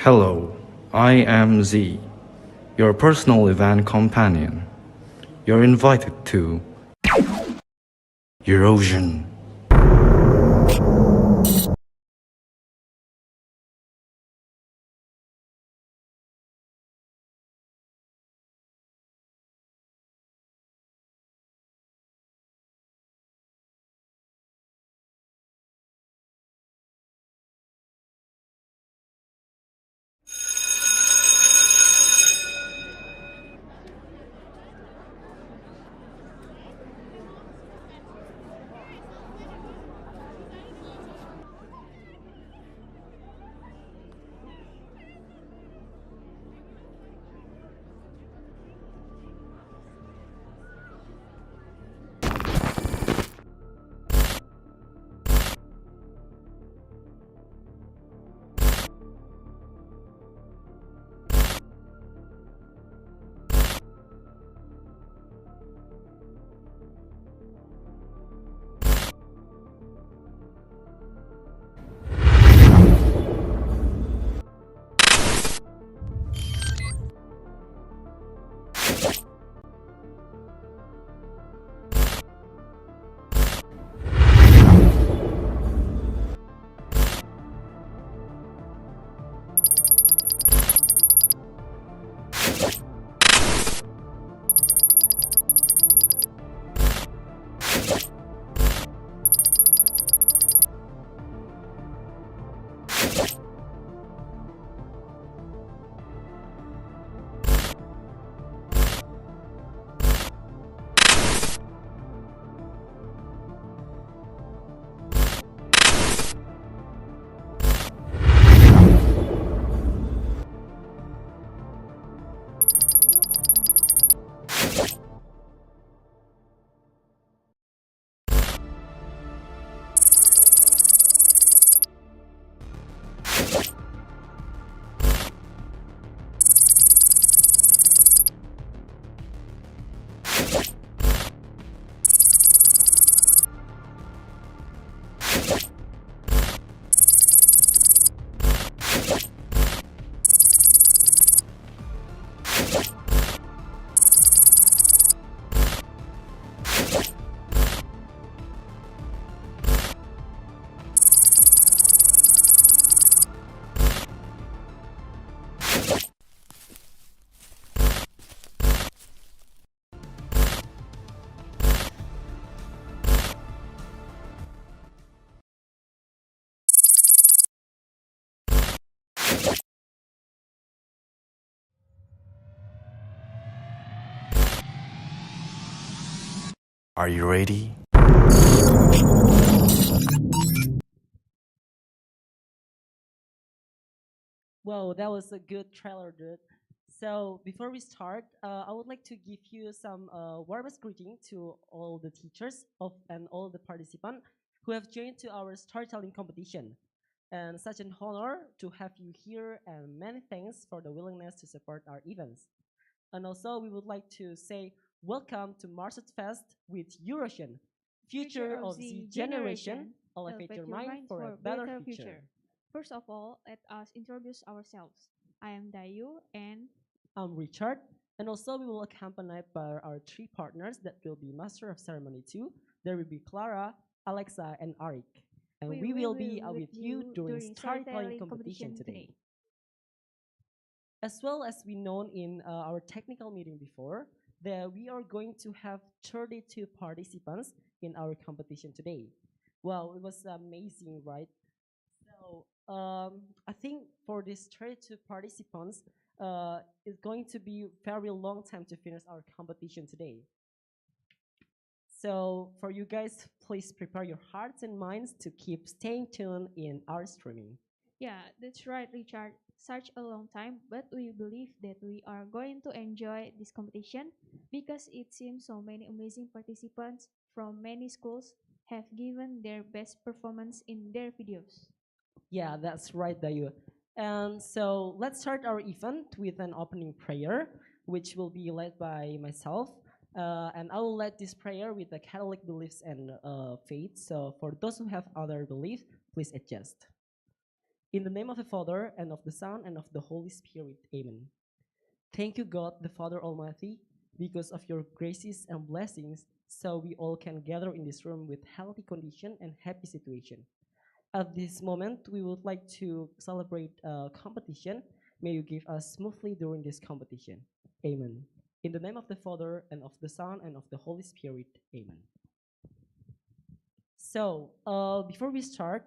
Hello, I am Z, your personal event companion. You're invited to Urozion. Are you ready? Whoa, that was a good trailer, dude. So before we start, I would like to give you some warmest greeting to all the teachers and all the participants who have joined to our storytelling competition. And such an honor to have you here, and many thanks for the willingness to support our events. And also, we would like to say welcome to Marsud Fest with Urozion, future of the generation, elevate your mind for a better future. First of all, let us introduce ourselves. I am Dayu and I'm Richard, and also we will accompanied by our three partners that will be Master of Ceremony 2. There will be Clara, Alexa, and Arik. And we will be with you during storytelling competition today. As well as we known in our technical meeting before, that we are going to have 32 participants in our competition today. Well, it was amazing, right? So I think for these 32 participants, it's going to be very long time to finish our competition today. So for you guys, please prepare your hearts and minds to keep staying tuned in our streaming. yeah, that's right, Richard. Such a long time, but we believe that we are going to enjoy this competition because it seems so many amazing participants from many schools have given their best performance in their videos. Yeah, that's right, Dayu. And so let's start our event with an opening prayer, which will be led by myself. And I will lead this prayer with the Catholic beliefs and faith. So for those who have other beliefs, please adjust. In the name of the Father, and of the Son, and of the Holy Spirit. Amen. Thank you, God, the Father Almighty, because of your graces and blessings, so we all can gather in this room with healthy condition and happy situation. At this moment, we would like to celebrate a competition. May you give us smoothly during this competition. Amen. In the name of the Father, and of the Son, and of the Holy Spirit. Amen. So, before we start,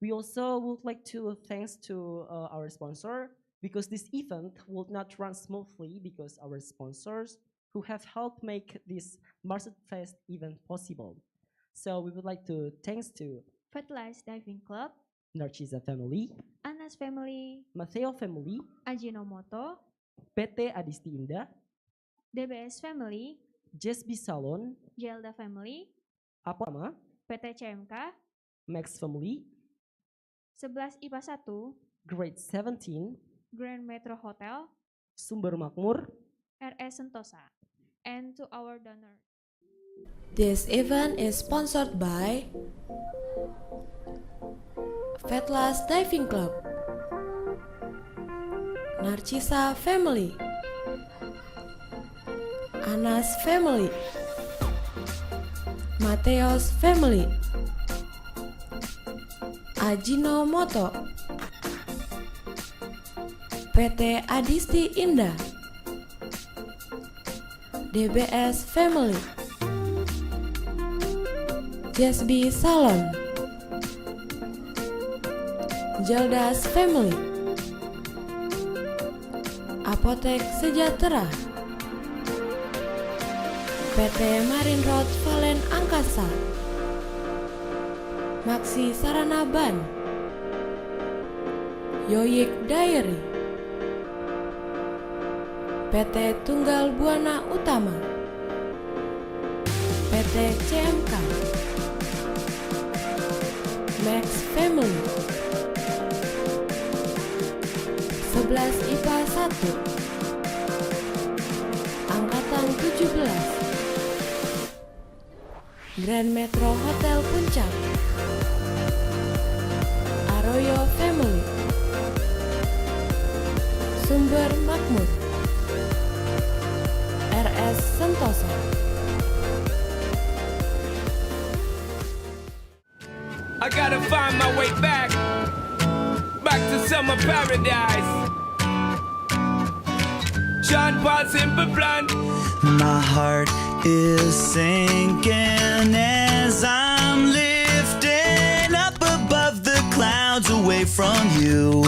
we also would like to thanks to our sponsor, because this event will not run smoothly because our sponsors who have helped make this Marsud Fest event possible. So we would like to thanks to Kelas Diving Club, Narcisa family, Anas family, Matteo family, Ajinomoto, PT Adisti Indah, DBS family, Jesby Salon, Jelda family, Apama, PT CMK, Max family, 11 IPA 1, Grade 17, Grand Metro Hotel, Sumber Makmur, RS Sentosa, and to our donor. This event is sponsored by Kelas Diving Club, Narcisa family, Anas family, Mateos family, Ajinomoto, PT Adisti Indah, DBS family, Jesby Salon, Jeldas family, Apotek Sejahtera, PT Marine Road Valen Angkasa, Maxi Sarana Ban, Yoyik Diary, PT Tunggal Buana Utama, PT CMK, Max Family, 11 IPA 1, Angkatan 17, Grand Metro Hotel Puncak, Arroyo Family, Sumber Makmur, RS Sentosa. I gotta find my way back to summer paradise. John Paul simple plan. My heart is sinking as I'm lifting up above the clouds away from you.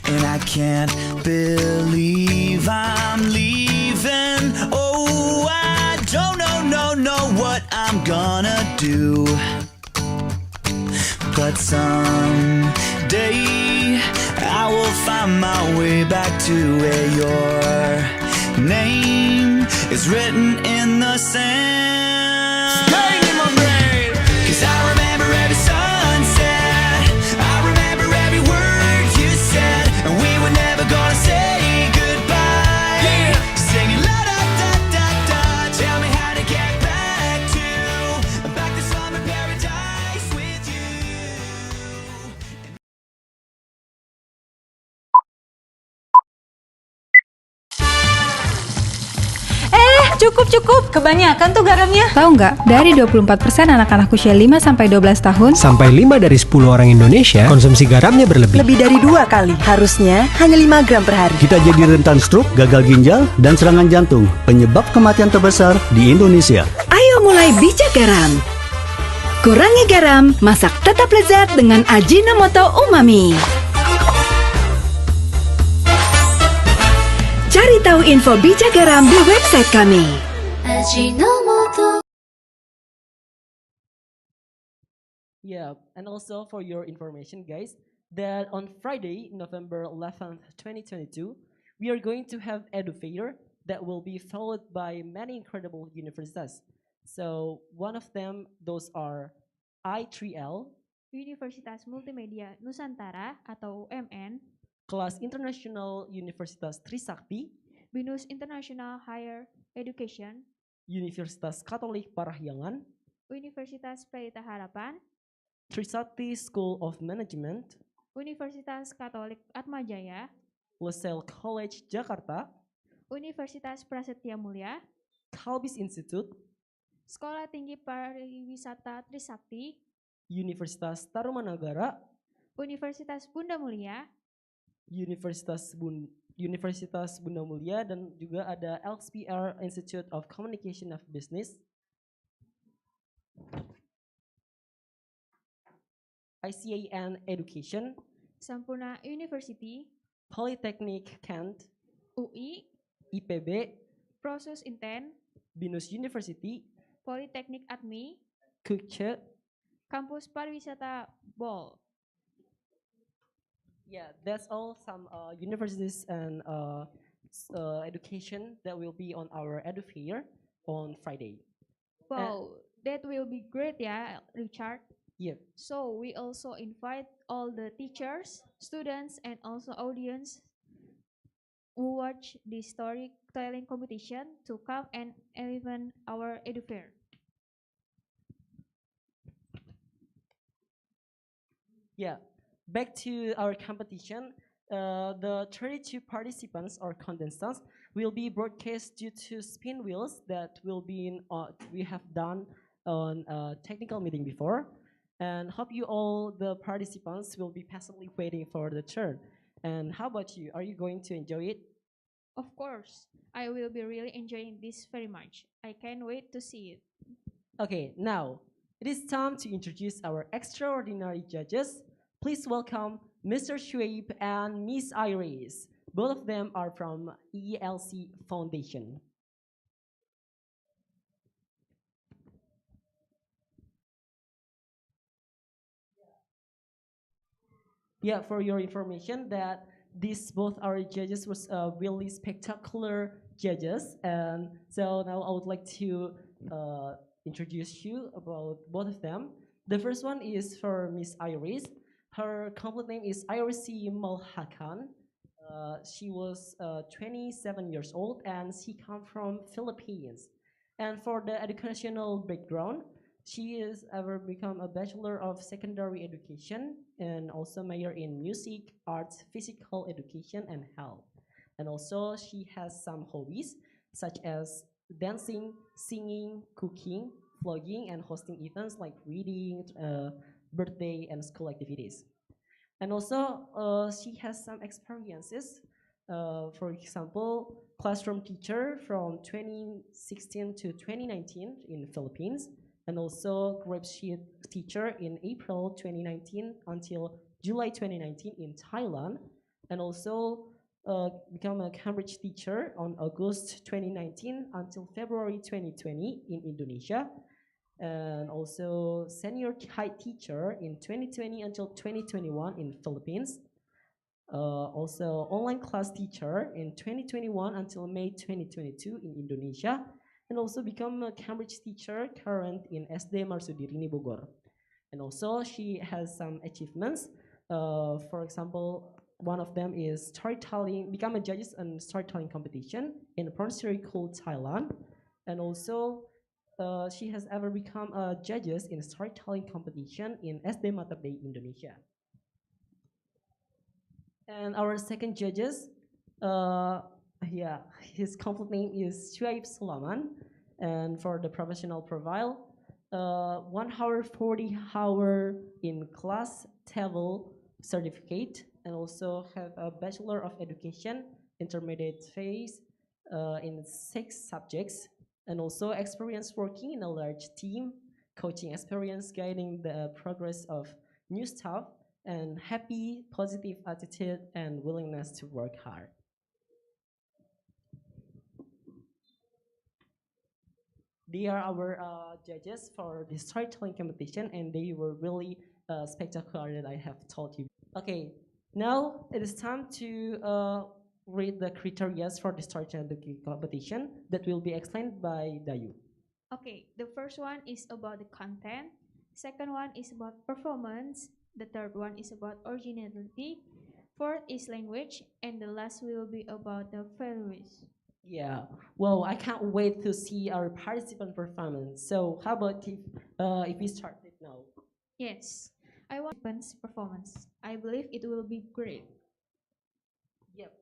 And I can't believe I'm leaving. Oh, I don't know what I'm gonna do. But someday I will find my way back to where your name is written in the sand. Staying in my brain. 'Cause I remember every sunset, I remember every word you said, and we were never gonna say goodbye. Yeah. Singing la da da da da. Tell me how to get back to summer paradise with you. Cukup, kebanyakan tuh garamnya. Tahu nggak, dari 24% anak-anak usia 5-12 tahun sampai 5 dari 10 orang Indonesia konsumsi garamnya berlebih. Lebih dari 2 kali, harusnya hanya 5 gram per hari. Kita jadi rentan stroke, gagal ginjal, dan serangan jantung, penyebab kematian terbesar di Indonesia. Ayo mulai bijak garam. Kurangi garam, masak tetap lezat dengan Ajinomoto umami. Cari tahu info bijak garam di website kami. Yeah, and also for your information, guys, that on Friday, November 11th, 2022, we are going to have Edu Fair that will be followed by many incredible universities. So one of them, those are I3L, Universitas Multimedia Nusantara atau UMN, Kelas International Universitas Trisakti, BINUS International Higher Education, Universitas Katolik Parahyangan, Universitas Pelita Harapan, Trisakti School of Management, Universitas Katolik Atmajaya, LaSalle College Jakarta, Universitas Prasetya Mulia, Kalbis Institute, Sekolah Tinggi Pariwisata Trisakti, Universitas Tarumanagara, Universitas Bunda Mulia, Universitas Bunda Mulia, dan juga ada LXPR Institute of Communication of Business, ICAN Education, Sampurna University, Polytechnic Kent, UI, IPB, Prosus Inten, Binus University, Politeknik Admi, Kukce. Kampus Pariwisata Bol. Yeah, that's all some universities and education that will be on our edu fair on Friday. Wow, that will be great, yeah, Richard. Yeah. So we also invite all the teachers, students, and also audience who watch the storytelling competition to come and enliven our edu fair. Yeah, back to our competition. The 32 participants or contestants will be broadcast due to spin wheels that will be we have done on a technical meeting before, and hope you all the participants will be patiently waiting for the turn. And how about you? Are you going to enjoy it? Of course, I will be really enjoying this very much. I can't wait to see it. Okay, now it is time to introduce our extraordinary judges. Please welcome Mr. Shuaib and Miss Iris. Both of them are from ELC Foundation. Yeah, for your information that these both our judges was really spectacular judges, and so now I would like to introduce you about both of them. The first one is for Miss Iris. Her complete name is Iris Malhakan. She was 27 years old and she comes from Philippines. And for the educational background, she has ever become a Bachelor of Secondary Education and also major in Music, Arts, Physical Education, and Health. And also she has some hobbies such as dancing, singing, cooking, vlogging, and hosting events like reading, birthday, and school activities. And also she has some experiences, for example, classroom teacher from 2016 to 2019 in Philippines, and also grade sheet teacher in April 2019 until July 2019 in Thailand, and also become a Cambridge teacher on August 2019 until February 2020 in Indonesia, and also senior high teacher in 2020 until 2021 in Philippines. Also online class teacher in 2021 until May 2022 in Indonesia, and also become a Cambridge teacher current in SMA Marsudirini Bogor. And also she has some achievements. For example, one of them is storytelling, become a judge on storytelling competition in Ponseri School, Thailand. And also she has ever become a judges in storytelling competition in SD Mata Day, Indonesia. And our second judges, his complete name is Shuaib Sulaman. And for the professional profile, 1 hour 40 hour in class table certificate, and also have a Bachelor of Education, intermediate phase in 6 subjects, and also experience working in a large team, coaching experience, guiding the progress of new staff, and happy, positive attitude and willingness to work hard. They are our judges for the storytelling competition, and they were really spectacular that I have told you. Okay, now it is time to read the criteria for the storytelling competition that will be explained by Dayu. Okay, the first one is about the content. Second one is about performance. The third one is about originality. Fourth is language, and the last will be about the values. Yeah, well, I can't wait to see our participant performance. So how about if we start it now? Yes. I want Ben's performance. I believe it will be great. Yep.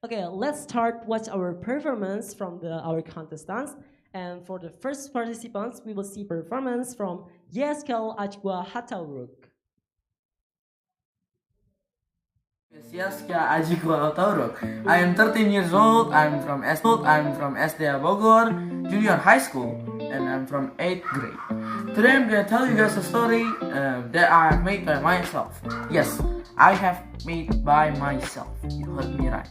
Okay, let's start watch our performance from our contestants. And for the first participants, we will see performance from Yeskel Ajwa Hatauruk. I am 13 years old. I'm from SMA Bogor Junior High School, and I'm from 8th grade. Today I'm going to tell you guys a story that I have made by myself. Yes, I have made by myself. You heard me right.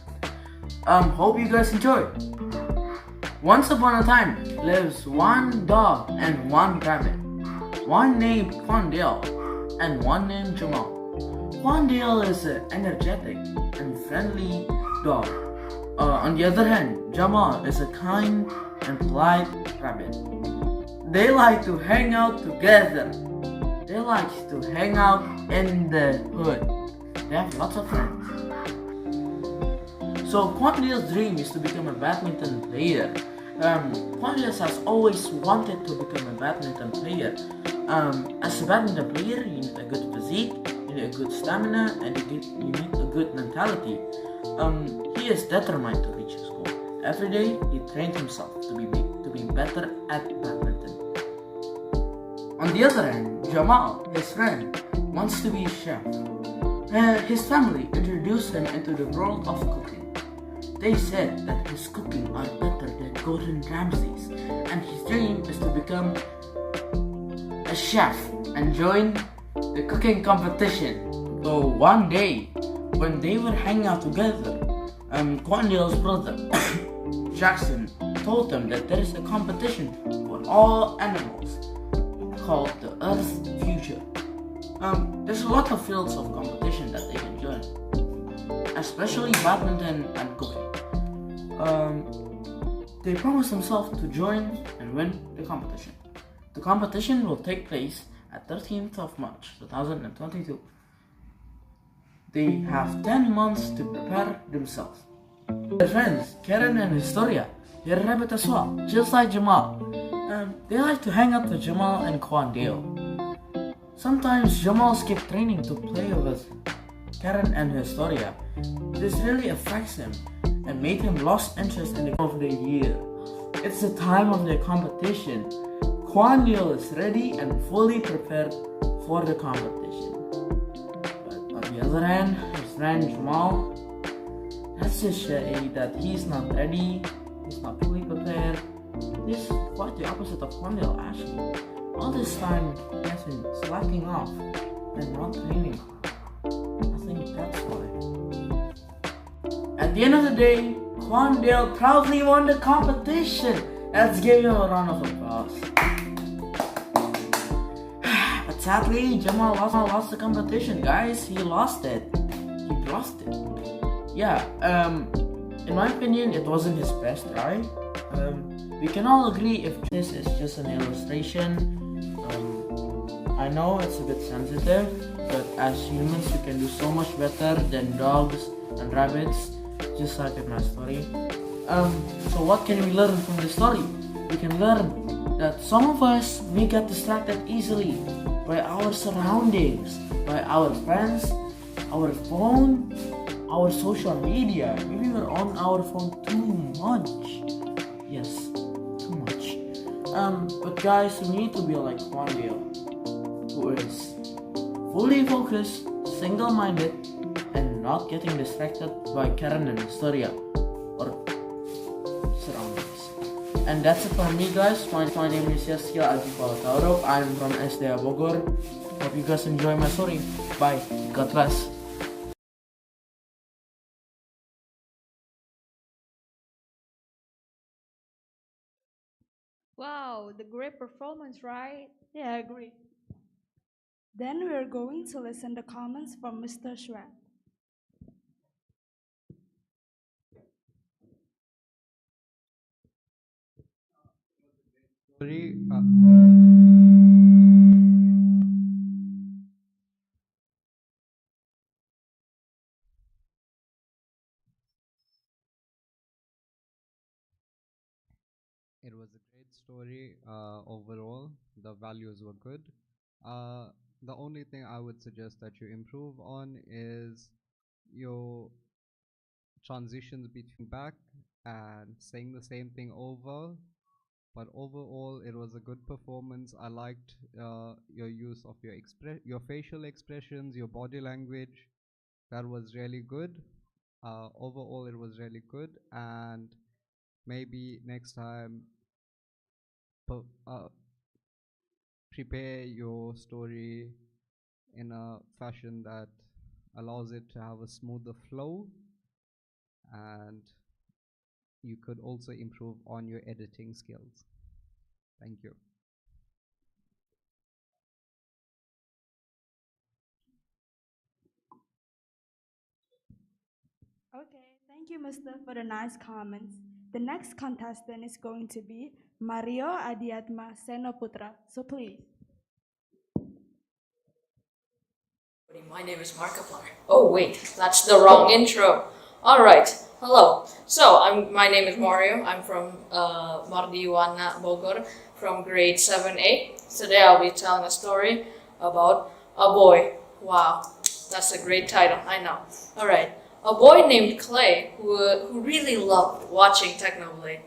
Hope you guys enjoy. Once upon a time lives one dog and one rabbit. One named Quandale and one named Jamal. Quandale is an energetic and friendly dog. On the other hand, Jamal is a kind and polite rabbit. They like to hang out together. They like to hang out in the hood. They have lots of friends. So Quandale's dream is to become a badminton player. Quandale has always wanted to become a badminton player. As a badminton player, you need a good physique, you need a good stamina, and you need a good mentality. He is determined to reach his goal. Every day, he trained himself to be better at badminton. On the other hand, Jamal, his friend, wants to be a chef. His family introduced him into the world of cooking. They said that his cooking are better than Gordon Ramsay's, and his dream is to become a chef and join the cooking competition. So one day, when they were hanging out together, Quandale's brother Jackson told them that there is a competition for all animals called the Earth Future. There's a lot of fields of competition that they can join, especially badminton and cooking. They promised themselves to join and win the competition. The competition will take place at 13th of March 2022. They have 10 months to prepare themselves. Their friends, Karen and Historia, they're a rabbit as well, just like Jamal. They like to hang out with Jamal and Quandale. Sometimes Jamal skips training to play with Karen and Historia. This really affects him and made him lost interest in the game of the year. It's the time of the competition. Quandale is ready and fully prepared for the competition. But on the other hand, his friend Jamal, let's just say that he's not ready, he's not fully prepared. This is quite the opposite of Quandale actually. All this time he has been slacking off and not training. I think that's why. At the end of the day, Quandale proudly won the competition. Let's give him a round of applause. But sadly, Jamal lost the competition, guys. He lost it. Yeah, in my opinion, it wasn't his best try. We can all agree if this is just an illustration. I know it's a bit sensitive, but as humans, we can do so much better than dogs and rabbits, just like in my story. So what can we learn from the story? We can learn that some of us may get distracted easily by our surroundings, by our friends, our phone, our social media. Maybe we're on our phone too much. Yes, too much. But guys, we need to be like Quandale, who is fully focused, single-minded, and not getting distracted by Karen and Historia or surroundings. And that's it for me, guys. My name is Yeskel Ajwa. I'm from SMA Bogor. Hope you guys enjoy my story. Bye. God bless. Wow, the great performance, right? Yeah, I agree. Then we are going to listen the comments from Mr. Schwab. It was a great story overall. The values were good. the only thing I would suggest that you improve on is your transitions between back and saying the same thing over. But overall, it was a good performance. I liked your use of your facial expressions, your body language. That was really good. Overall, it was really good, and maybe next time, prepare your story in a fashion that allows it to have a smoother flow, and you could also improve on your editing skills. Thank you. Okay, thank you, Mr. for the nice comments. The next contestant is going to be Mario Adiatma Senoputra. So please. My name is Markiplier. Oh wait, that's the wrong intro. Alright, hello. So, my name is Mario. I'm from Mewarnai Bogor from grade 7A. Today I'll be telling a story about a boy. Wow, that's a great title, I know. Alright, a boy named Clay who really loved watching Technoblade.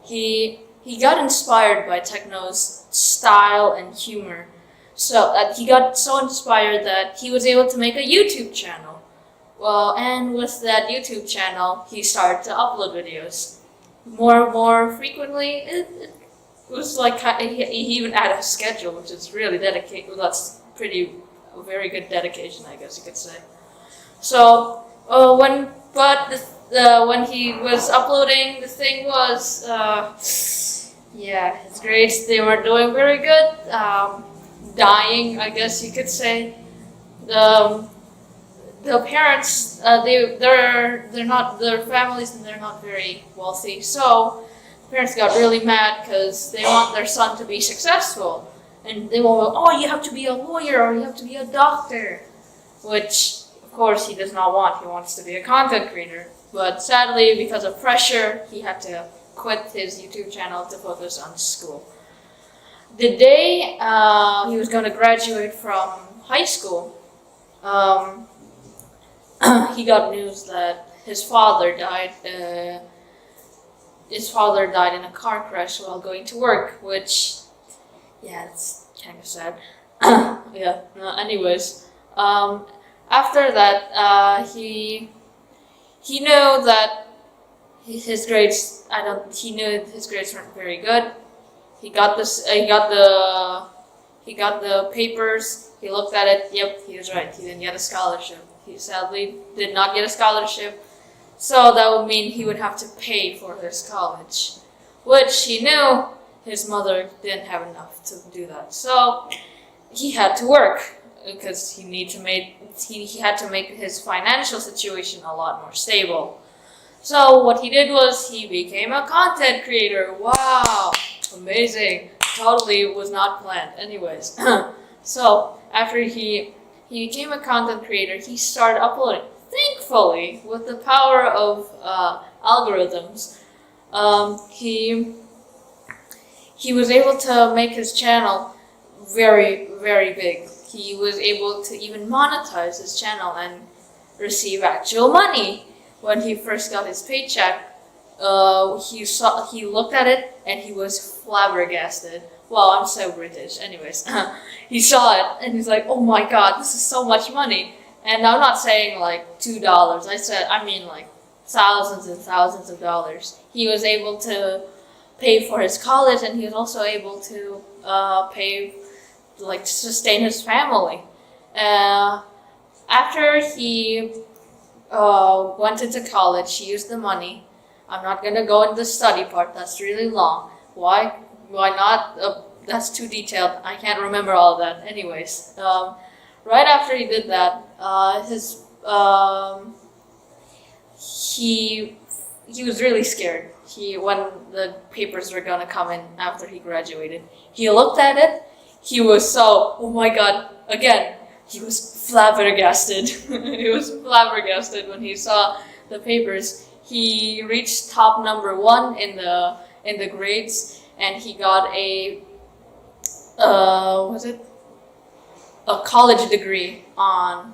He got inspired by Techno's style and humor. So he got so inspired that he was able to make a YouTube channel. Well, and with that YouTube channel, he started to upload videos more frequently. It was like he even had a schedule, which is really dedicated. Well, that's very good dedication, I guess you could say. So when he was uploading, the thing was, yeah, his grades, they weren't doing very good. Dying, I guess you could say. The parents, they're not, their families, and they're not very wealthy. So the parents got really mad because they want their son to be successful, and they want, oh, you have to be a lawyer or you have to be a doctor, which of course he does not want. He wants to be a content creator. But sadly, because of pressure, he had to quit his YouTube channel to focus on school. The day he was going to graduate from high school, he got news that his father died. His father died in a car crash while going to work, which, yeah, it's kind of sad. Yeah. Anyways, after that, he knew that his grades. He knew his grades weren't very good. He got this. He got the papers. He looked at it. Yep, he was right. He didn't get a scholarship. He sadly did not get a scholarship. So that would mean he would have to pay for his college, which he knew his mother didn't have enough to do that. So he had to work because he had to make his financial situation a lot more stable. So what he did was he became a content creator. Wow. Amazing. Totally was not planned. Anyways, so after he became a content creator, he started uploading. Thankfully, with the power of algorithms, he was able to make his channel very, very big. He was able to even monetize his channel and receive actual money. When he first got his paycheck, he looked at it and he was flabbergasted. Well, I'm so British. Anyways, he saw it and he's like, oh my god, this is so much money. And I'm not saying like $2. I mean like thousands and thousands of dollars. He was able to pay for his college, and he was also able to sustain his family. After he went into college, he used the money. I'm not going to go into the study part. That's really long. Why not? That's too detailed. I can't remember all of that. Anyways, right after he did that, he was really scared. When the papers were gonna come in after he graduated, he looked at it. He was so, oh my god, again. He was flabbergasted. He was flabbergasted when he saw the papers. He reached top number 1 in the grades, and he got a a college degree on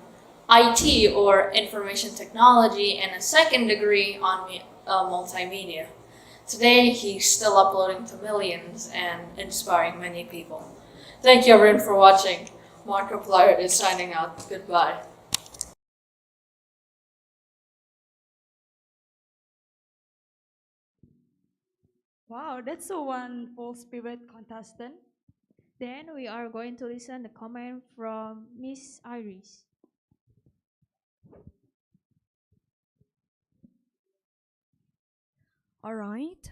IT or information technology and a second degree on multimedia. Today, he's still uploading to millions and inspiring many people. Thank you everyone for watching. Markiplier is signing out. Goodbye. Wow, that's a wonderful spirit contestant. Then we are going to listen the comment from Miss Iris. All right.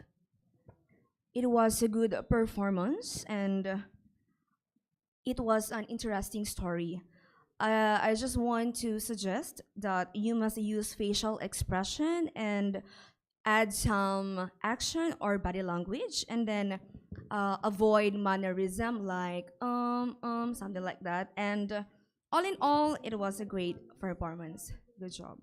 It was a good performance and it was an interesting story. I just want to suggest that you must use facial expression and add some action or body language, and then avoid mannerism like something like that. And all in all, it was a great performance. Good job.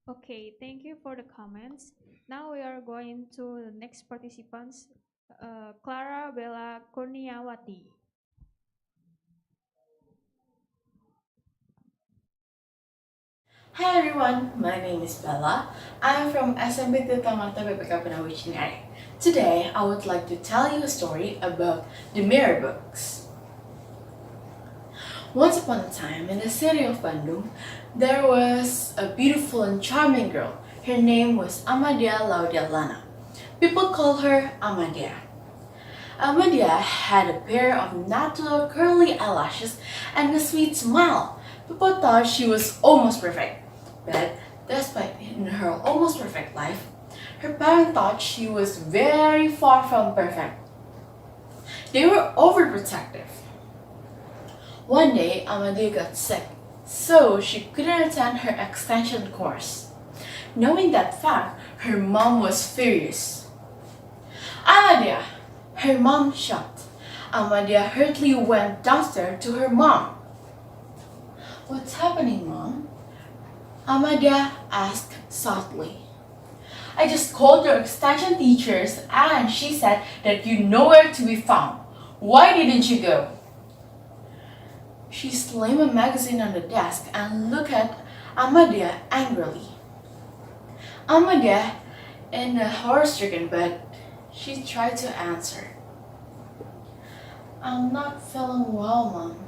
Okay, thank you for the comments. Now we are going to the next participants, Clara Bella Kurniawati. Hi everyone, my name is Bella. I'm from SMA TK. Today, I would like to tell you a story about the mirror books. Once upon a time, in the city of Bandung, there was a beautiful and charming girl. Her name was Amadia Laudialana. People called her Amadia. Amadia had a pair of natural curly eyelashes and a sweet smile. People thought she was almost perfect. But despite in her almost perfect life, her parents thought she was very far from perfect. They were overprotective. One day, Amadia got sick, so she couldn't attend her extension course. Knowing that fact, her mom was furious. Amadia! Her mom shocked. Amadia hurriedly went downstairs to her mom. What's happening, Mom? Amadia asked softly. I just called your extension teachers and she said that you're nowhere to be found. Why didn't you go? She slammed a magazine on the desk and looked at Amadia angrily. Amadia, in a horror-stricken bed, she tried to answer. I'm not feeling well, Mom.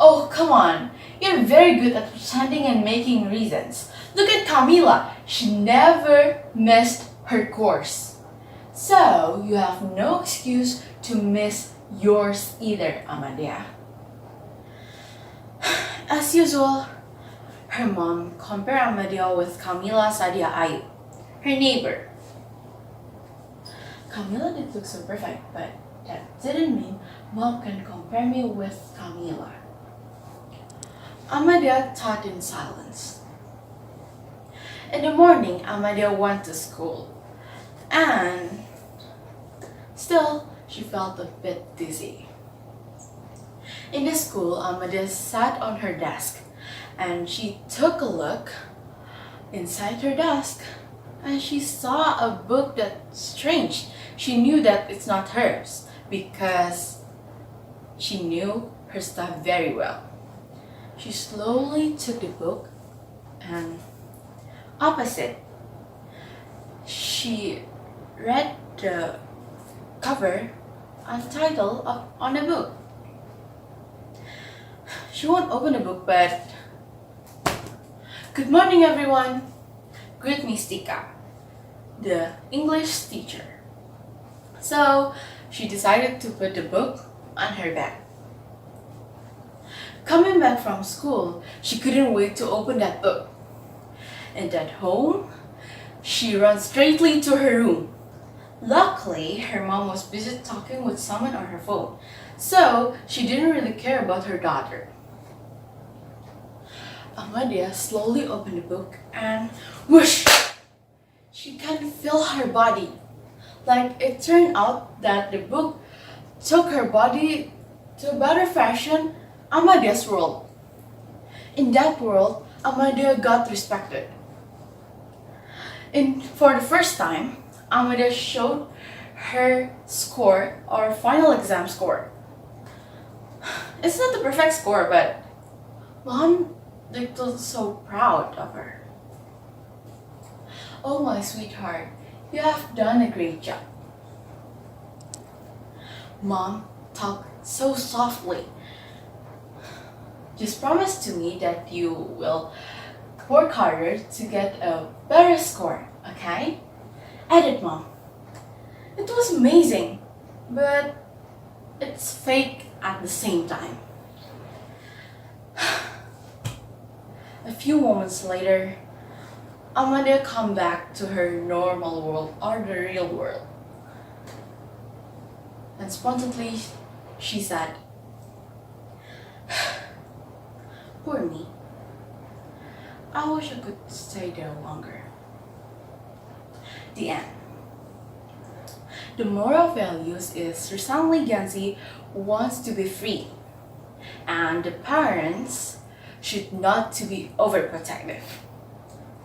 Oh, come on. You're very good at pretending and making reasons. Look at Camila. She never missed her course. So, you have no excuse to miss yours either, Amadia. As usual, her mom compared Amadia with Camila Sadia Ayu, her neighbor. Camila did look so perfect, but that didn't mean Mom can compare me with Camila. Amadia taught in silence. In the morning, Amadia went to school, and still, she felt a bit dizzy. In the school, Amadia sat on her desk, and she took a look inside her desk, and she saw a book that's strange. She knew that it's not hers, because she knew her stuff very well. She slowly took the book and opposite, she read the cover and title on the book. She won't open the book, but good morning everyone. Greet Miss TK, the English teacher. So she decided to put the book on her bed. Coming back from school, she couldn't wait to open that book. And at home, she ran straightly to her room. Luckily, her mom was busy talking with someone on her phone, so she didn't really care about her daughter. Amadia slowly opened the book and whoosh! She can't feel her body. Like it turned out that the book took her body to a better fashion, Amadia's world. In that world, Amadia got respected. For the first time, Amadea showed her score or final exam score. It's not the perfect score, but Mom looked so proud of her. Oh my sweetheart, you have done a great job. Mom talked so softly. Just promise to me that you will work harder to get a better score, okay? Edit, Mom. It was amazing, but it's fake at the same time. A few moments later, Amadea come back to her normal world or the real world. And spontaneously, she said, "Poor me. I wish I could stay there longer." The end. The moral values is recently Gen Z wants to be free, and the parents should not to be overprotective.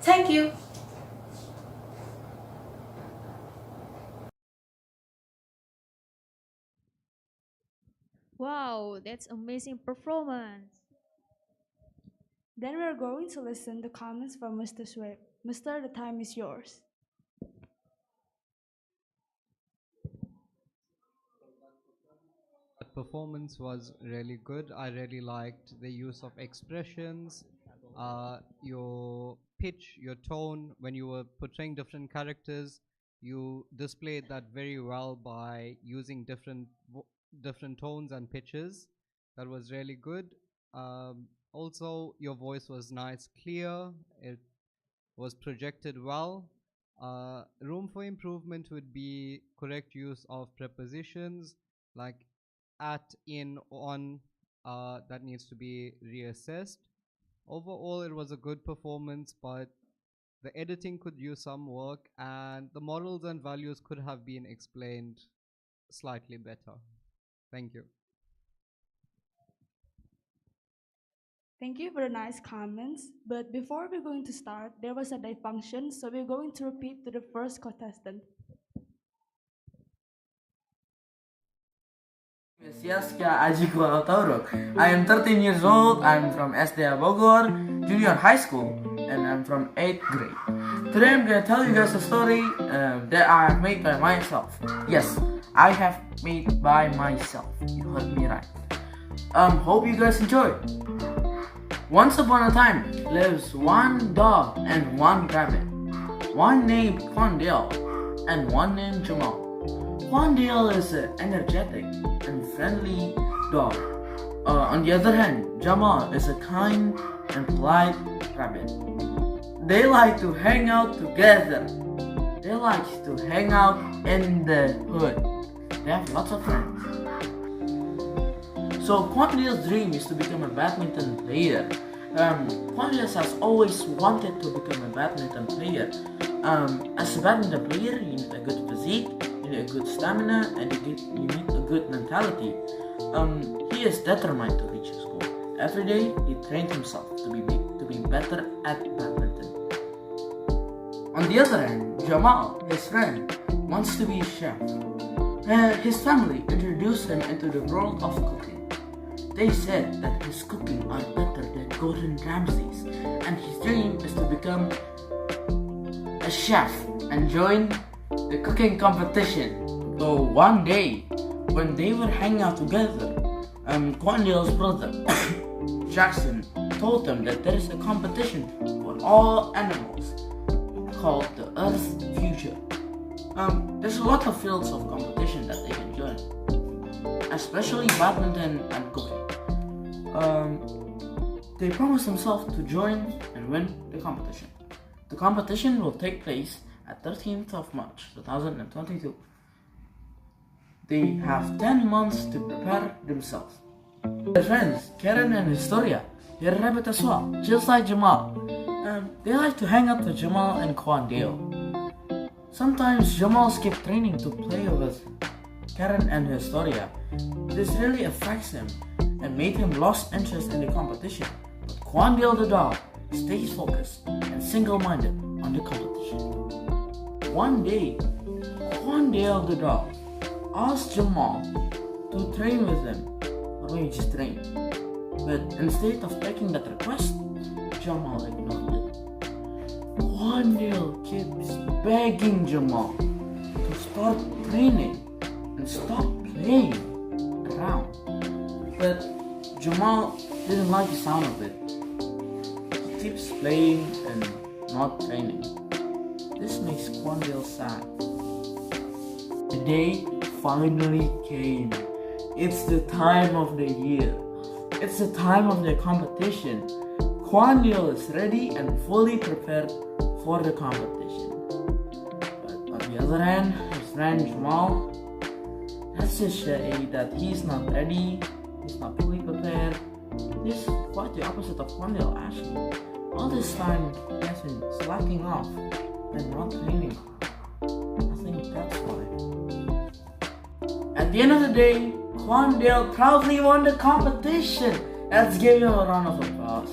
Thank you. Wow, that's amazing performance. Then we're going to listen to comments from Mr. Swabe. Mr., the time is yours. That performance was really good. I really liked the use of expressions, your pitch, your tone. When you were portraying different characters, you displayed that very well by using different tones and pitches. That was really good. Also, your voice was nice, clear. It was projected well. Room for improvement would be correct use of prepositions like at, in, on. That needs to be reassessed. Overall, it was a good performance, but the editing could use some work, and the morals and values could have been explained slightly better. Thank you. Thank you for the nice comments. But before we're going to start, there was a dysfunction, so we're going to repeat to the first contestant. I am 13 years old. I'm from SMA Bogor Junior High School, and I'm from 8th grade. Today I'm gonna tell you guys a story that I have made by myself. Yes, I have made by myself. You heard me right. Hope you guys enjoy. Once upon a time lives one dog and one rabbit. One named Quandale and one named Jamal. Quandale is an energetic and friendly dog. On the other hand, Jamal is a kind and polite rabbit. They like to hang out together. They like to hang out in the hood. They have lots of friends. So Quandale's dream is to become a badminton player. Quandale has always wanted to become a badminton player. As a badminton player, you need a good physique, you need a good stamina, and you need a good mentality. He is determined to reach his goal. Every day, he trained himself to be better at badminton. On the other hand, Jamal, his friend, wants to be a chef. His family introduced him into the world of cooking. They said that his cooking are better than Gordon Ramsay's, and his dream is to become a chef and join the cooking competition. So one day, when they were hanging out together, Quandale's brother, Jackson, told them that there is a competition for all animals called the Earth Future. There's a lot of fields of competition that they can join, especially badminton and cooking. They promised themselves to join and win the competition. The competition will take place at 13th of March 2022. They have 10 months to prepare themselves. Their friends, Karen and Historia, they're rabbit as well, just like Jamal. They like to hang out with Jamal and Quandale. Sometimes Jamal skips training to play with Karen and Historia. This really affects him and made him lost interest in the competition. But Quandale the dog stays focused and single-minded on the competition. One day, Quandale the dog asked Jamal to train with him, or maybe just train. But instead of taking that request, Jamal ignored it. Quandale keeps begging Jamal to start training and stop playing around. But Jamal didn't like the sound of it. He keeps playing and not training. This makes Quandale sad. The day finally came. It's the time of the year. It's the time of the competition. Quandale is ready and fully prepared for the competition. But on the other hand, his friend Jamal, let's just say that he's not ready, he's not fully prepared. This is quite the opposite of Quandale actually. All this time he has been slacking off and not training. I think that's why. At the end of the day, Quandale proudly won the competition. Let's give him a round of applause.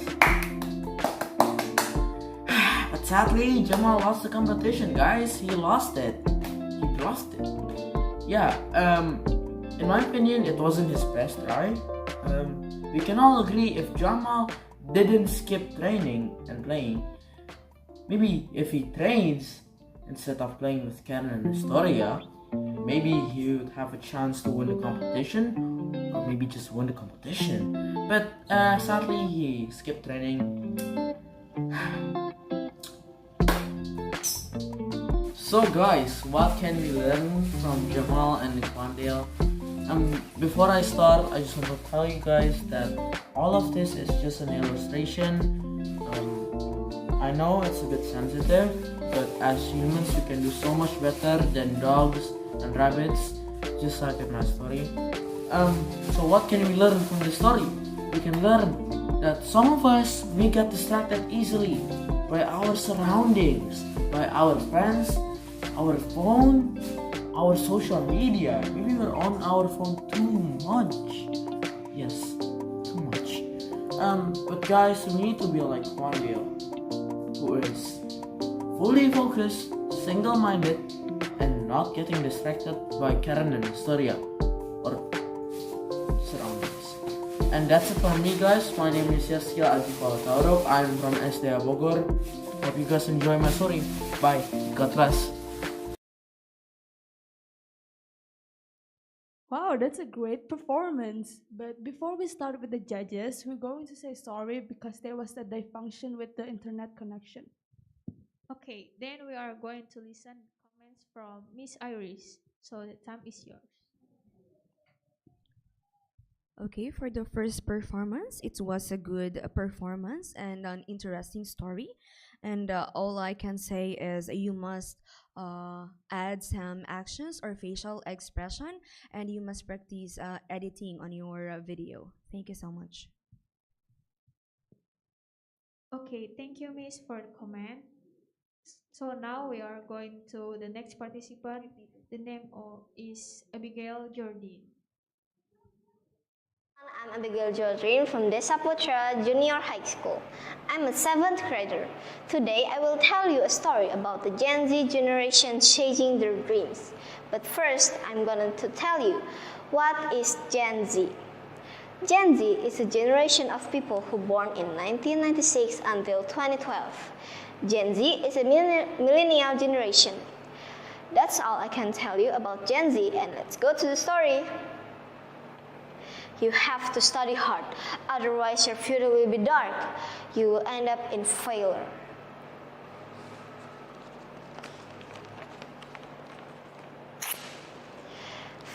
But sadly, Jamal lost the competition, guys. He lost it. Yeah, in my opinion, it wasn't his best try. We can all agree if Jamal didn't skip training and playing, maybe if he trains instead of playing with Karen and Historia, maybe he would have a chance to win the competition, or maybe just win the competition. But sadly, he skipped training. So guys, what can we learn from Jamal and Quandale? Before I start, I just want to tell you guys that all of this is just an illustration. I know it's a bit sensitive, but as humans we can do so much better than dogs and rabbits, just like in my story. So what can we learn from this story? We can learn that some of us may get distracted easily by our surroundings, by our friends, our phone, our social media. Maybe we're on our phone too much. Yes, too much. But guys, we need to be like Quandale, who is fully focused, single-minded, and not getting distracted by Karen and Historia or surroundings. And that's it from me, guys. My name is Yaskia Ajipal. I'm from SMA Bogor. Hope you guys enjoy my story. Bye. God bless. Wow, that's a great performance. But before we start with the judges, we're going to say sorry because there was a dysfunction with the internet connection. Okay, then we are going to listen comments from Miss Iris. So the time is yours. Okay, for the first performance, it was a good performance and an interesting story. And all I can say is you must add some actions or facial expression, and you must practice editing on your video. Thank you so much. Okay, thank you, Miss, for the comment. So now we are going to the next participant. The name is Abigail Jordan. I'm Abigail Jordan from Desa Putra Junior High School. I'm a 7th grader. Today I will tell you a story about the Gen Z generation chasing their dreams. But first, I'm going to tell you, what is Gen Z? Gen Z is a generation of people who born in 1996 until 2012. Gen Z is a millennial generation. That's all I can tell you about Gen Z, and let's go to the story. You have to study hard, otherwise your future will be dark. You will end up in failure.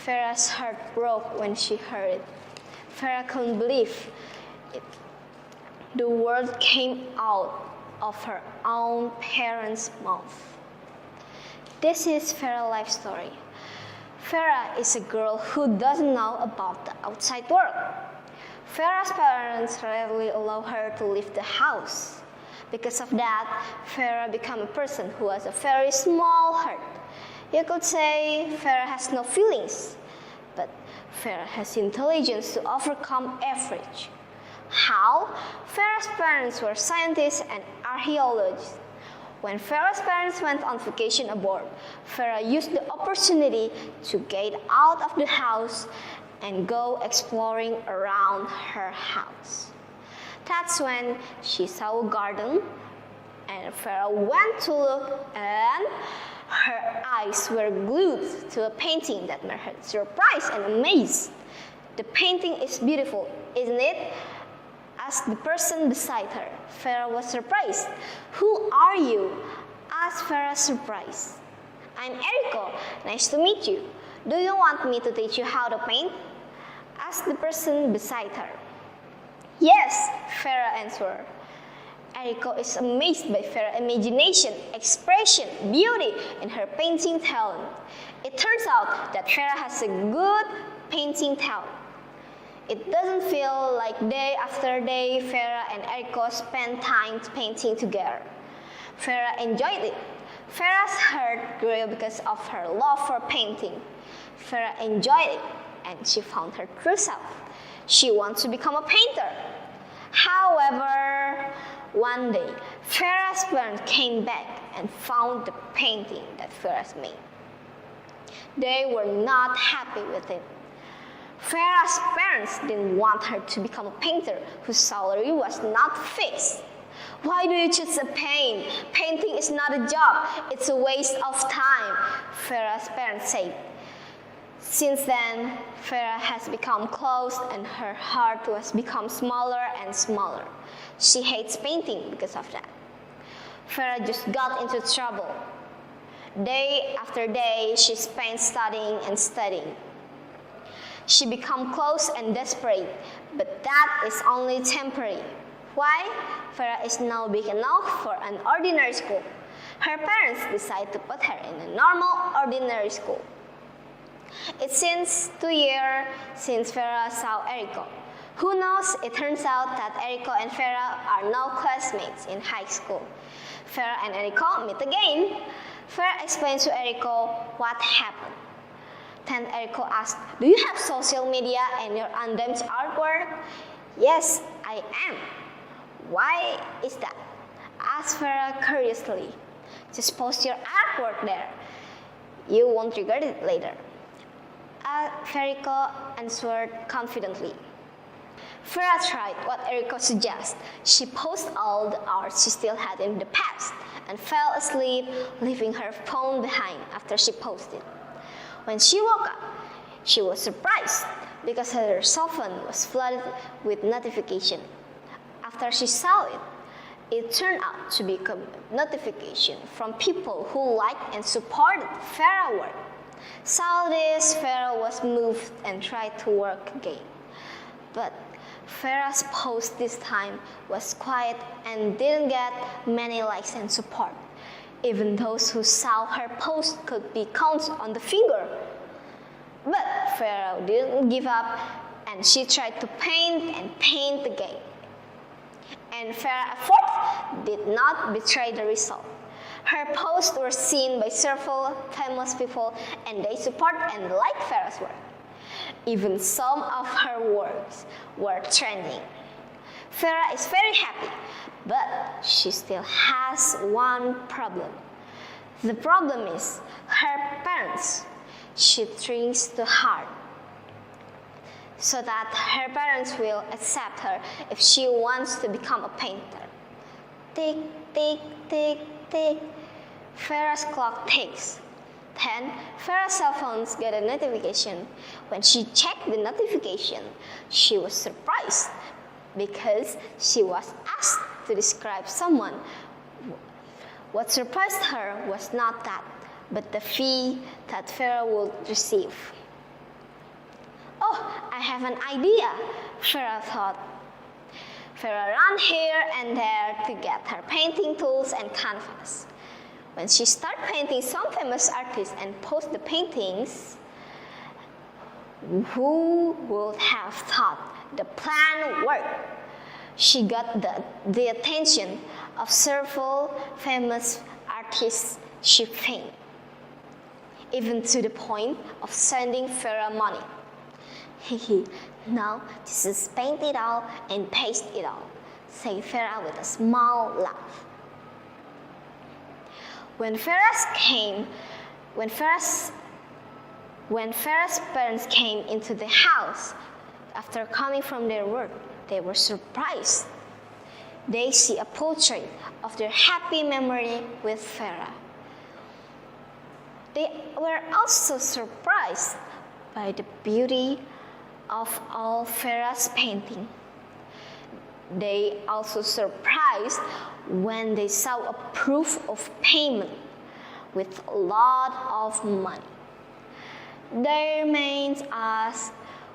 Farah's heart broke when she heard it. Farah couldn't believe it. The word came out of her own parents' mouth. This is Farah's life story. Farah is a girl who doesn't know about the outside world. Farah's parents rarely allow her to leave the house. Because of that, Farah became a person who has a very small heart. You could say Farah has no feelings, but Farah has intelligence to overcome average. How? Farah's parents were scientists and archaeologists. When Farah's parents went on vacation abroad, Farah used the opportunity to get out of the house and go exploring around her house. That's when she saw a garden, and Farah went to look, and her eyes were glued to a painting that made her surprised and amazed. The painting is beautiful, isn't it? Asked the person beside her. Farah was surprised. Who are you? Asked Farah surprised. I'm Eriko. Nice to meet you. Do you want me to teach you how to paint? Asked the person beside her. Yes, Farah answered. Eriko is amazed by Farah's imagination, expression, beauty, and her painting talent. It turns out that Farah has a good painting talent. It doesn't feel like day after day Farah and Eriko spent time painting together. Farah enjoyed it. Farah's heart grew because of her love for painting. Farah enjoyed it, and she found her true self. She wants to become a painter. However, one day, Farah's parents came back and found the painting that Farah made. They were not happy with it. Farah's parents didn't want her to become a painter whose salary was not fixed. Why do you choose a paint? Painting is not a job. It's a waste of time, Farah's parents said. Since then, Farah has become closed and her heart has become smaller and smaller. She hates painting because of that. Farah just got into trouble. Day after day, she spent studying and studying. She became close and desperate, but that is only temporary. Why? Farah is now big enough for an ordinary school. Her parents decided to put her in a normal, ordinary school. It's since 2 years since Farah saw Eriko. Who knows, it turns out that Eriko and Farah are now classmates in high school. Farah and Eriko meet again. Farah explains to Eriko what happened. Then Eriko asked, do you have social media and your undamaged artwork? Yes, I am. Why is that? Asked Farah curiously. Just post your artwork there. You won't regret it later. Eriko answered confidently. Farah tried what Eriko suggested. She posted all the art she still had in the past and fell asleep, leaving her phone behind after she posted. When she woke up, she was surprised because her cell phone was flooded with notifications. After she saw it, it turned out to be a notification from people who liked and supported Farah's work. Saw this, Farah was moved and tried to work again. But Farah's post this time was quiet and didn't get many likes and support. Even those who saw her post could be counted on the finger. But Farah didn't give up, and she tried to paint and paint again. And Farah's effort did not betray the result. Her posts were seen by several famous people, and they support and like Farah's work. Even some of her works were trending. Farah is very happy, but she still has one problem. The problem is her parents. She thinks too hard, so that her parents will accept her if she wants to become a painter. Tick, tick, tick, tick. Farah's clock ticks. Then Farah's cell phone got a notification. When she checked the notification, she was surprised because she was asked to describe someone. What surprised her was not that, but the fee that Farah would receive. Oh, I have an idea, Farah thought. Farah ran here and there to get her painting tools and canvas. When she started painting some famous artists and post the paintings, who would have thought the plan worked? She got the attention of several famous artists she painted, even to the point of sending Farah money. Now this is paint it all and paste it all, said Farah with a small laugh. When Farah's parents came into the house after coming from their work, they were surprised. They see a portrait of their happy memory with Farah. They were also surprised by the beauty of all Farah's painting. They also surprised when they saw a proof of payment with a lot of money. Their minds asked,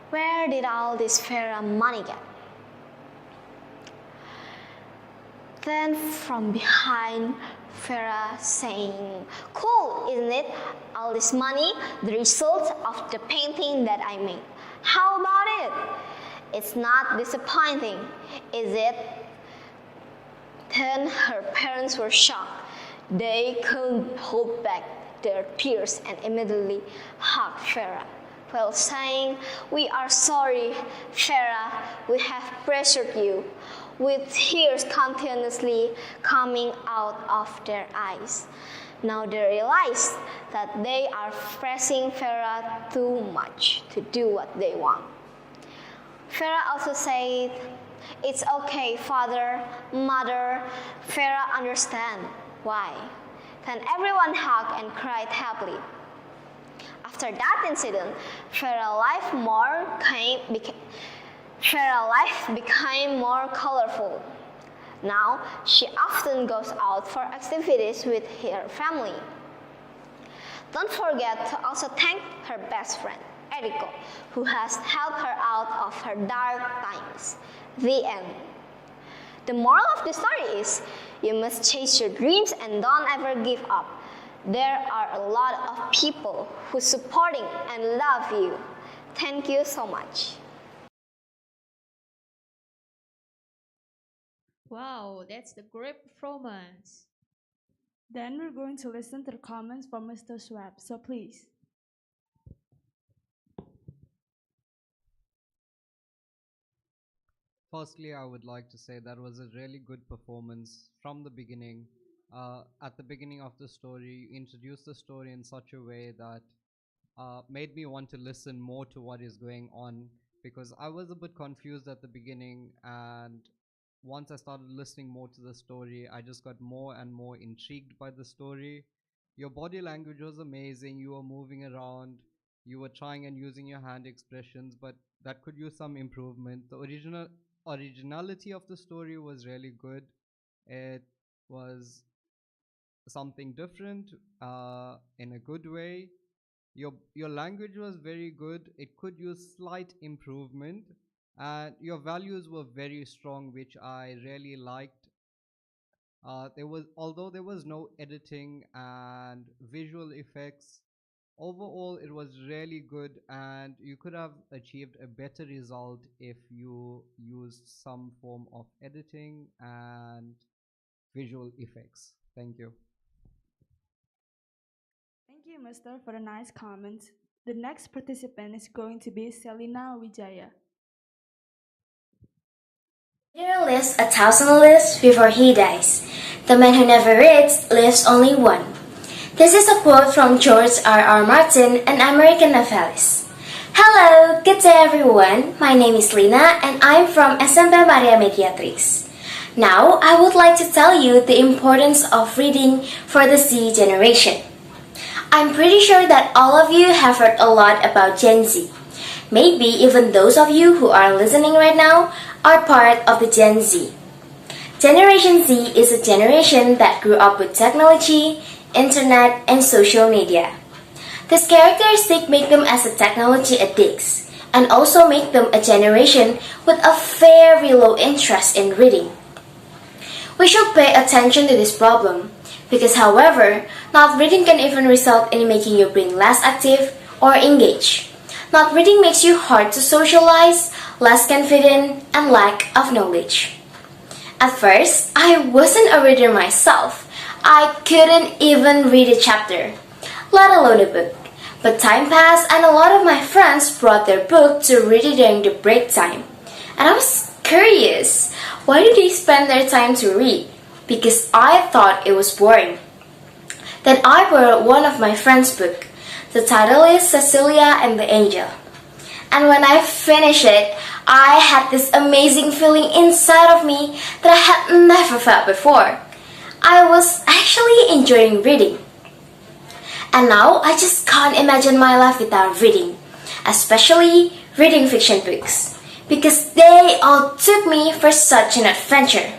where did all this Farah money get? Then from behind, Farah saying, cool, isn't it? All this money, the result of the painting that I made. How about it? It's not disappointing, is it? Then her parents were shocked. They couldn't hold back their tears and immediately hugged Farah while saying, we are sorry, Farah, we have pressured you, with tears continuously coming out of their eyes. Now they realize that they are pressing Farah too much to do what they want. Farah also said, it's okay, father, mother, Farah understand why. Then everyone hugged and cried happily. After that incident, Farah's life became more colorful. Now, she often goes out for activities with her family. Don't forget to also thank her best friend, Eriko, who has helped her out of her dark times. The end. The moral of the story is, you must chase your dreams and don't ever give up. There are a lot of people who are supporting and love you. Thank you so much. Wow, that's the great performance. Then we're going to listen to the comments from Mr. Swab, so please. Firstly, I would like to say that was a really good performance from the beginning. At the beginning of the story, you introduced the story in such a way that made me want to listen more to what is going on, because I was a bit confused at the beginning, and once I started listening more to the story, I just got more and more intrigued by the story. Your body language was amazing. You were moving around. You were trying and using your hand expressions, but that could use some improvement. The originality of the story was really good. It was something different in a good way. Your language was very good. It could use slight improvement. And your values were very strong, which I really liked. Although there was no editing and visual effects, overall it was really good, and you could have achieved a better result if you used some form of editing and visual effects. Thank you. Thank you, Mr., for the nice comments. The next participant is going to be Selina Wijaya. Peter lists 1,000 lists before he dies. The man who never reads lives only one. This is a quote from George R.R. Martin, an American novelist. Hello, good day everyone. My name is Lina and I'm from SMA Maria Mediatrix. Now, I would like to tell you the importance of reading for the Z generation. I'm pretty sure that all of you have heard a lot about Gen Z. Maybe even those of you who are listening right now are part of the Gen Z. Generation Z is a generation that grew up with technology, internet, and social media. These characteristics make them as a technology addicts, and also make them a generation with a very low interest in reading. We should pay attention to this problem, because however, not reading can even result in making your brain less active or engaged. Not reading makes you hard to socialize, less confident, and lack of knowledge. At first, I wasn't a reader myself. I couldn't even read a chapter, let alone a book. But time passed and a lot of my friends brought their book to read it during the break time. And I was curious, why do they spend their time to read? Because I thought it was boring. Then I borrowed one of my friend's book. The title is Cecilia and the Angel. And when I finished it, I had this amazing feeling inside of me that I had never felt before. I was actually enjoying reading. And now I just can't imagine my life without reading, especially reading fiction books, because they all took me for such an adventure.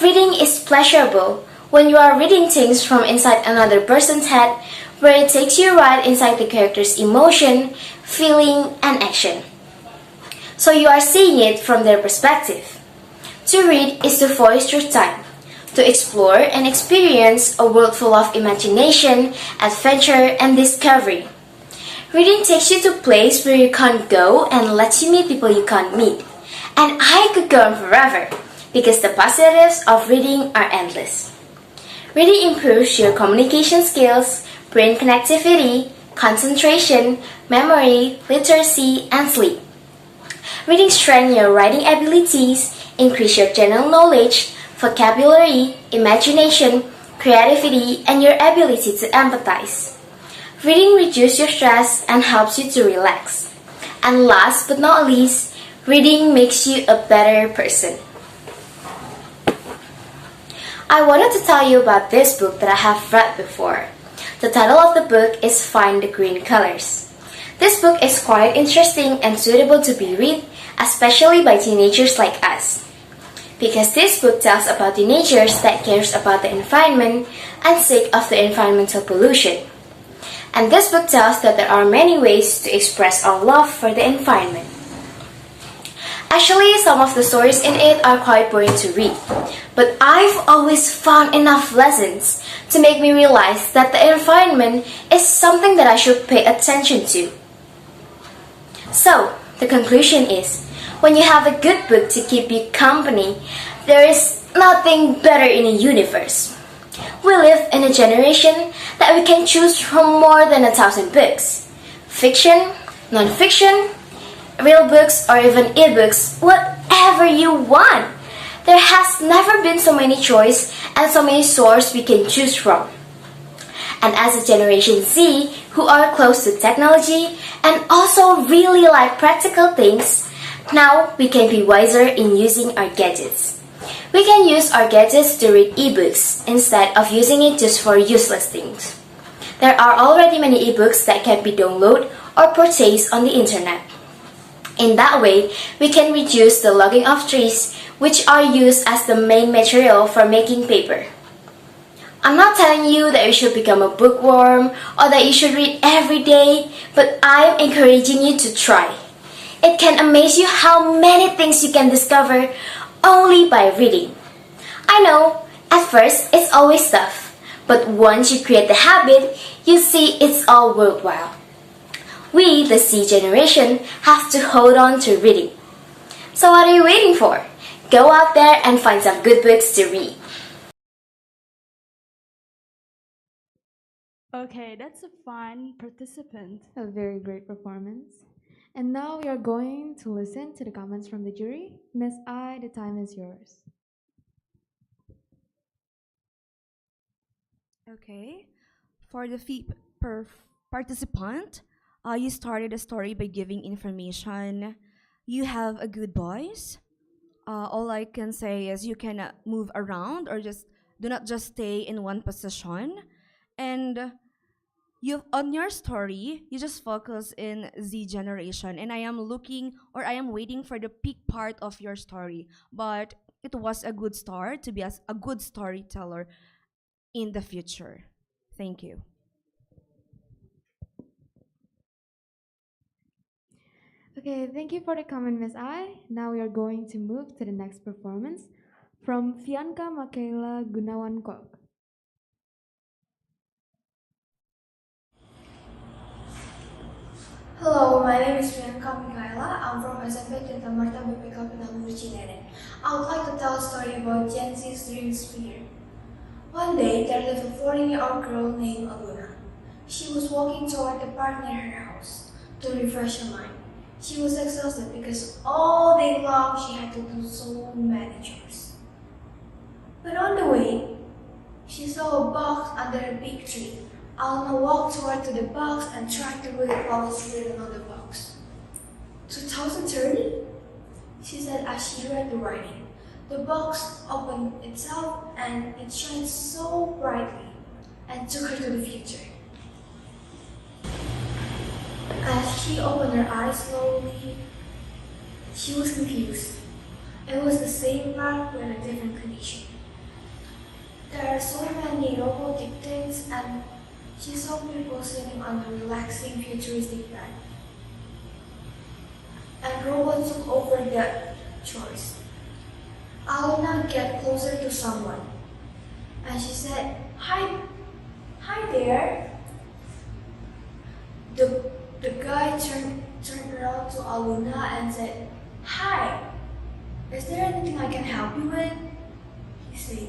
Reading is pleasurable when you are reading things from inside another person's head, where it takes you right inside the character's emotion, feeling, and action. So you are seeing it from their perspective. To read is to voice your time, to explore and experience a world full of imagination, adventure, and discovery. Reading takes you to a place where you can't go and lets you meet people you can't meet. And I could go on forever, because the positives of reading are endless. Reading improves your communication skills, brain connectivity, concentration, memory, literacy, and sleep. Reading strengthens your writing abilities, increase your general knowledge, vocabulary, imagination, creativity, and your ability to empathize. Reading reduces your stress and helps you to relax. And last but not least, reading makes you a better person. I wanted to tell you about this book that I have read before. The title of the book is Find the Green Colors. This book is quite interesting and suitable to be read, especially by teenagers like us. Because this book tells about teenagers that cares about the environment and sick of the environmental pollution. And this book tells that there are many ways to express our love for the environment. Actually, some of the stories in it are quite boring to read, but I've always found enough lessons to make me realize that the environment is something that I should pay attention to. So, the conclusion is, when you have a good book to keep you company, there is nothing better in the universe. We live in a generation that we can choose from more than 1,000 books. Fiction, non-fiction, real books, or even e-books, whatever you want. There has never been so many choices and so many sources we can choose from. And as a Generation Z who are close to technology and also really like practical things, now we can be wiser in using our gadgets. We can use our gadgets to read ebooks instead of using it just for useless things. There are already many ebooks that can be downloaded or purchased on the internet. In that way, we can reduce the logging of trees, which are used as the main material for making paper. I'm not telling you that you should become a bookworm or that you should read every day, but I'm encouraging you to try. It can amaze you how many things you can discover only by reading. I know, at first it's always tough, but once you create the habit, you see it's all worthwhile. We, the Z generation, have to hold on to reading. So what are you waiting for? Go out there and find some good books to read. Okay, that's a fun participant. A very great performance. And now we are going to listen to the comments from the jury. Miss I, the time is yours. Okay, for the participant, you started a story by giving information. You have a good voice. All I can say is you can move around or just do not just stay in one position. And you on your story, you just focus in Z generation. And I am waiting for the peak part of your story. But it was a good start to be a good storyteller in the future. Thank you. Okay, thank you for the comment, Miss I. Now we are going to move to the next performance from Fianka Makaela Gunawan Kok. Hello, my name is Priyanka Mikaela. I'm from SMA BPK Cirebon. I would like to tell a story about Gen Z's dream sphere. One day, there lived a 14-year-old girl named Aluna. She was walking toward the park near her house to refresh her mind. She was exhausted because all day long she had to do so many chores. But on the way, she She saw a box under a big tree. Alma walked toward to the box and tried to read what was written on the box. 2030? She said as she read the writing. The box opened itself and it shined so brightly and took her to the future. As she opened her eyes slowly, she was confused. It was the same park with a different condition. There are so many robotic things and she saw people sitting on a relaxing futuristic bed. And robots took over their chores. Aluna get closer to someone. And she said, Hi there. The guy turned around to Aluna and said, Hi, is there anything I can help you with? He said,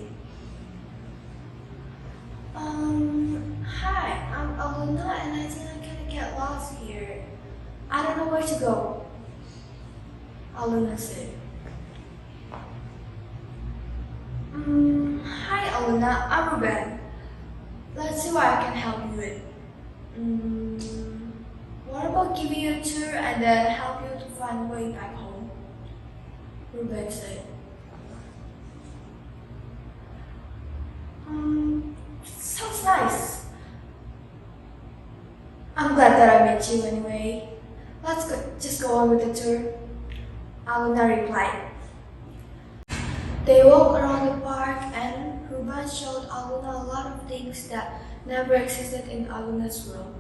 Hi, I'm Aluna and I think I'm gonna get lost here. I don't know where to go. Aluna said. Hi Aluna, I'm Ruben. Let's see what I can help you with. What about giving you a tour and then help you to find a way back home? Ruben said. Sounds nice. I'm glad that I met you anyway. Let's just go on with the tour. Aluna replied. They walked around the park and Ruben showed Aluna a lot of things that never existed in Aluna's world.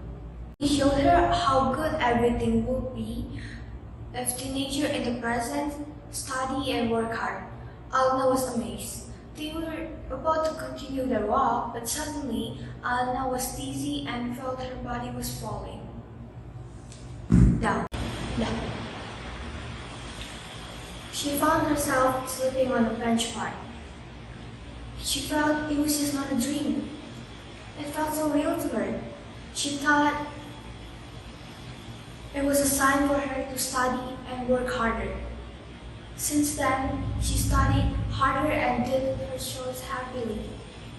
He showed her how good everything would be if teenagers in the present study and work hard. Aluna was amazed. They were about to continue their walk, but suddenly Aluna was dizzy and felt her body was falling down. She found herself sleeping on a bench part. She felt it was just not a dream. It felt so real to her. She thought it was a sign for her to study and work harder. Since then, she studied harder and did her chores happily.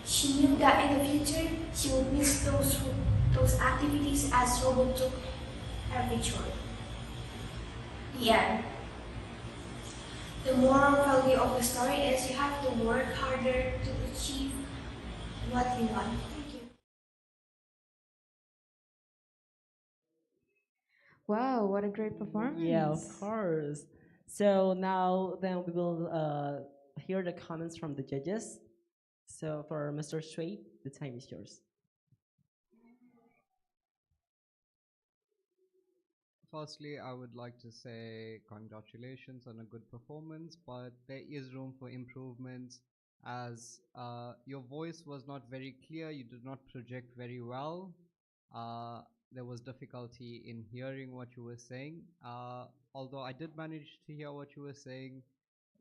She knew that in the future, she would miss those activities as Robo took every chore. The end. The moral value of the story is you have to work harder to achieve what you want. Thank you. Wow, what a great performance. Yeah, of course. So now then we will hear the comments from the judges. So for Mr. Shui, the time is yours. Firstly, I would like to say congratulations on a good performance, but there is room for improvements as your voice was not very clear, you did not project very well. There was difficulty in hearing what you were saying. Although I did manage to hear what you were saying,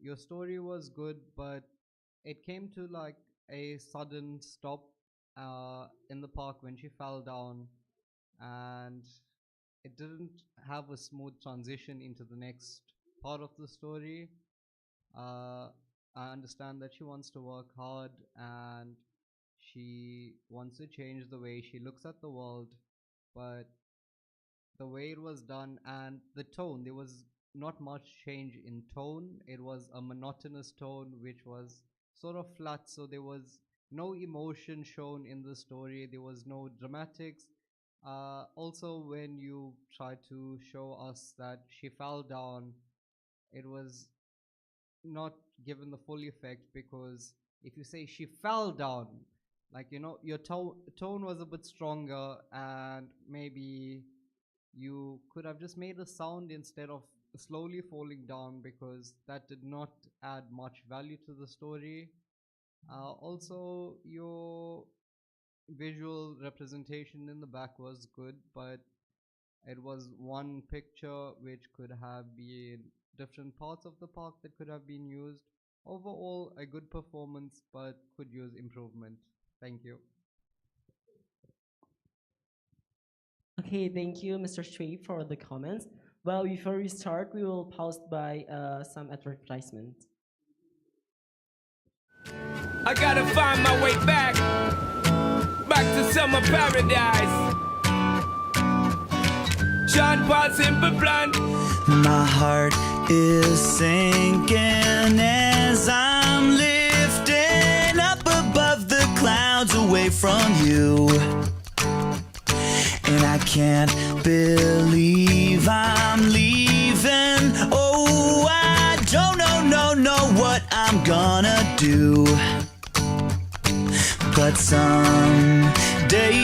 your story was good, but it came to like a sudden stop in the park when she fell down, and it didn't have a smooth transition into the next part of the story. I understand that she wants to work hard and she wants to change the way she looks at the world, but the way it was done and the tone, there was not much change in tone. It was a monotonous tone which was sort of flat, so there was no emotion shown in the story, there was no dramatics. Also, when you try to show us that she fell down, it was not given the full effect, because if you say she fell down, like, you know, your tone was a bit stronger, and maybe you could have just made a sound instead of slowly falling down, because that did not add much value to the story. Also, your visual representation in the back was good, but it was one picture which could have been different parts of the park that could have been used. Overall, a good performance, but could use improvement. Thank you. Okay, thank you, Mr. Shui, for the comments. Well, before we start, we will pause by some advertisement. I gotta find my way back to summer paradise. John Paul simple plan. My heart is sinking as I'm lifting up above the clouds away from you. And I can't believe I'm leaving. Oh, I don't know what I'm gonna do. But someday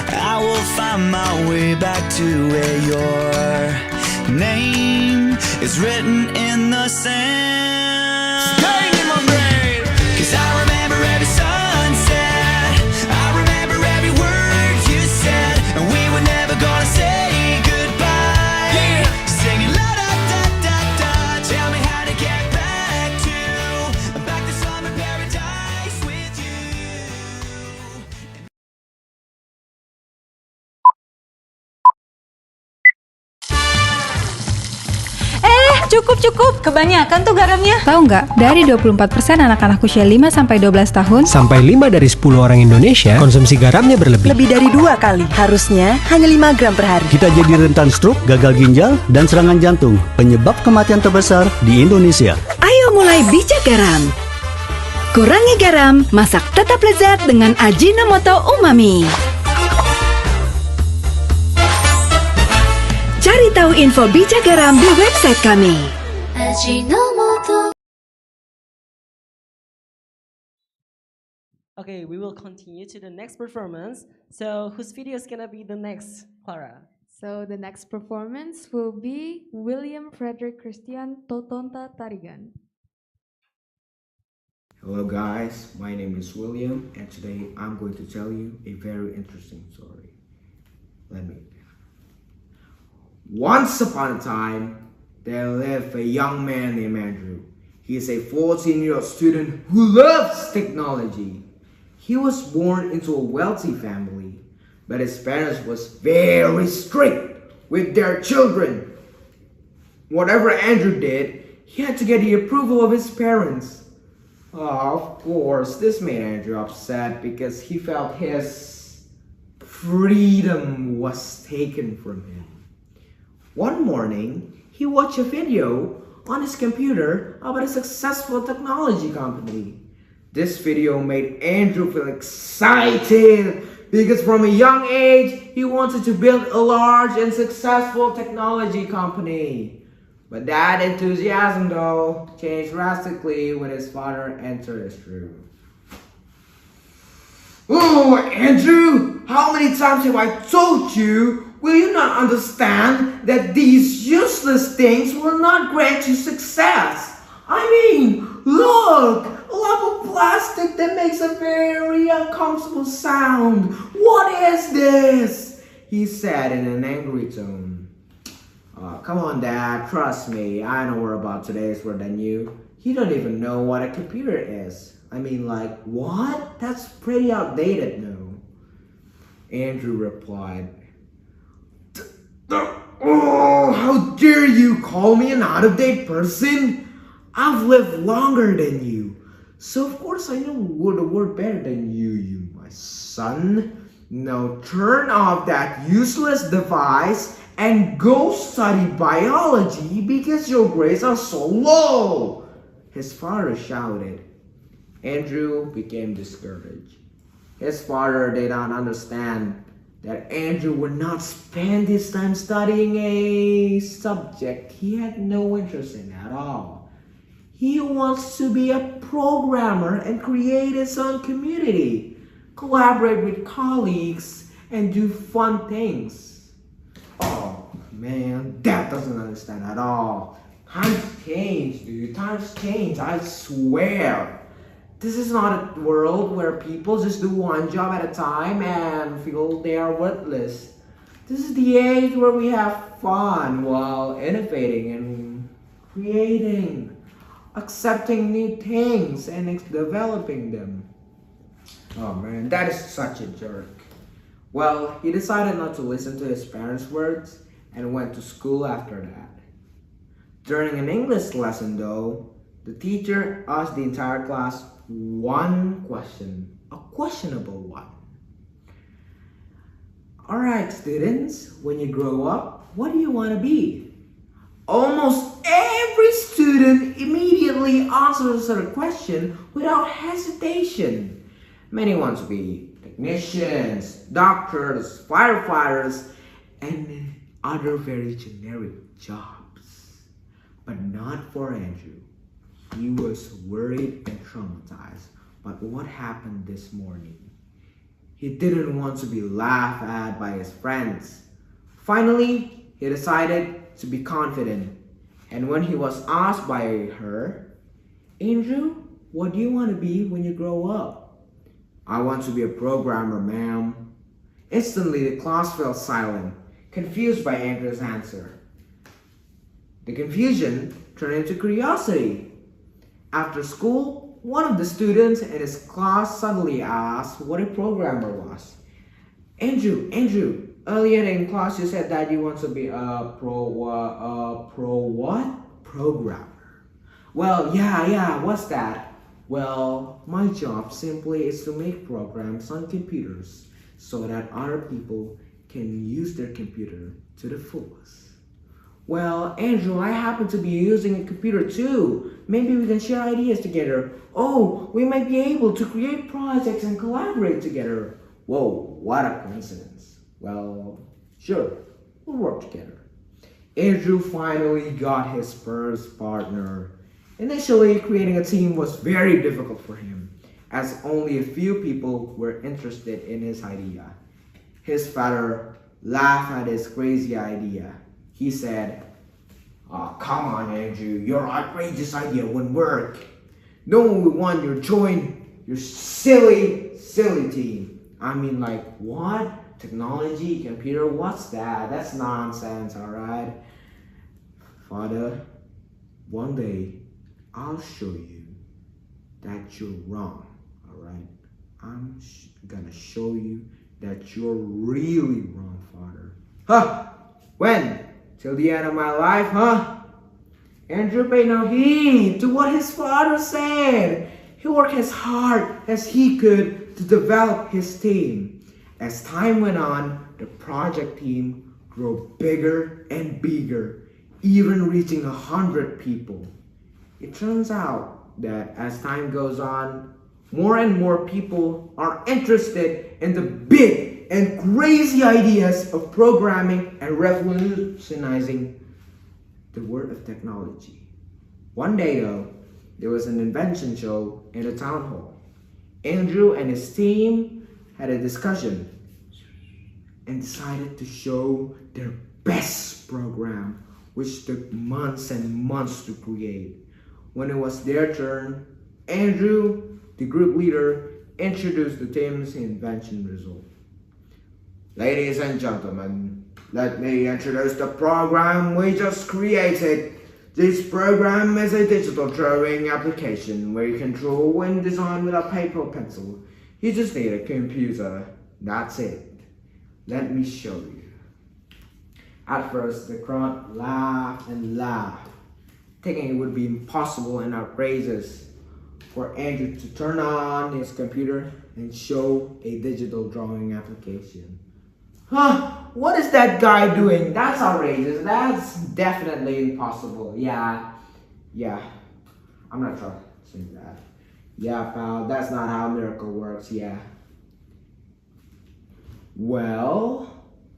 I will find my way back to where your name is written in the sand. Staying in my brain. 'Cause I remember every sunset, I remember every word you said, and we were never gonna say goodbye. Yeah. Singing la da da da da. Tell me how to get back to summer paradise with you. Cukup, kebanyakan tuh garamnya. Tahu nggak, dari 24% anak-anak usia 5-12 tahun sampai 5 dari 10 orang Indonesia konsumsi garamnya berlebih. Lebih dari 2 kali, harusnya hanya 5 gram per hari. Kita jadi rentan stroke, gagal ginjal, dan serangan jantung, penyebab kematian terbesar di Indonesia. Ayo mulai bijak garam. Kurangi garam, masak tetap lezat dengan Ajinomoto umami. Cari tahu info bijak garam di website kami. Okay, we will continue to the next performance. So, whose video is gonna be the next, Clara? So the next performance will be William Frederick Christian Totonta Tarigan. Hello guys, my name is William and today I'm going to tell you a very interesting story. Once upon a time, there lived a young man named Andrew. He is a 14-year-old student who loves technology. He was born into a wealthy family, but his parents was very strict with their children. Whatever Andrew did, he had to get the approval of his parents. Of course, this made Andrew upset because he felt his freedom was taken from him. One morning, he watched a video on his computer about a successful technology company. This video made Andrew feel excited because from a young age, he wanted to build a large and successful technology company. But that enthusiasm, though, changed drastically when his father entered his room. Oh, Andrew, how many times have I told you? Will you not understand that these useless things will not grant you success? I mean, look, a lump of plastic that makes a very uncomfortable sound. What is this? He said in an angry tone. Come on, Dad, trust me. I know more about today's world than you. You don't even know what a computer is. I mean, like, what? That's pretty outdated, no? Andrew replied, Oh, how dare you call me an out-of-date person? I've lived longer than you. So of course I know the word better than you, my son. Now turn off that useless device and go study biology because your grades are so low. His father shouted. Andrew became discouraged. His father did not understand that Andrew would not spend his time studying a subject he had no interest in at all. He wants to be a programmer and create his own community, collaborate with colleagues, and do fun things. Oh man, Dad doesn't understand at all. Times change, dude. Times change, I swear. This is not a world where people just do one job at a time and feel they are worthless. This is the age where we have fun while innovating and creating, accepting new things and developing them. Oh man, that is such a jerk. Well, he decided not to listen to his parents' words and went to school after that. During an English lesson though, the teacher asked the entire class one question, a questionable one. Alright students, when you grow up, what do you want to be? Almost every student immediately answers the question without hesitation. Many want to be technicians, doctors, firefighters, and other very generic jobs. But not for Andrew. He was worried and traumatized by what happened this morning. He didn't want to be laughed at by his friends. Finally, he decided to be confident. And when he was asked by her, Andrew, what do you want to be when you grow up? I want to be a programmer, ma'am. Instantly, the class fell silent, confused by Andrew's answer. The confusion turned into curiosity. After school, one of the students in his class suddenly asked what a programmer was. Andrew, earlier in class you said that you want to be a programmer. Well, yeah, what's that? Well, my job simply is to make programs on computers so that other people can use their computer to the fullest. Well, Andrew, I happen to be using a computer too. Maybe we can share ideas together. Oh, we might be able to create projects and collaborate together. Whoa, what a coincidence. Well, sure, we'll work together. Andrew finally got his first partner. Initially, creating a team was very difficult for him, as only a few people were interested in his idea. His father laughed at his crazy idea. He said, "Oh, come on, Andrew, your outrageous idea won't work. No one will want you to join your silly team." I mean, like, what? Technology, computer, what's that? That's nonsense, alright? Father, one day, I'll show you that you're wrong, alright? I'm gonna show you that you're really wrong, Father. Huh? When? Till the end of my life, huh? Andrew paid no heed to what his father said. He worked as hard as he could to develop his team. As time went on, the project team grew bigger and bigger, even reaching 100 people. It turns out that as time goes on, more and more people are interested in the big and crazy ideas of programming and revolutionizing the world of technology. One day though, there was an invention show in the town hall. Andrew and his team had a discussion and decided to show their best program, which took months and months to create. When it was their turn, Andrew, the group leader, introduced the team's invention result. Ladies and gentlemen, let me introduce the program we just created. This program is a digital drawing application where you can draw and design with a paper or pencil. You just need a computer. That's it. Let me show you. At first, the crowd laughed and laughed, thinking it would be impossible and outrageous for Andrew to turn on his computer and show a digital drawing application. Huh? What is that guy doing? That's outrageous. That's definitely impossible. Yeah. I'm not trying to say that. Yeah, pal, that's not how a miracle works, yeah. Well,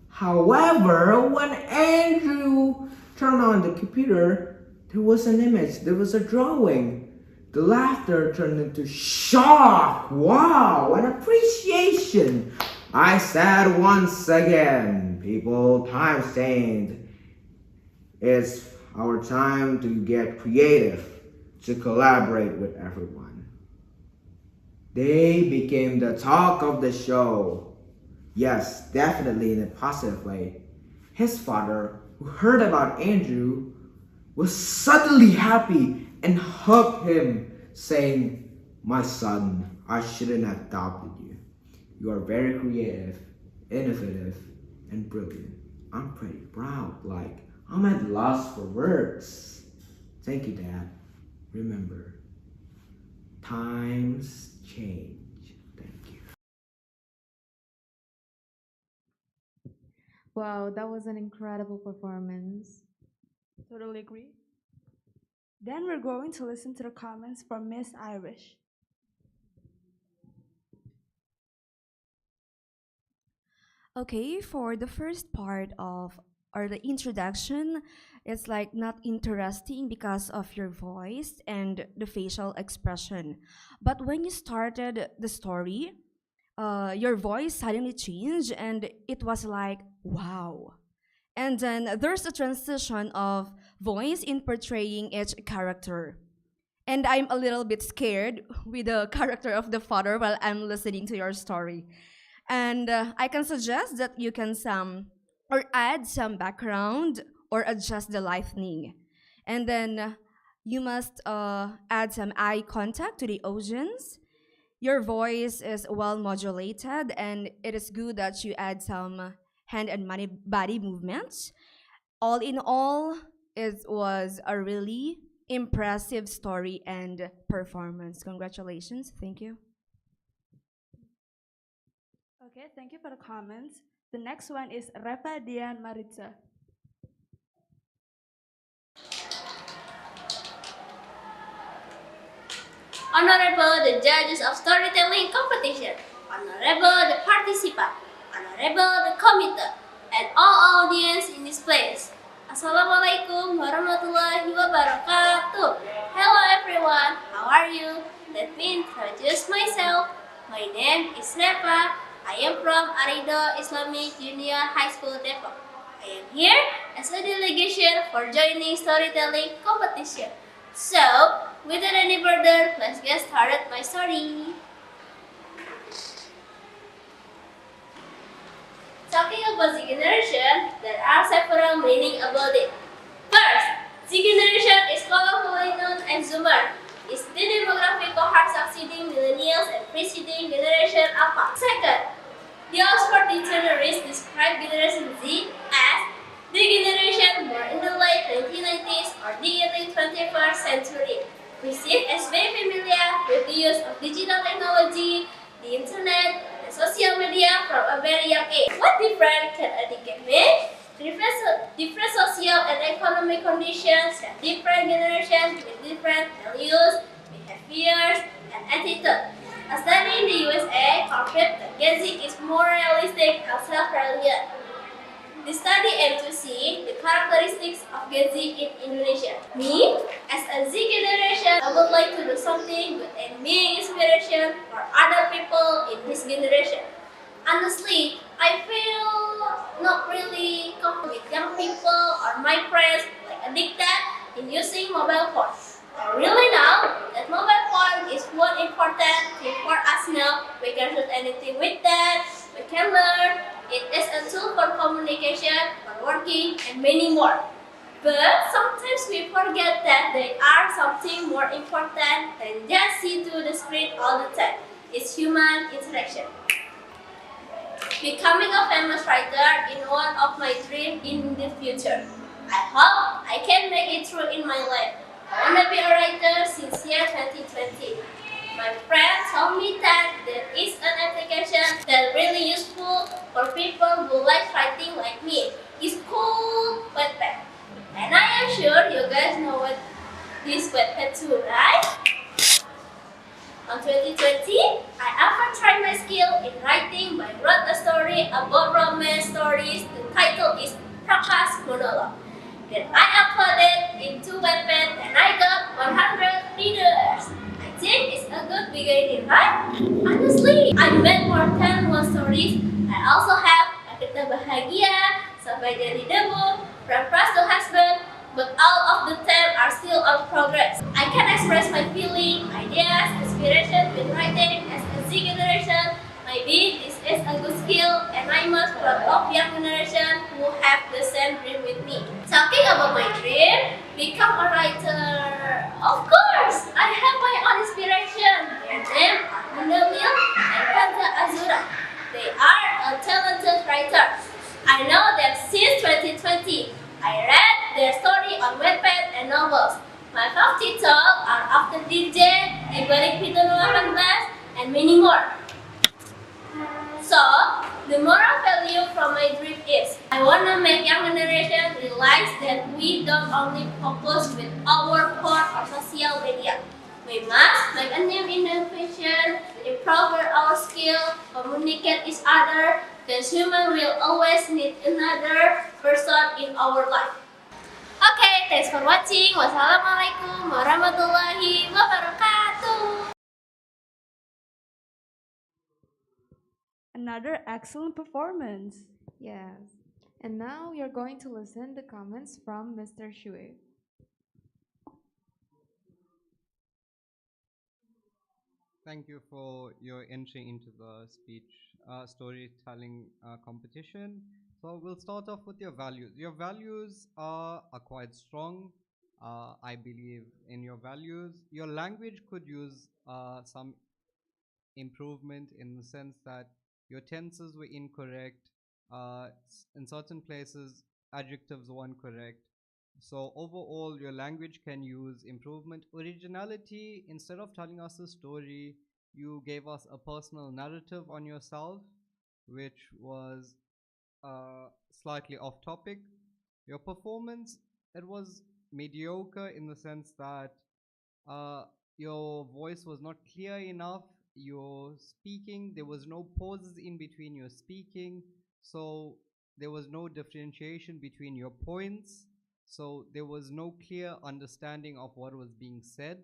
however, when Andrew turned on the computer, there was an image, there was a drawing. The laughter turned into shock, wow, and appreciation. I said once again, people, time's changed. It's our time to get creative, to collaborate with everyone. They became the talk of the show. Yes, definitely in a positive way. His father, who heard about Andrew, was suddenly happy and hugged him, saying, "My son, I shouldn't have doubted you. You are very creative, innovative, and brilliant. I'm pretty proud, like, I'm at loss for words." Thank you, Dad. remember, times change. Thank you. Wow, that was an incredible performance. Totally agree. Then we're going to listen to the comments from Miss Irish. Okay, for the first part of or the introduction, it's like not interesting because of your voice and the facial expression. But when you started the story, your voice suddenly changed and it was like, wow. And then there's a transition of voice in portraying each character. And I'm a little bit scared with the character of the father while I'm listening to your story. And I can suggest that you can or add some background or adjust the lighting. And then you must add some eye contact to the audience. Your voice is well modulated, and it is good that you add some hand and body movements. All in all, it was a really impressive story and performance. Congratulations. Thank you. Okay, thank you for the comments. The next one is Repa Dian Maritza. Honorable the judges of storytelling competition, Honorable the participant, Honorable the committee, and all audience in this place. Assalamualaikum warahmatullahi wabarakatuh. Hello everyone, how are you? Let me introduce myself. My name is Repa. I am from Arido Islamic Junior High School Depok. I am here as a delegation for joining storytelling competition. So, without any further, let's get started my story. Talking about the generation, there are several meanings about it. First, the generation is colloquially known as Zoomer. It's the demographic cohort succeeding millennials and preceding generation Alpha. Second, the Oxford Dictionaries describe Generation Z as the generation born in the late 1990s or the early 21st century, received as very familiar with the use of digital technology, the internet, and social media from a very young age. What different can a decade make? Different social and economic conditions have different generations with different values, behaviors, and attitudes. A study in the USA concluded that Gen Z is more realistic and self-reliant. The study aimed to see the characteristics of Gen Z in Indonesia. Me, as a Z generation, I would like to do something good and being inspiration for other people in this generation. Honestly, I feel not really comfortable with young people or my friends like addicted in using mobile phones. I really know that mobile phone is one important thing for us now. We can do anything with that. We can learn. It is a tool for communication, for working, and many more. But sometimes we forget that there are something more important than just see to the screen all the time. It's human interaction. Becoming a famous writer is one of my dreams in the future. I hope I can make it through in my life. I want to be a writer since year 2020. My friend told me that there is an application that's really useful for people who like writing like me. It's called Wattpad. And I am sure you guys know what this Wattpad too, right? On 2020, I ever tried my skill in writing by wrote a story about romance stories. The title is Prakash Monologue. Then I uploaded into Wattpad and I got 100 readers. I think it's a good beginning, right? Honestly, I made more than one stories. I also have Kita Bahagia, Sampai Jadi Debu, From Crush to Husband, but all of the 10 are still on progress. I can express my feeling, ideas, inspiration with writing as a Z generation. Maybe this is a good skill and I must proud of young generation who have the same dream with me. Talking about my dream, become a writer. Of course, I have my own inspiration. Their name are Mengambil and Tanggal Azura. They are talented writers. I know them since 2020. I read their story on Wattpad and novels. My favorite titles are after DJ, di balik pintu 18, and many more. So, the moral value from my trip is, I wanna make young generation realize that we don't only focus with our phone or social media. We must make a new innovation, improve our skill, communicate each other, because human will always need another person in our life. Okay, thanks for watching. Wassalamualaikum warahmatullahi wabarakatuh. Another excellent performance. Yes. And now you're going to listen the comments from Mr. Shui. Thank you for your entry into the storytelling competition. So we'll start off with your values. Your values are quite strong. I believe in your values. Your language could use some improvement in the sense that your tenses were incorrect. In certain places, adjectives weren't correct. So overall, your language can use improvement. Originality, instead of telling us a story, you gave us a personal narrative on yourself, which was slightly off topic. Your performance, it was mediocre in the sense that your voice was not clear enough. Your speaking, there was no pauses in between your speaking, so there was no differentiation between your points. So there was no clear understanding of what was being said.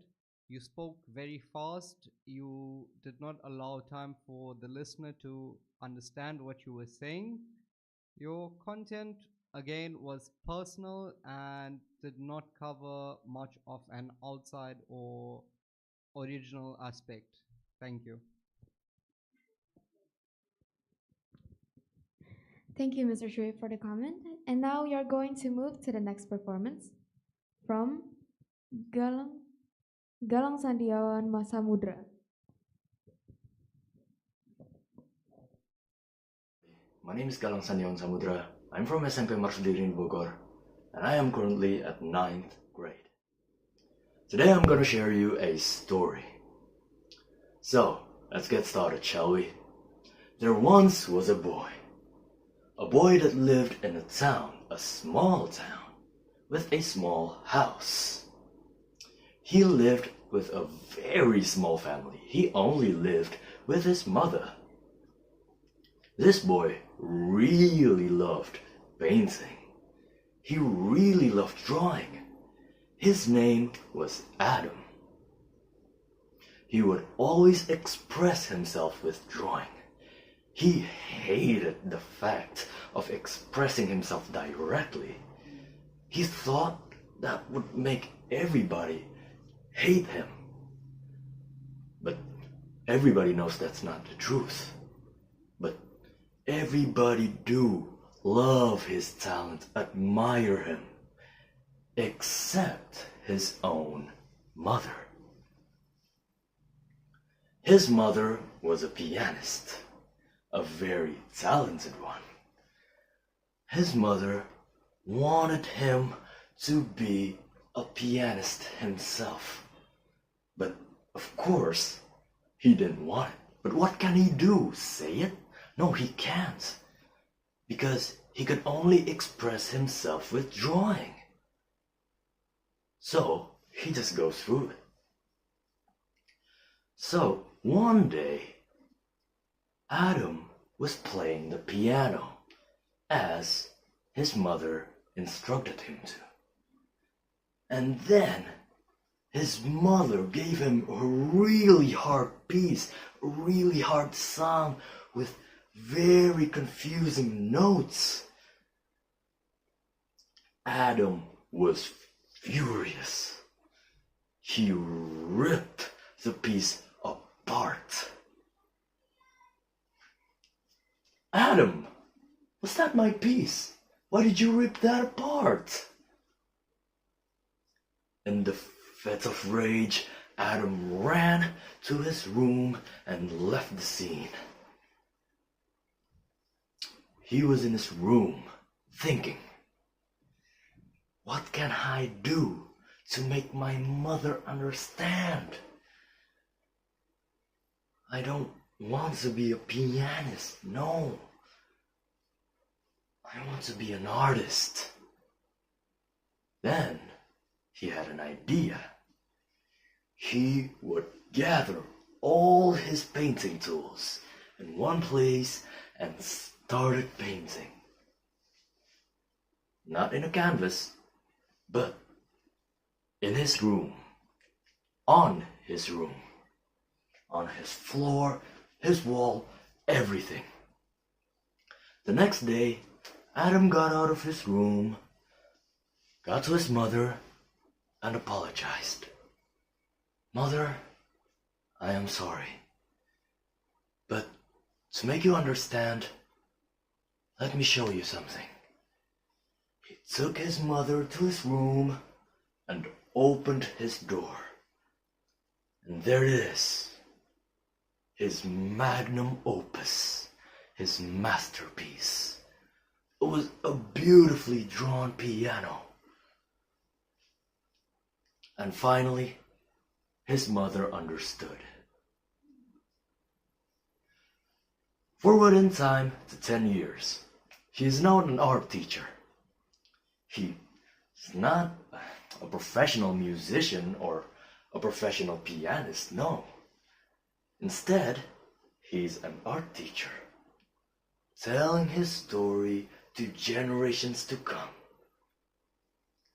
You spoke very fast. You did not allow time for the listener to understand what you were saying. Your content, again, was personal and did not cover much of an outside or original aspect. Thank you. Thank you, Mr. Shui, for the comment. And now you're going to move to the next performance from Galang Sandiawan Masamudra. My name is Galang Sandiawan Samudra. I'm from SMA Marsudirini Bogor, and I am currently at 9th grade. Today I'm going to share you a story. So, let's get started, shall we? There once was a boy that lived in a town, a small town, with a small house. He lived with a very small family. He only lived with his mother. This boy really loved painting. He really loved drawing. His name was Adam. He would always express himself with drawing. He hated the fact of expressing himself directly. He thought that would make everybody hate him. But everybody knows that's not the truth. But everybody do love his talent, admire him, except his own mother. His mother was a pianist, a very talented one. His mother wanted him to be a pianist himself. But of course, he didn't want it. But what can he do? Say it? No, he can't. Because he could only express himself with drawing. So, he just goes through it. So, one day, Adam was playing the piano as his mother instructed him to. And then his mother gave him a really hard piece, a really hard song with very confusing notes. Adam was furious. He ripped the piece apart. Adam, was that my piece? Why did you rip that apart? In the fit of rage, Adam ran to his room and left the scene. He was in his room thinking, what can I do to make my mother understand. I don't want to be a pianist, no. I want to be an artist. Then he had an idea. He would gather all his painting tools in one place and started painting. Not in a canvas, but in his room, on his room, on his floor, his wall, everything. The next day, Adam got out of his room, got to his mother, and apologized. Mother, I am sorry. But to make you understand, let me show you something. He took his mother to his room and opened his door. And there it is. His magnum opus, his masterpiece. It was a beautifully drawn piano. And finally, his mother understood. Forward in time to 10 years, he is now an art teacher. He is not a professional musician or a professional pianist, no. Instead, he's an art teacher, telling his story to generations to come.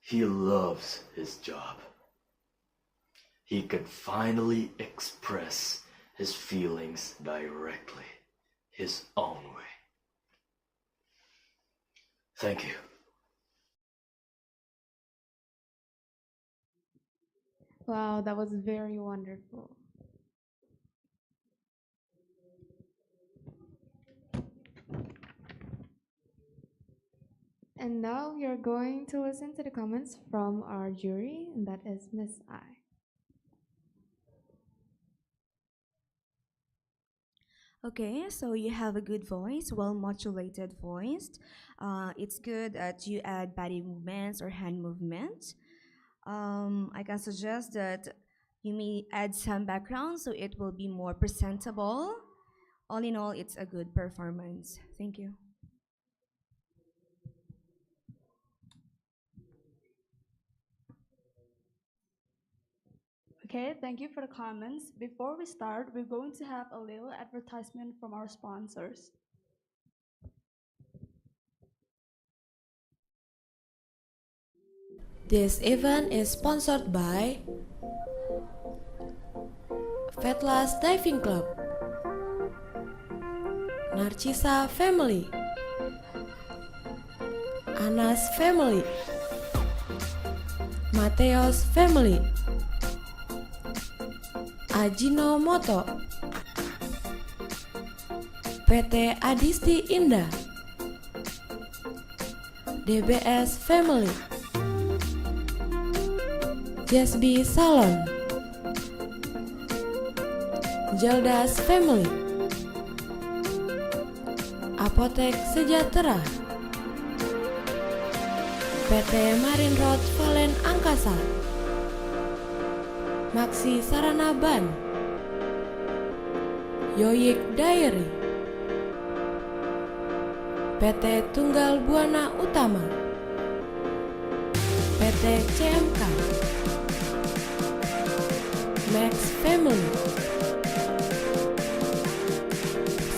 He loves his job. He could finally express his feelings directly, his own way. Thank you. Wow, that was very wonderful. And now we are going to listen to the comments from our jury, and that is Miss I. Okay, so you have a good voice, well-modulated voice. It's good that you add body movements or hand movements. I can suggest that you may add some background so it will be more presentable. All in all, it's a good performance. Thank you. Okay, thank you for the comments. Before we start, we're going to have a little advertisement from our sponsors. This event is sponsored by Kelas Diving Club, Narcisa Family, Anas Family, Mateos Family, Ajinomoto, PT Adisti Indah, DBS Family, Jasbi Salon, Jeldas Family, Apotek Sejahtera, PT Marinrod Valen Angkasa, Maxi Sarana Ban, Yoyik Diary, PT Tunggal Buana Utama, PT CMK, Max Family,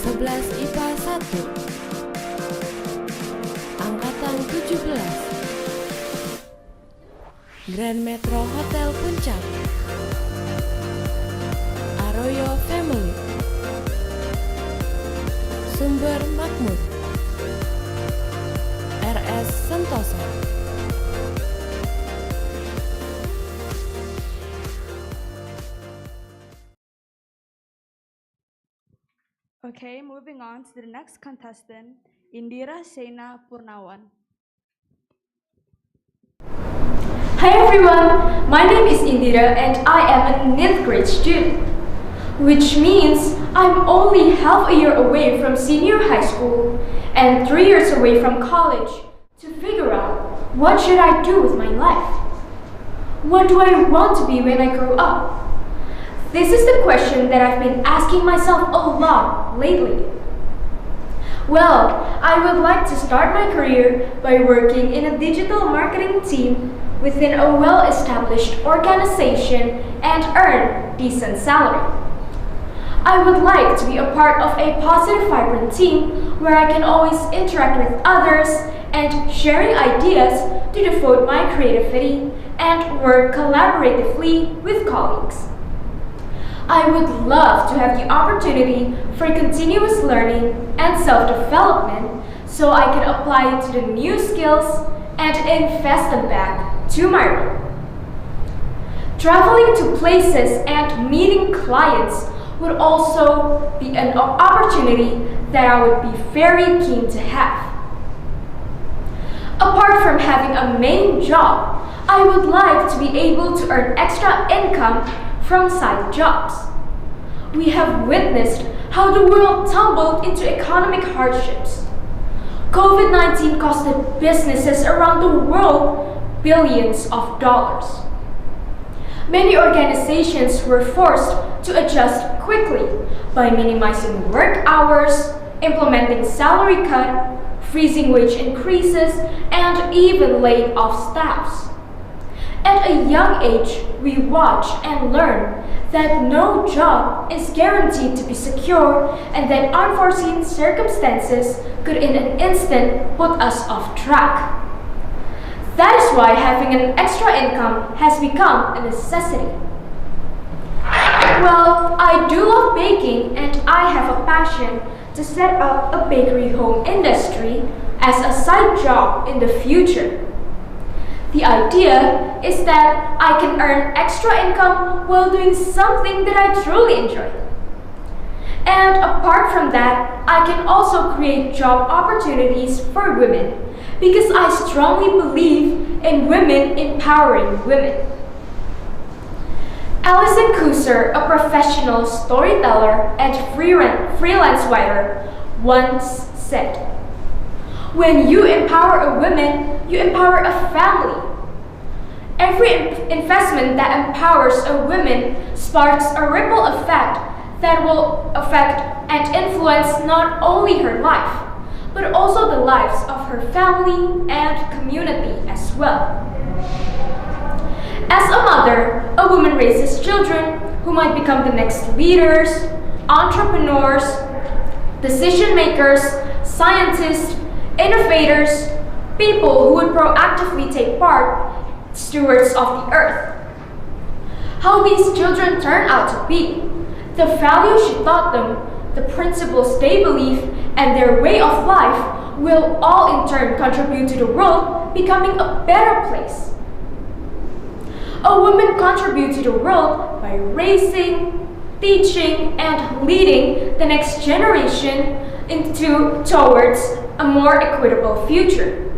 11 IPA 1, Angkatan 17, Grand Metro Hotel Puncak, Arroyo Family, Sumber Makmur, RS Sentosa. Okay, moving on to the next contestant, Indira Sena Purnawan. Hi everyone, my name is Indira and I am a 9th grade student, which means I'm only half a year away from senior high school and 3 years away from college to figure out what should I do with my life. What do I want to be when I grow up? This is the question that I've been asking myself a lot lately. Well, I would like to start my career by working in a digital marketing team within a well-established organization and earn decent salary. I would like to be a part of a positive, vibrant team where I can always interact with others and sharing ideas to devote my creativity and work collaboratively with colleagues. I would love to have the opportunity for continuous learning and self-development so I can apply to the new skills and invest them back to my role. Traveling to places and meeting clients would also be an opportunity that I would be very keen to have. Apart from having a main job, I would like to be able to earn extra income from side jobs. We have witnessed how the world tumbled into economic hardships. COVID-19 costed businesses around the world billions of dollars. Many organizations were forced to adjust quickly by minimizing work hours, implementing salary cut, freezing wage increases, and even laying off staffs. At a young age, we watch and learn that no job is guaranteed to be secure and that unforeseen circumstances could in an instant put us off track. That is why having an extra income has become a necessity. Well, I do love baking and I have a passion to set up a bakery home industry as a side job in the future. The idea is that I can earn extra income while doing something that I truly enjoy. And apart from that, I can also create job opportunities for women because I strongly believe in women empowering women. Alison Kusser, a professional storyteller and freelance writer, once said, "When you empower a woman, you empower a family. Every investment that empowers a woman sparks a ripple effect that will affect and influence not only her life, but also the lives of her family and community as well." As a mother, a woman raises children who might become the next leaders, entrepreneurs, decision makers, scientists, innovators, people who would proactively take part, stewards of the earth. How these children turn out to be, the values she taught them, the principles they believe, and their way of life will all in turn contribute to the world becoming a better place. A woman contributes to the world by raising, teaching, and leading the next generation towards a more equitable future.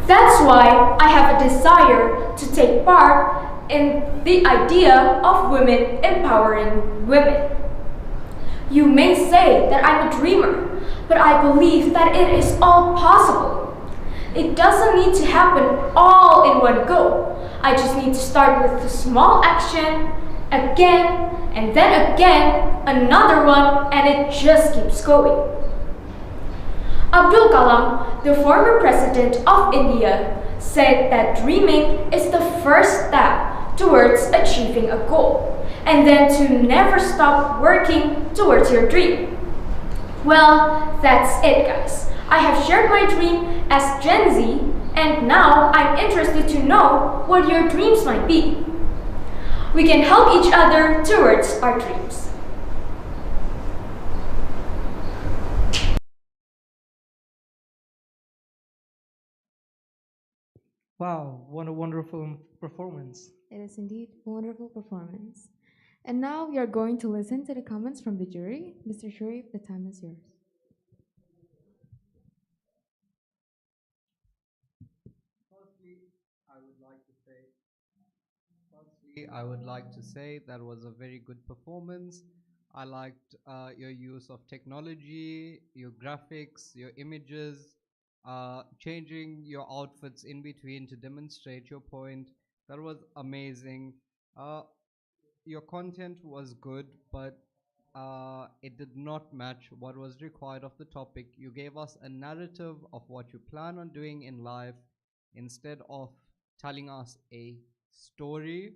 That's why I have a desire to take part in the idea of women empowering women. You may say that I'm a dreamer, but I believe that it is all possible. It doesn't need to happen all in one go. I just need to start with a small action, again, and then again, another one, and it just keeps going. Abdul Kalam, the former president of India, said that dreaming is the first step towards achieving a goal, and then to never stop working towards your dream. Well, that's it, guys. I have shared my dream as Gen Z, and now I'm interested to know what your dreams might be. We can help each other towards our dreams. Wow, what a wonderful performance. It is indeed a wonderful performance. And now we are going to listen to the comments from the jury. Mr. Sharif, the time is yours. I would like to say that was a very good performance. I liked your use of technology, your graphics, your images. changing your outfits in between to demonstrate your point. That was amazing. Your content was good, but it did not match what was required of the topic. You gave us a narrative of what you plan on doing in life instead of telling us a story.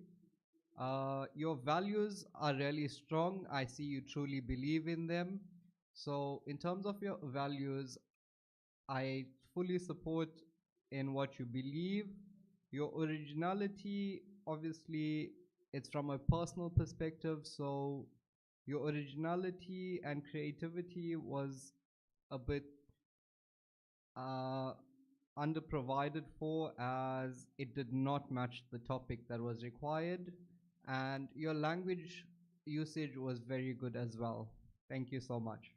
Your values are really strong. I see you truly believe in them. So in terms of your values, I fully support in what you believe. Your originality, obviously, it's from a personal perspective, so your originality and creativity was a bit underprovided for, as it did not match the topic that was required, and your language usage was very good as well. Thank you so much.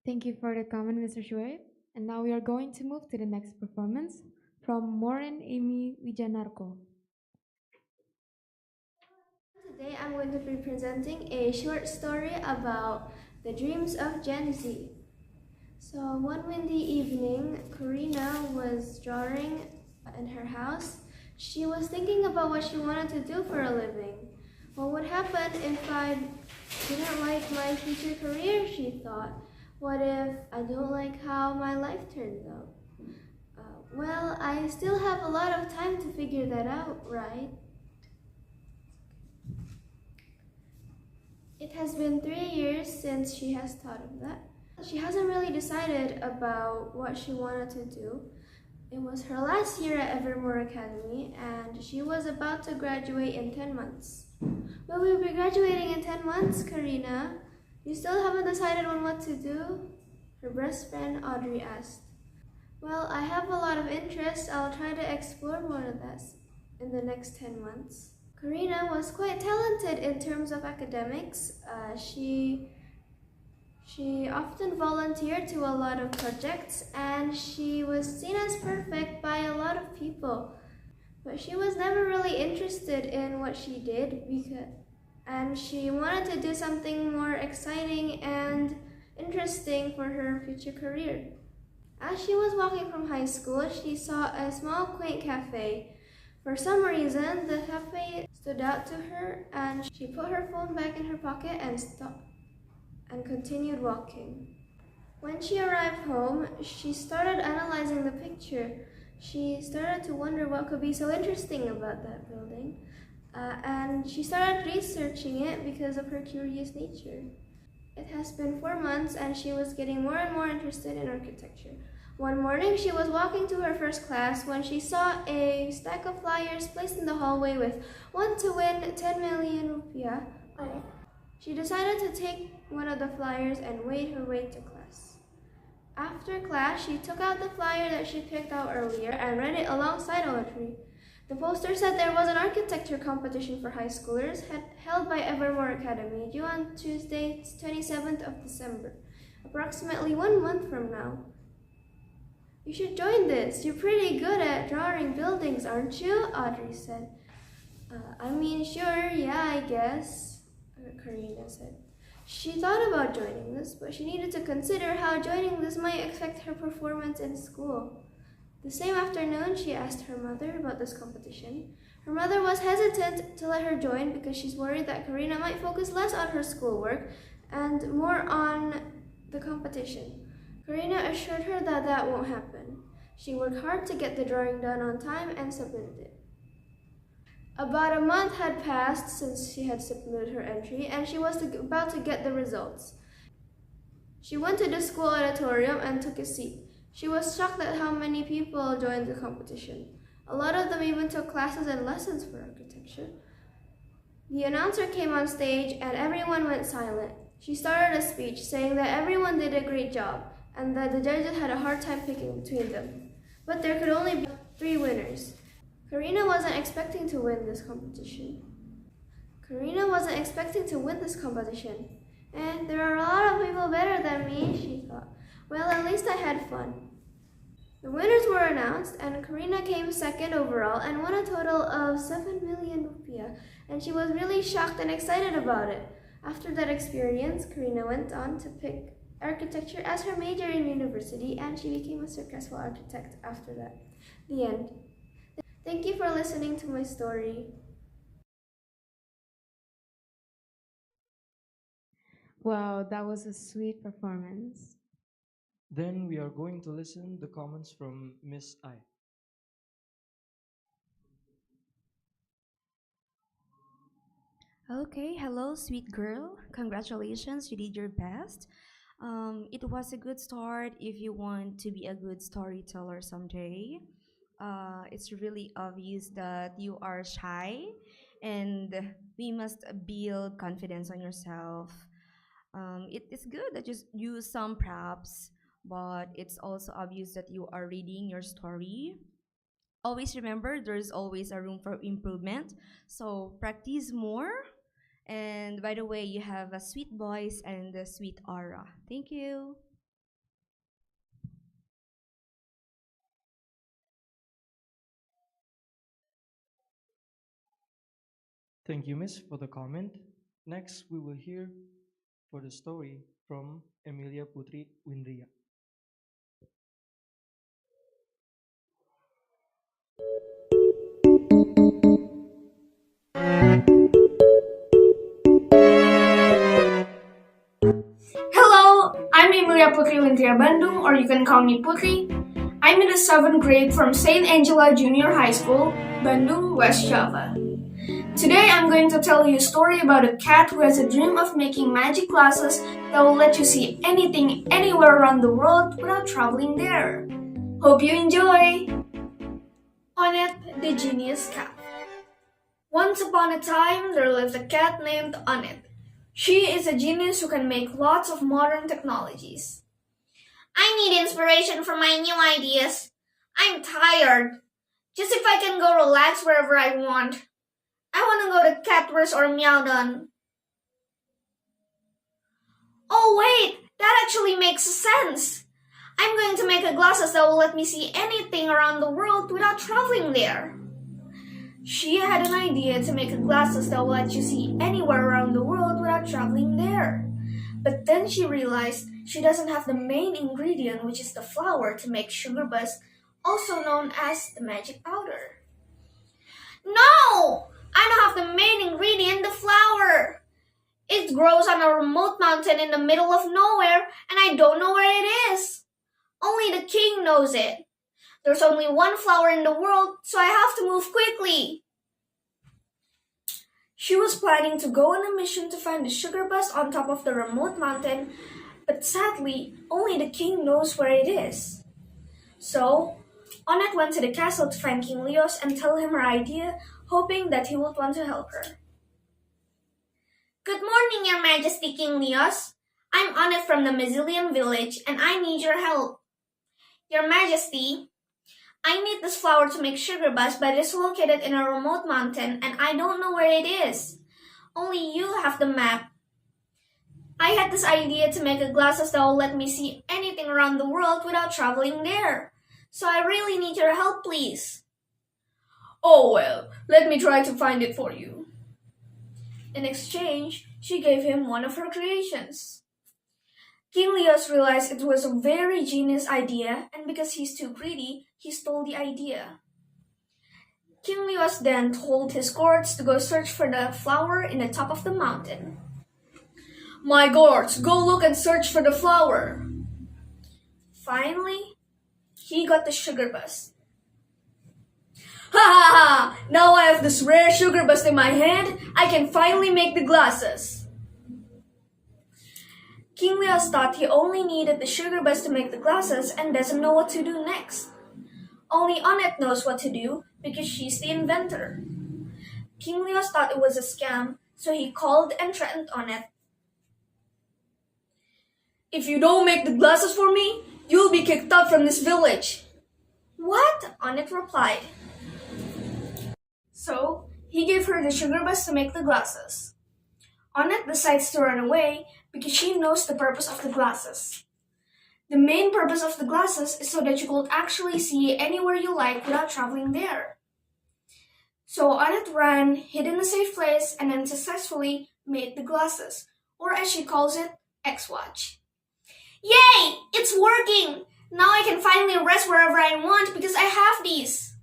Thank you for the comment, Mr. Shuaib. And now we are going to move to the next performance from Maureen Amy Wijanarko. Today I'm going to be presenting a short story about the dreams of Gen Z. So one windy evening, Karina was drawing in her house. She was thinking about what she wanted to do for a living. What would happen if I didn't like my future career, she thought. What if I don't like how my life turns out? Well, I still have a lot of time to figure that out, right? It has been 3 years since she has thought of that. She hasn't really decided about what she wanted to do. It was her last year at Evermore Academy, and she was about to graduate in 10 months. Will we be graduating in 10 months, Karina? You still haven't decided on what to do? Her best friend Audrey asked. Well, I have a lot of interest. I'll try to explore more of that in the next 10 months. Karina was quite talented in terms of academics. She often volunteered to a lot of projects, and she was seen as perfect by a lot of people. But she was never really interested in what she did, and she wanted to do something more exciting and interesting for her future career. As she was walking from high school, she saw a small, quaint cafe. For some reason, the cafe stood out to her, and she put her phone back in her pocket and stopped and continued walking. When she arrived home, she started analyzing the picture. She started to wonder what could be so interesting about that building, and she started researching it because of her curious nature. It has been 4 months, and she was getting more and more interested in architecture. One morning, she was walking to her first class when she saw a stack of flyers placed in the hallway with "Want to win 10 million rupiah." She decided to take one of the flyers and wade her way to class. After class, she took out the flyer that she picked out earlier and read it alongside Audrey. The poster said there was an architecture competition for high schoolers held by Evermore Academy due on Tuesday, 27th of December, approximately 1 month from now. You should join this. You're pretty good at drawing buildings, aren't you? Audrey said. I mean, sure, yeah, I guess, Karina said. She thought about joining this, but she needed to consider how joining this might affect her performance in school. The same afternoon, she asked her mother about this competition. Her mother was hesitant to let her join because she's worried that Karina might focus less on her schoolwork and more on the competition. Karina assured her that that won't happen. She worked hard to get the drawing done on time and submitted it. About a month had passed since she had submitted her entry, and she was about to get the results. She went to the school auditorium and took a seat. She was shocked at how many people joined the competition. A lot of them even took classes and lessons for architecture. The announcer came on stage and everyone went silent. She started a speech saying that everyone did a great job and that the judges had a hard time picking between them. But there could only be 3 winners. Karina wasn't expecting to win this competition. There are a lot of people better than me, she thought. Well, at least I had fun. The winners were announced, and Karina came second overall and won a total of 7 million rupiah, and she was really shocked and excited about it. After that experience, Karina went on to pick architecture as her major in university, and she became a successful architect after that. The end. Thank you for listening to my story. Wow, that was a sweet performance. Then we are going to listen the comments from Miss I. Okay, hello, sweet girl. Congratulations, you did your best. It was a good start if you want to be a good storyteller someday. It's really obvious that you are shy, and we must build confidence on yourself. It is good that you use some props, but it's also obvious that you are reading your story. Always remember there's always a room for improvement, so practice more. And by the way, you have a sweet voice and a sweet aura. Thank you. Thank you, Miss, for the comment. Next, we will hear for the story from Emilia Putri Windria. Hello, I'm Emilia Putri Windria Bandung, or you can call me Putri. I'm in the 7th grade from St. Angela Junior High School, Bandung, West Java. Today I'm going to tell you a story about a cat who has a dream of making magic glasses that will let you see anything anywhere around the world without traveling there. Hope you enjoy! Onet, the Genius Cat. Once upon a time, there lived a cat named Onet. She is a genius who can make lots of modern technologies. I need inspiration for my new ideas. I'm tired. Just if I can go relax wherever I want. I want to go to Kelas or Mewarnai. Oh wait, that actually makes sense. I'm going to make a glasses that will let me see anything around the world without traveling there. She had an idea to make a glasses that will let you see anywhere around the world without traveling there. But then she realized she doesn't have the main ingredient, which is the flour to make sugar buzz, also known as the magic powder. No! I don't have the main ingredient, the flour. It grows on a remote mountain in the middle of nowhere, and I don't know where it is. Only the king knows it. There's only one flower in the world, so I have to move quickly. She was planning to go on a mission to find the sugar bus on top of the remote mountain, but sadly, only the king knows where it is. So, Onet went to the castle to find King Leos and tell him her idea, hoping that he would want to help her. Good morning, Your Majesty, King Leos. I'm Onet from the Mazilian village, and I need your help. Your Majesty, I need this flower to make sugar buzz, but it's located in a remote mountain, and I don't know where it is. Only you have the map. I had this idea to make a glasses that will let me see anything around the world without traveling there. So I really need your help, please. Oh well, let me try to find it for you. In exchange, she gave him one of her creations. King Leos realized it was a very genius idea, and because he's too greedy, he stole the idea. King Leos then told his guards to go search for the flower in the top of the mountain. My guards, go look and search for the flower. Finally, he got the sugar bus. Ha ha ha! Now I have this rare sugar bus in my hand, I can finally make the glasses. King Leos thought he only needed the sugar bus to make the glasses and doesn't know what to do next. Only Onet knows what to do because she's the inventor. King Leos thought it was a scam, so he called and threatened Onet. If you don't make the glasses for me, you'll be kicked out from this village. What? Onet replied. So, he gave her the sugar bus to make the glasses. Onet decides to run away because she knows the purpose of the glasses. The main purpose of the glasses is so that you could actually see anywhere you like without traveling there. So Onet ran, hid in a safe place, and then successfully made the glasses, or as she calls it, X-Watch. Yay! It's working! Now I can finally rest wherever I want because I have these.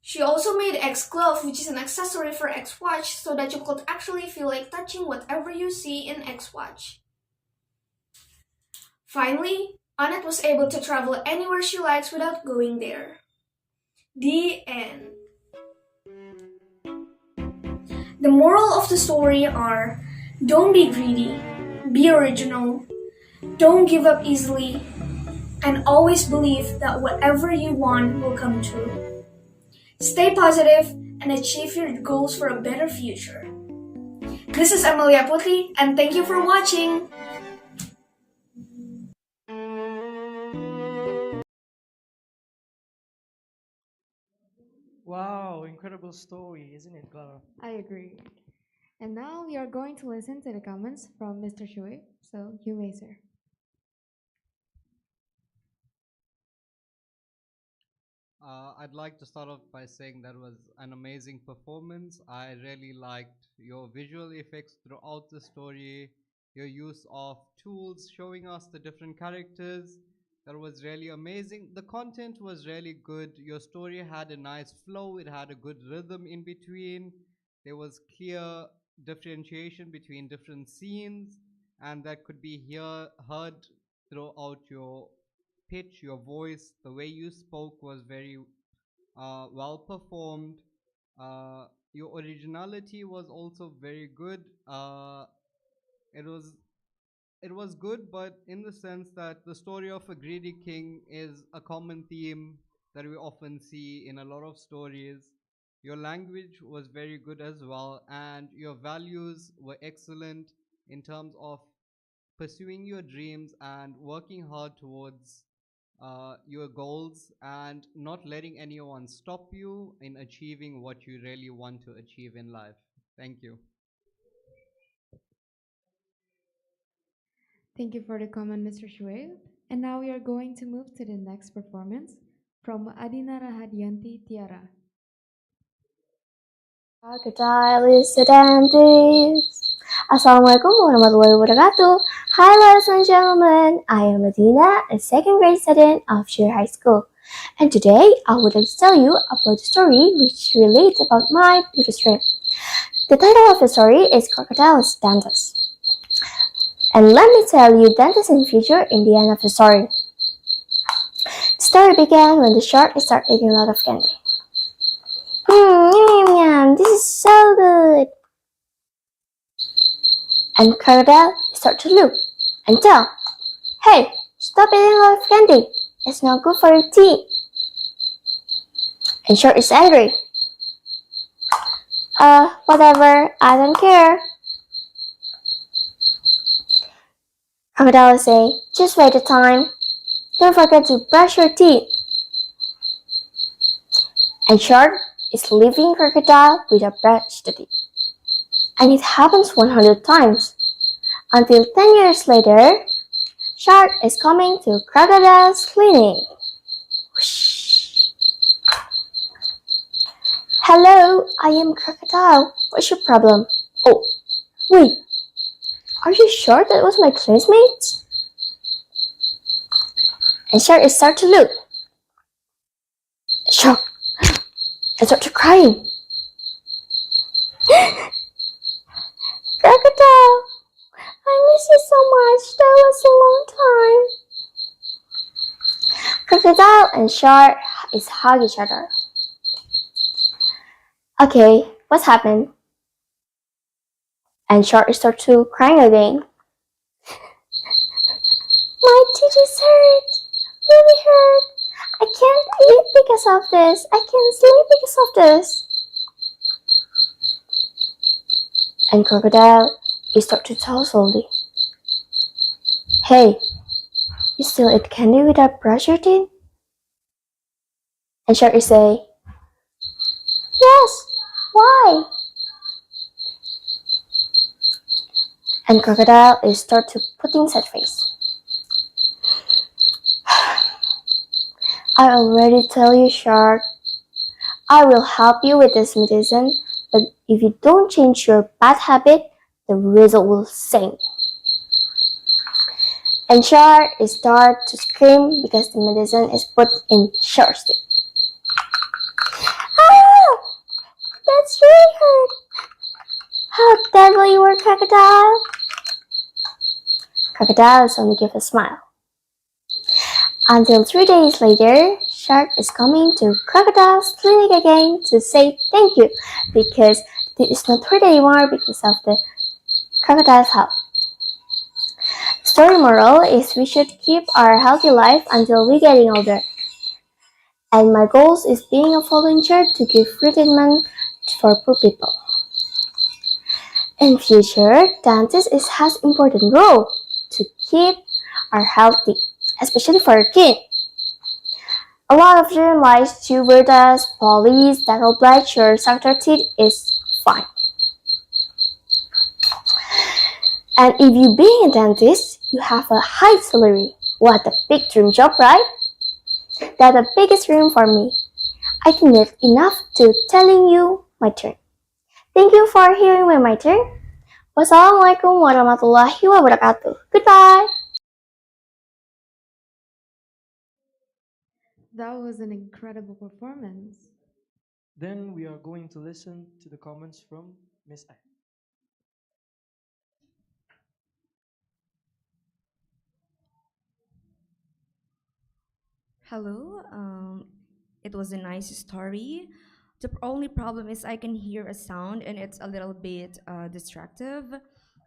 She also made X glove, which is an accessory for X watch, so that you could actually feel like touching whatever you see in X watch. Finally, Annette was able to travel anywhere she likes without going there. The end. The moral of the story are: don't be greedy, be original, don't give up easily, and always believe that whatever you want will come true. Stay positive and achieve your goals for a better future. This is Amelia Putri, and thank you for watching! Wow, incredible story, isn't it, Clara? I agree. And now we are going to listen to the comments from Mr. Shui. So you may, sir. I'd like to start off by saying that was an amazing performance. I really liked your visual effects throughout the story, your use of tools showing us the different characters. That was really amazing. The content was really good. Your story had a nice flow. It had a good rhythm in between. There was clear differentiation between different scenes, and that could be heard throughout your pitch, your voice. The way you spoke was very well performed. Your originality was also very good. It was it was good, but in the sense that the story of a greedy king is a common theme that we often see in a lot of stories. Your language was very good as well, and your values were excellent in terms of pursuing your dreams and working hard towards your goals and not letting anyone stop you in achieving what you really want to achieve in life. Thank you. Thank you for the comment, Mr. Shuaib. And now we are going to move to the next performance from Adina Rahadianti Tiara. Kita students. Assalamualaikum warahmatullahi wabarakatuh. Hi ladies and gentlemen, I am Adina, a second grade student of Shire High School. And today I would like to tell you about a story which relates about my biggest dream. The title of the story is Crocodile's Dentist. And let me tell you Dentist in future in the end of the story. The story began when the shark started eating a lot of candy. Yum, yum, this is so good. And Crocodile started to look and tell, hey, stop eating a lot of candy. It's not good for your teeth. And Shark is angry. Whatever, I don't care. Crocodile say, just wait a time. Don't forget to brush your teeth. And Shark is leaving Crocodile without brush the teeth. And it happens 100 times. Until 10 years later, Shark is coming to Crocodile's clinic. Whoosh. Hello, I am Crocodile. What's your problem? Oh, wait. Are you sure that was my classmate? And Shark start to look. Shark and start to crying. Crocodile, I miss you so much. That was a long time. Crocodile and Shark is hug each other. Okay, what's happened? And Shark starts to crying again. My teeth is hurt, really hurt. I can't eat because of this. I can't sleep because of this. And Crocodile starts to tell slowly. Hey, you still eat candy without brush your teeth? And Shark say, yes, why? And Crocodile is start to putting sad face. I already tell you, Shark. I will help you with this medicine, but if you don't change your bad habit, the result will sink. And Shark starts to scream because the medicine is put in Shark's tooth. Ah! That's really hurt. How deadly you were, Crocodile. Crocodile only gives a smile. Until 3 days later, Shark is coming to Crocodile's clinic again to say thank you because it is not hurt anymore because of the crocodile's help. Story moral is we should keep our healthy life until we're getting older. And my goals is being a volunteer to give free treatment for poor people. In future, dentist has important role to keep our healthy, especially for a kid. A lot of them like stewardess, police, dental bleach, suck their teeth is fine. And if you being a dentist, you have a high salary. What a big dream job, right? That's the biggest dream for me. I think that's enough to telling you my turn. Thank you for hearing my turn. Wassalamualaikum warahmatullahi wabarakatuh. Goodbye. That was an incredible performance. Then we are going to listen to the comments from Miss A. Hello, it was a nice story. The only problem is I can hear a sound and it's a little bit distractive.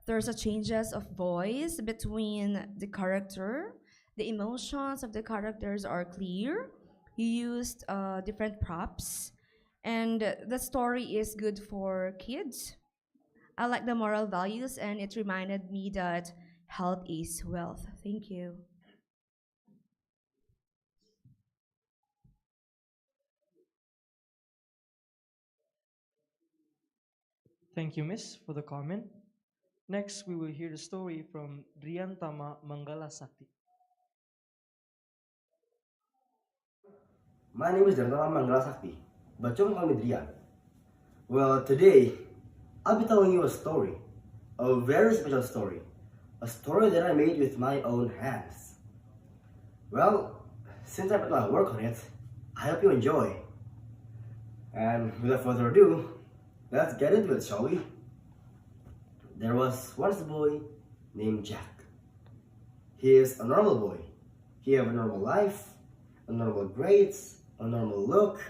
There's a changes of voice between the character. The emotions of the characters are clear. You used different props. And the story is good for kids. I like the moral values and it reminded me that health is wealth. Thank you. Thank you, Miss, for the comment. Next, we will hear the story from Driantama Manggala Sakti. My name is Driantama Manggala Sakti, but you can call me Drian. Well, today, I'll be telling you a story, a very special story, a story that I made with my own hands. Well, since I put my work on it, I hope you enjoy. And without further ado, let's get into it, shall we? There was once a boy named Jack. He is a normal boy. He have a normal life, a normal grades, a normal look,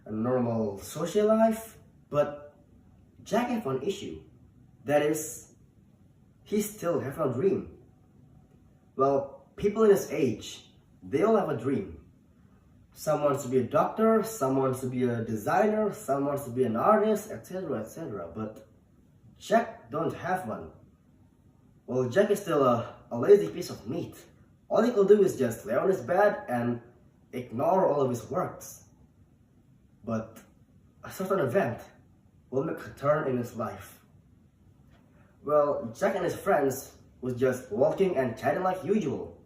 a normal social life, but Jack have one issue. That is, he still have a dream. Well, people in his age, they all have a dream. Some wants to be a doctor, some wants to be a designer, some wants to be an artist, etc., etc. But Jack don't have one. Well, Jack is still a lazy piece of meat. All he can do is just lay on his bed and ignore all of his works. But a certain event will make a turn in his life. Well, Jack and his friends was just walking and chatting like usual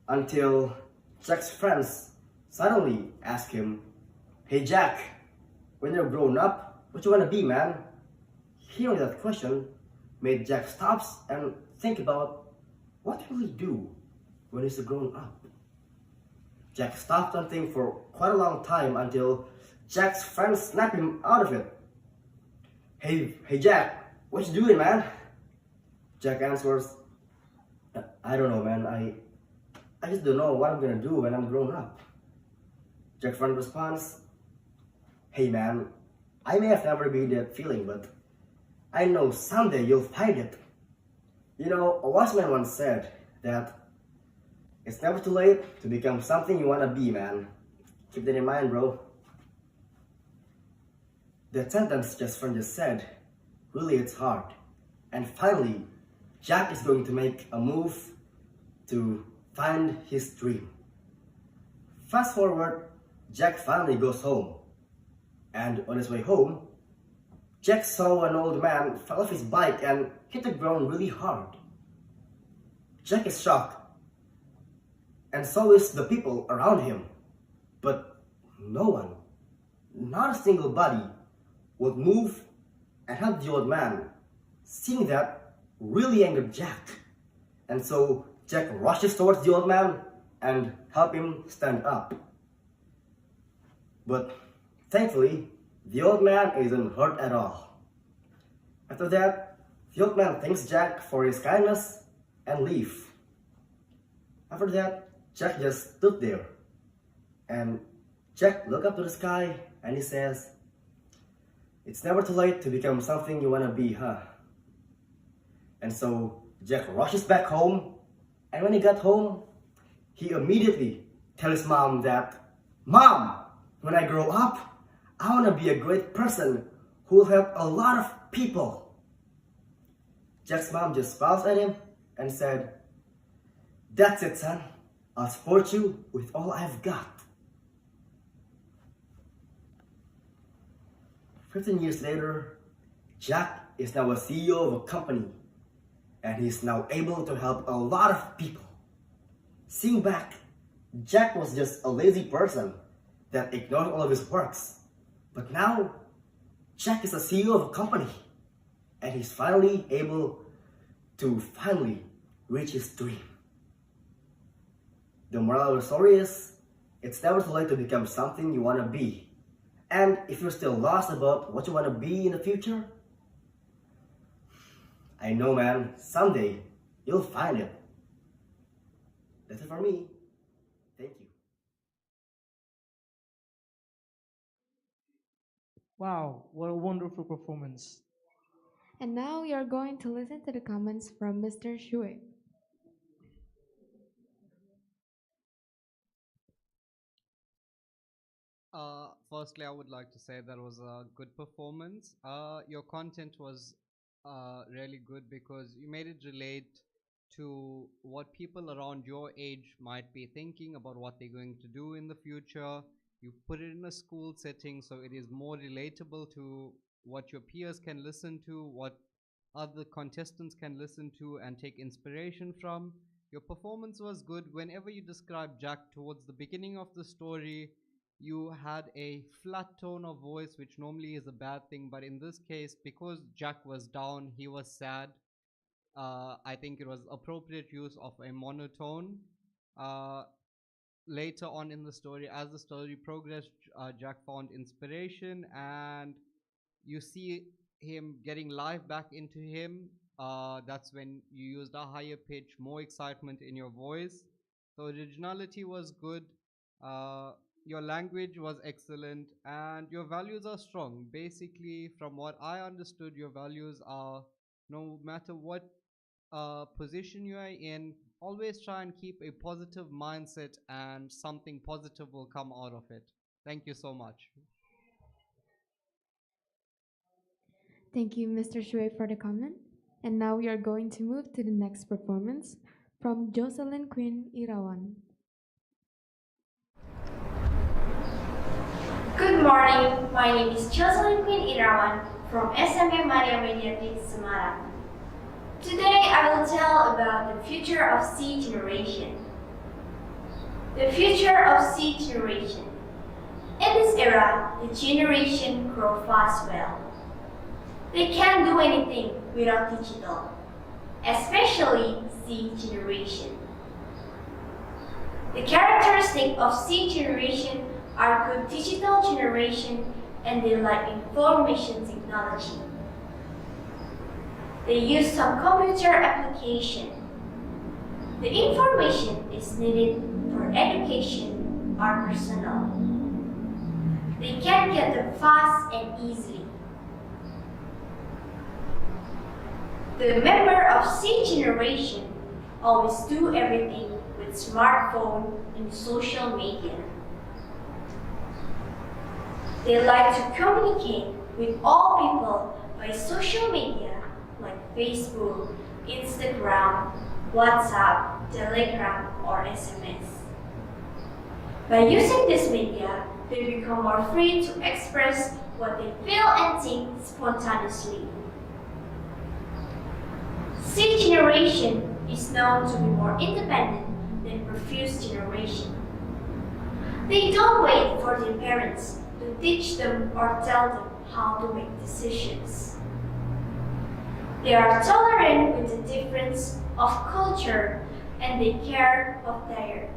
until Jack's friends suddenly asked him, "Hey Jack, when you're grown up, what you wanna be, man?" Hearing that question made Jack stop and think about what will he do when he's grown up. Jack stopped and think for quite a long time until Jack's friends snapped him out of it. Hey Jack, what you doing, man?" Jack answers, "I don't know, man. I just don't know what I'm gonna do when I'm grown up." Jack's friend responds, "Hey man, I may have never been that feeling, but I know someday you'll find it. You know, a wise man once said that it's never too late to become something you wanna be, man. Keep that in mind, bro." That sentence just said, really it's hard. And finally, Jack is going to make a move to find his dream. Fast forward, Jack finally goes home. And on his way home, Jack saw an old man fall off his bike and hit the ground really hard. Jack is shocked, and so is the people around him. But no one, not a single body, would move and help the old man. Seeing that really angered Jack. And so Jack rushes towards the old man and helps him stand up. But thankfully, the old man isn't hurt at all. After that, the old man thanks Jack for his kindness and leaves. After that, Jack just stood there. And Jack looked up to the sky and he says, "It's never too late to become something you want to be, huh?" And so Jack rushes back home, and when he got home, he immediately tells his mom that, "Mom, when I grow up, I want to be a great person who will help a lot of people." Jack's mom just smiles at him and said, "That's it, son. I'll support you with all I've got." 15 years later, Jack is now a CEO of a company, and he's now able to help a lot of people. Seeing back, Jack was just a lazy person that ignored all of his works. But now, Jack is a CEO of a company, and he's finally able to reach his dream. The moral of the story is, it's never too late to become something you want to be. And if you're still lost about what you want to be in the future, I know, man, someday you'll find it. That's it for me. Thank you. Wow, what a wonderful performance. And now we are going to listen to the comments from Mr. Shuaib. Firstly, I would like to say that was a good performance. Your content was really good because you made it relate to what people around your age might be thinking about what they're going to do in the future. You put it in a school setting, so it is more relatable to what your peers can listen to, what other contestants can listen to and take inspiration from. Your performance was good. Whenever you described Jack towards the beginning of the story, you had a flat tone of voice, which normally is a bad thing, but in this case, because Jack was down, he was sad, I think it was appropriate use of a monotone. Later on in the story, as the story progressed, Jack found inspiration, and you see him getting life back into him. That's when you used a higher pitch, more excitement in your voice. So originality was good. Your language was excellent, and your values are strong. Basically, from what I understood, your values are, no matter what position you are in, always try and keep a positive mindset, and something positive will come out of it. Thank you so much. Thank you, Mr. Shuaib, for the comment. And now we are going to move to the next performance from Jocelyn Quinn Irawan. Good morning, my name is Jocelyn Quinn Irawan from SMA Marsudirini Bogor. Today I will tell about the future of C generation. The future of C generation. In this era, the generation grow fast well. They can't do anything without digital, especially C generation. The characteristics of C generation are good digital generation and they like information technology. They use some computer application. The information is needed for education or personal. They can get them fast and easily. The member of C generation always do everything with smartphone and social media. They like to communicate with all people by social media like Facebook, Instagram, WhatsApp, Telegram, or SMS. By using this media, they become more free to express what they feel and think spontaneously. C generation is known to be more independent than previous generation. They don't wait for their parents to teach them or tell them how to make decisions. They are tolerant with the difference of culture and they care of their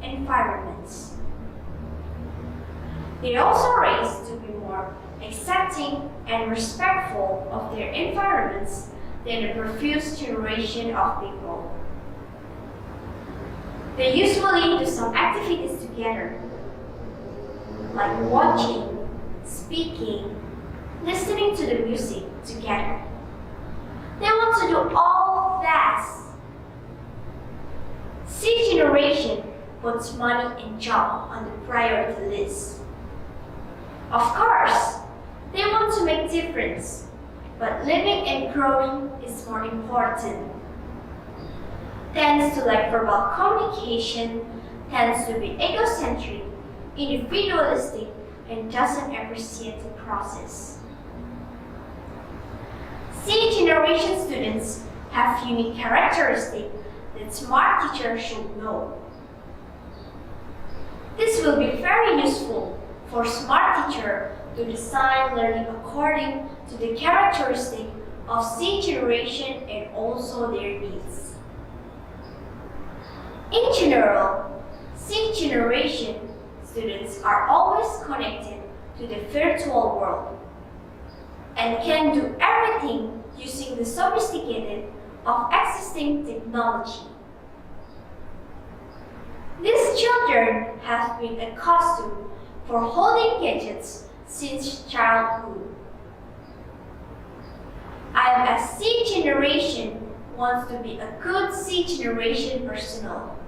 environments. They are also raised to be more accepting and respectful of their environments than the previous generation of people. They usually do some activities together, like watching, speaking, listening to the music together. They want to do all that. C generation puts money and job on the priority list. Of course, they want to make difference, but living and growing is more important. Tends to lack verbal communication, tends to be egocentric, individualistic, and doesn't appreciate the process. C generation students have unique characteristics that smart teachers should know. This will be very useful for smart teacher to design learning according to the characteristic of C generation and also their needs. In general, C generation students are always connected to the virtual world and can do everything using the sophisticated of existing technology. These children have been accustomed for holding gadgets since childhood. I am a C generation wants to be a good C generation personnel.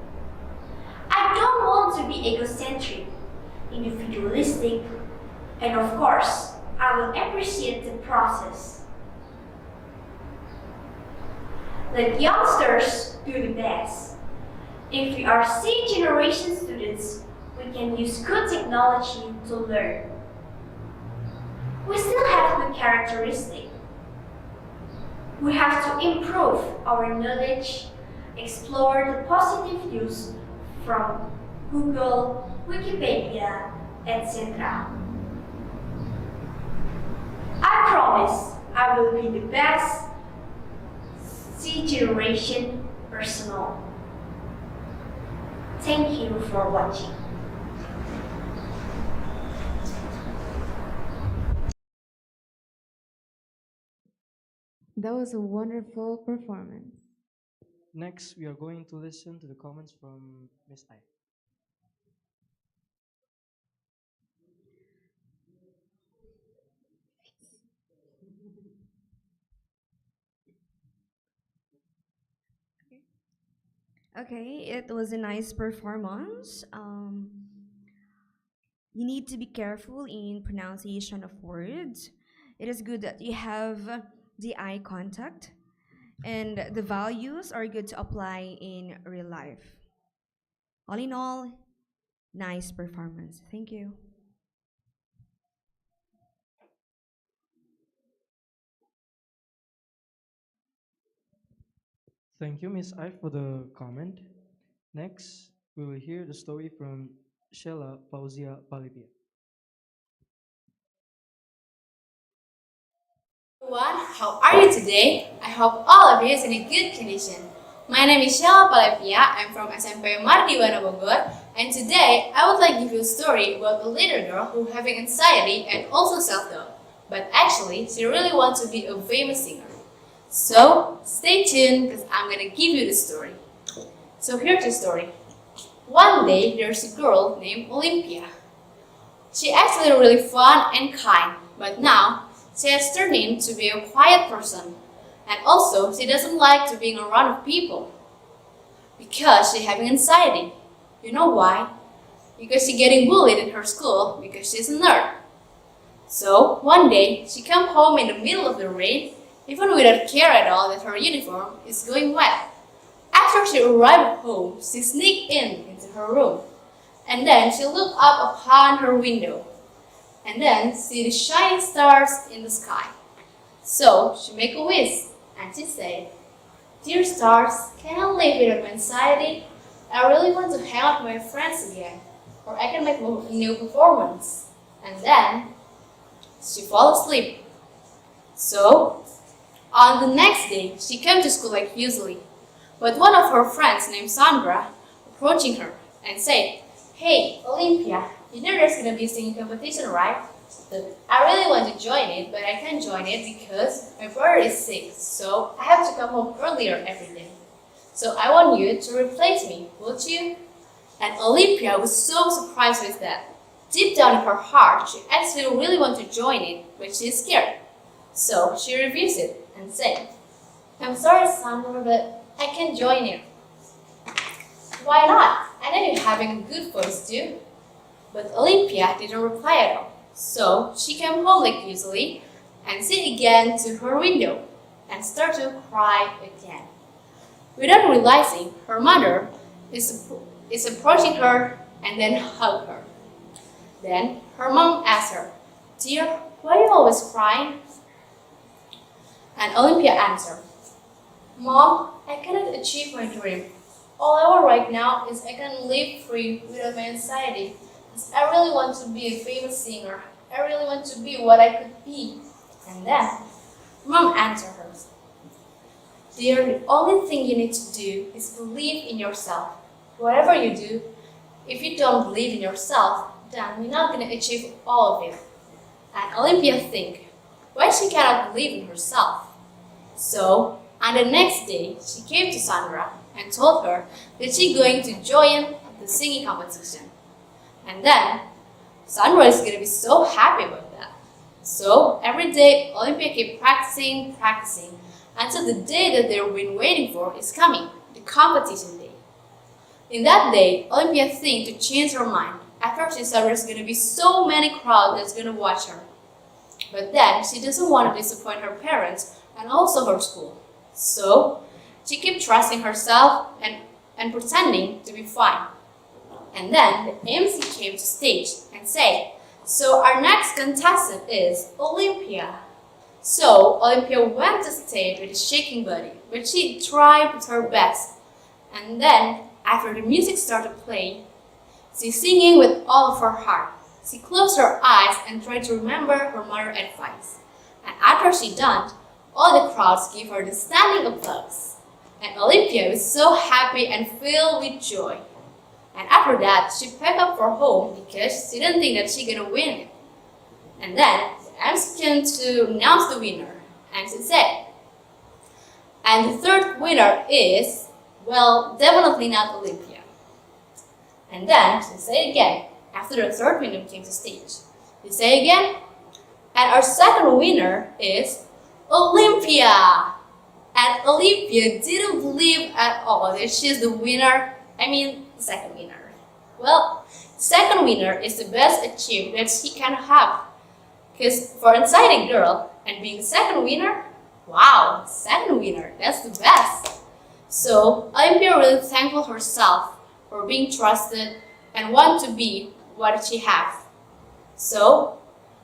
I don't want to be egocentric, individualistic, and of course, I will appreciate the process. Let youngsters do the best. If we are C generation students, we can use good technology to learn. We still have good characteristics. We have to improve our knowledge, explore the positive use from Google, Wikipedia, etc. I promise I will be the best C generation personnel. Thank you for watching. That was a wonderful performance. Next, we are going to listen to the comments from Miss I. Okay, it was a nice performance. You need to be careful in pronunciation of words. It is good that you have the eye contact, and the values are good to apply in real life. All in all, nice performance. Thank you. Thank you, Miss I, for the comment. Next, we will hear the story from Sheila Fauzia Palipia. Everyone, how are you today? I hope all of you is in a good condition. My name is Sheila Palipia. I'm from SMA Marsudirini Bogor, and today I would like to give you a story about a little girl who having anxiety and also self-doubt. But actually, she really wants to be a famous singer. So, stay tuned because I'm gonna give you the story. So here's the story. One day, there's a girl named Olympia. She actually really fun and kind, but now she has turned into be a quiet person. And also, she doesn't like to being around people because she's having anxiety. You know why? Because she's getting bullied in her school because she's a nerd. So, one day, she comes home in the middle of the rain, even without care at all that her uniform is going wet. After she arrived home, she sneaked into her room, and then she looked up upon her window, and then see the shining stars in the sky. So she make a wish, and she said, "Dear stars, can I live without my anxiety? I really want to hang out with my friends again, or I can make a new performance." And then she fall asleep. So on the next day, she came to school like usually. But one of her friends named Sandra approaching her and said, "Hey, Olympia, you know there's gonna be a singing competition, right? But I really want to join it, but I can't join it because my brother is sick, so I have to come home earlier every day. So I want you to replace me, would you?" And Olympia was so surprised with that. Deep down in her heart, she actually really wanted to join it, but she's scared. So she refused it and said, "I'm sorry, Sandra, but I can't join you." "Why not? I know you're having a good voice too." But Olympia didn't reply at all. So she came home like usually and sit again to her window and start to cry again. Without realizing, her mother is approaching her and then hug her. Then her mom asked her, "Dear, why are you always crying?" And Olympia answered, "Mom, I cannot achieve my dream. All I want right now is I can live free without my anxiety. I really want to be a famous singer. I really want to be what I could be." And then Mom answered her, "Dear, the only thing you need to do is believe in yourself. Whatever you do, if you don't believe in yourself, then you're not going to achieve all of it." And Olympia think, why she cannot believe in herself? So, on the next day, she came to Sandra and told her that she's going to join the singing competition. And then, Sandra is going to be so happy about that. So, every day, Olympia kept practicing, until the day that they've been waiting for is coming, the competition day. In that day, Olympia thinks to change her mind after she saw there's going to be so many crowd that's going to watch her. But then, she doesn't want to disappoint her parents and also her school. So, she kept trusting herself and pretending to be fine. And then the MC came to stage and said, "So our next contestant is Olympia." So Olympia went to stage with a shaking body, but she tried with her best. And then, after the music started playing, she singing with all of her heart. She closed her eyes and tried to remember her mother's advice. And after she done, all the crowds gave her the standing applause. And Olympia was so happy and filled with joy. And after that, she packed up for home because she didn't think that she gonna win it. And then the MC came to announce the winner, and she said, "And the third winner is, well, definitely not Olympia." And then she said again, after the third winner came to stage. She said again, "And our second winner is Olympia." And Olympia didn't believe at all that she's the winner. The second winner. Well, second winner is the best achievement that she can have. Because for inside a girl and being second winner, wow, second winner, that's the best. So Olympia really thankful herself for being trusted and want to be what she has. So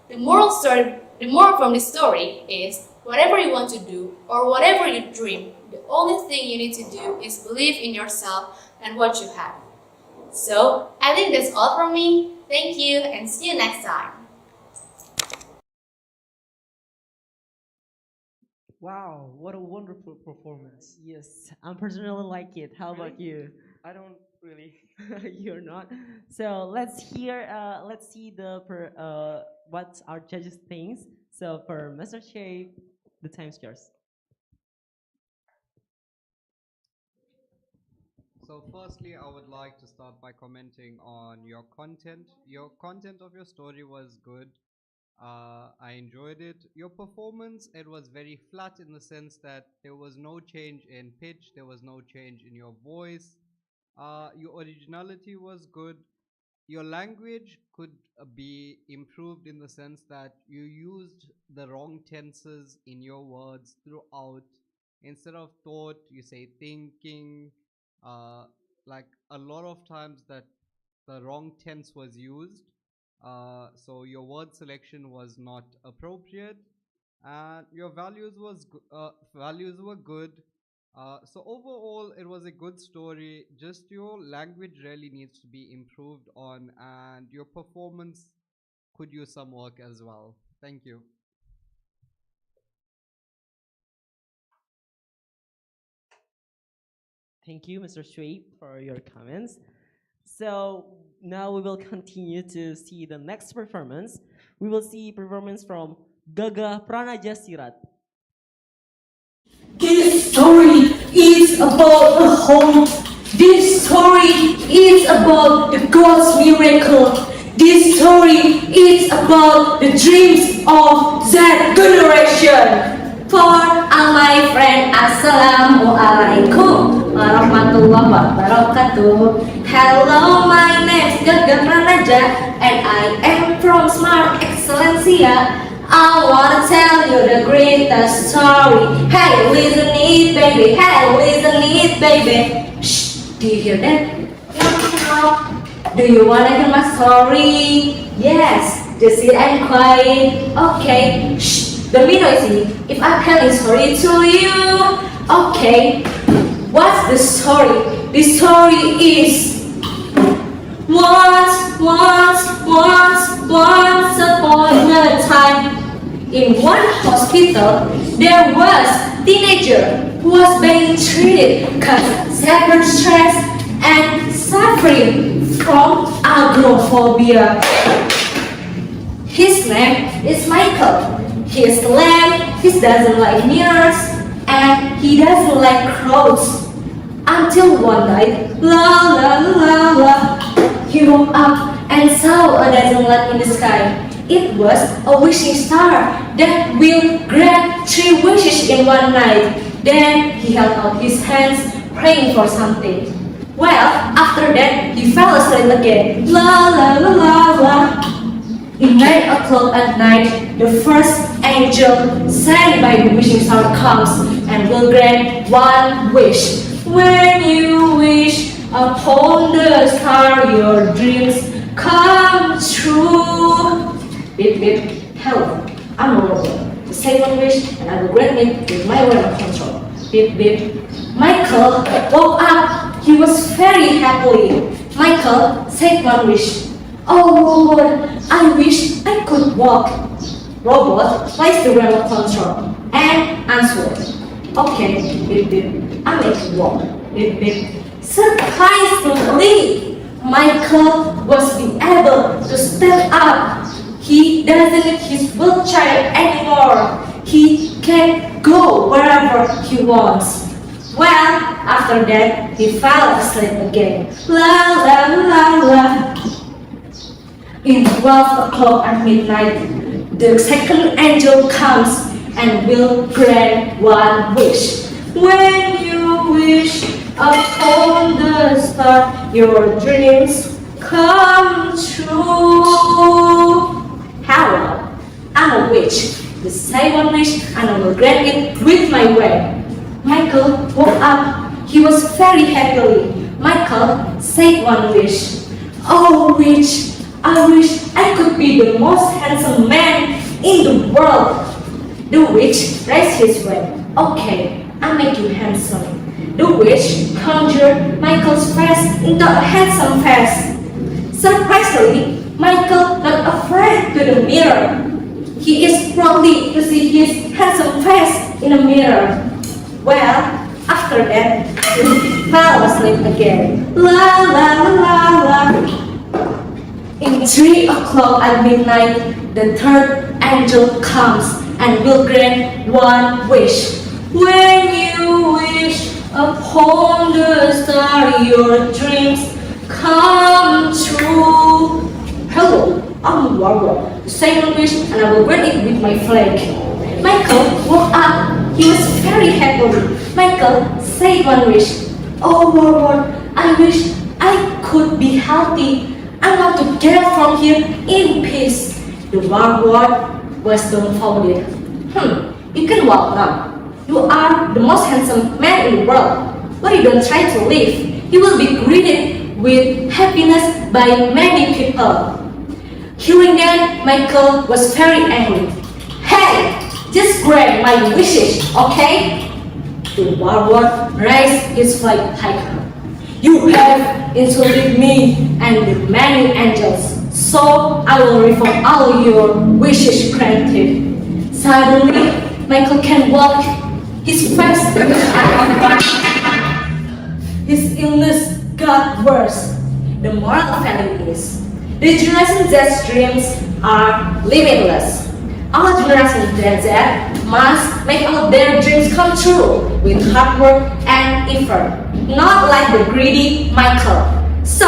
the moral from this story is, whatever you want to do or whatever you dream, the only thing you need to do is believe in yourself and what you have. So, I think that's all from me. Thank you and see you next time. Wow, what a wonderful performance. Yes, I personally like it. How about you? I don't really. You're not. So let's see what our judges thinks. So for Mr. Shay, the time's yours. So firstly, I would like to start by commenting on your content. Your content of your story was good. I enjoyed it. Your performance, it was very flat in the sense that there was no change in pitch, there was no change in your voice. Your originality was good. Your language could be improved in the sense that you used the wrong tenses in your words throughout. Instead of thought, you say thinking. Uh, like a lot of times that the wrong tense was used. So your word selection was not appropriate, and your values were good. So overall, it was a good story. Just your language really needs to be improved on, and your performance could use some work as well. Thank you. Thank you, Mr. Shui, for your comments. So now we will continue to see the next performance. We will see performance from Gaga Pranajasirat. This story is about a home. This story is about the God's miracle. This story is about the dreams of that generation. For all my friends, Assalamualaikum warahmatullahi wabarakatuh. Hello, my name is Gaga Pranaja and I am from Smart Excellencia. I wanna tell you the greatest story. Hey, listen it, baby. Hey, listen it, baby. Shh, do you hear that? Do you wanna hear my story? Yes, just sit and quiet. Okay, shh. Don't be noisy if I tell a story to you. Okay, what's the story? The story is once upon a time, in one hospital, there was a teenager who was being treated because severe stress and suffering from agoraphobia. His name is Michael. He is lame, he doesn't like mirrors, and he doesn't like crowds. Until one night, he woke up and saw a dazzling light in the sky. It was a wishing star that will grant 3 wishes in one night. Then he held out his hands, praying for something. Well, after that, he fell asleep again. In 9 o'clock at night, the first angel sent by the wishing star comes and will grant 1 wish. When you wish upon the star, your dreams come true. Beep beep, hello, I'm a robot. The second wish and I will grant it with my remote control. Beep beep. Michael woke up. He was very happy. Michael said 1 wish. Oh Lord, I wish I could walk. Robot placed the remote control and answered. Okay, beep beep, I make you walk. Beep beep. Surprisingly, Michael was able to stand up. He doesn't need his wheelchair anymore. He can go wherever he wants. Well, after that, he fell asleep again. In 12 o'clock at midnight, the second angel comes and will grant 1 wish. When you wish upon the star, your dreams come true. Hello, I'm a witch. Just say 1 wish and I will grant it with my way. Michael woke up. He was very happy. Michael said 1 wish. Oh witch, I wish I could be the most handsome man in the world. The witch raised his way. Okay, I'll make you handsome. The witch conjured Michael's face into a handsome face. Surprisingly, Michael not afraid to the mirror. He is proudly to see his handsome face in a mirror. Well, after that, he fell asleep again. In 3 o'clock at midnight, the third angel comes and will grant 1 wish. When you wish upon the star, your dreams come true. Hello, I'm Warlock. The second wish and I will grant it with my flag. Michael woke up. He was very happy. Michael said 1 wish. Oh Warlock, I wish I could be healthy. I want to get from here in peace. The Warlord was dumbfounded. You can walk now. You are the most handsome man in the world. But you don't try to live. You will be greeted with happiness by many people. Hearing that, Michael was very angry. Hey, just grant my wishes, okay? The Warlord raised his flag higher. You have insulted me and the many angels, so I will revoke all your wishes granted. Suddenly, Michael can walk. His face his illness got worse. The moral of value is, the Generation Z's dreams are limitless. Our Generation Z must make all their dreams come true with hard work and effort, not like the greedy Michael. So,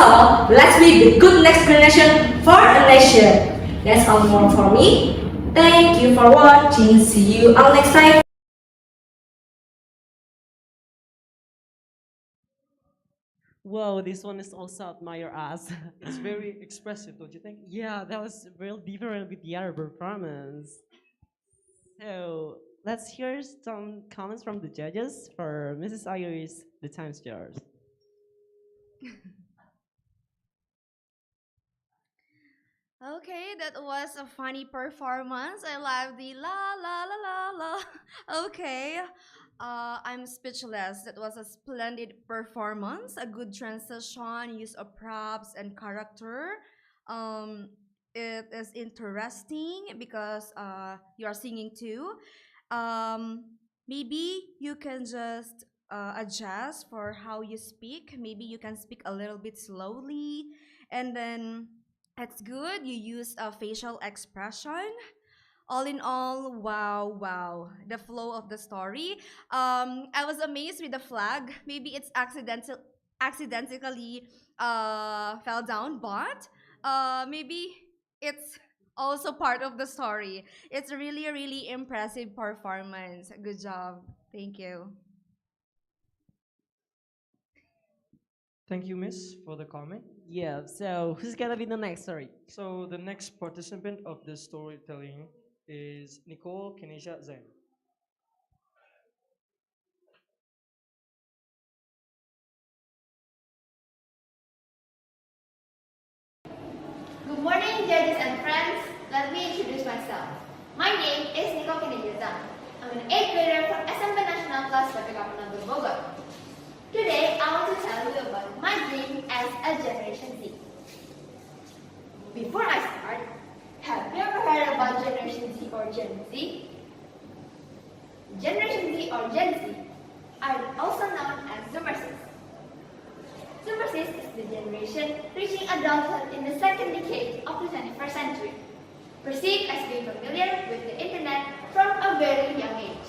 let's be the good next generation for a nation. That's all more for me. Thank you for watching. See you all next time. Whoa, this one is also admire us. It's very expressive, don't you think? Yeah, that was real different with the other performance. So let's hear some comments from the judges. For Mrs. Iris, the time's yours. Okay, that was a funny performance. I love the la la la la la. Okay, I'm speechless. That was a splendid performance, a good transition, use of props and character. Um, it is interesting because you are singing too. Maybe you can just adjust for how you speak. Maybe you can speak a little bit slowly, and then it's good. You use a facial expression. All in all, wow, wow. The flow of the story. I was amazed with the flag. Maybe it's accidentally fell down, but maybe it's also part of the story. It's really, really impressive performance. Good job. Thank you. Thank you, Miss, for the comment. Yeah, so who's gonna be the next story? So the next participant of this storytelling is Nicole Kenesha Zen. Good morning, judges and friends. Let me introduce myself. My name is Nicole Kenejetan. I'm an 8th grader from SMP National Kelas Kegiatan Bogor. Today, I want to tell you about my dream as a Generation Z. Before I start, have you ever heard about Generation Z or Gen Z? Generation Z or Gen Z are also known as Zoomerses. Zoomerses is the generation reaching adulthood in the second decade of the 21st century, perceived as being familiar with the internet from a very young age.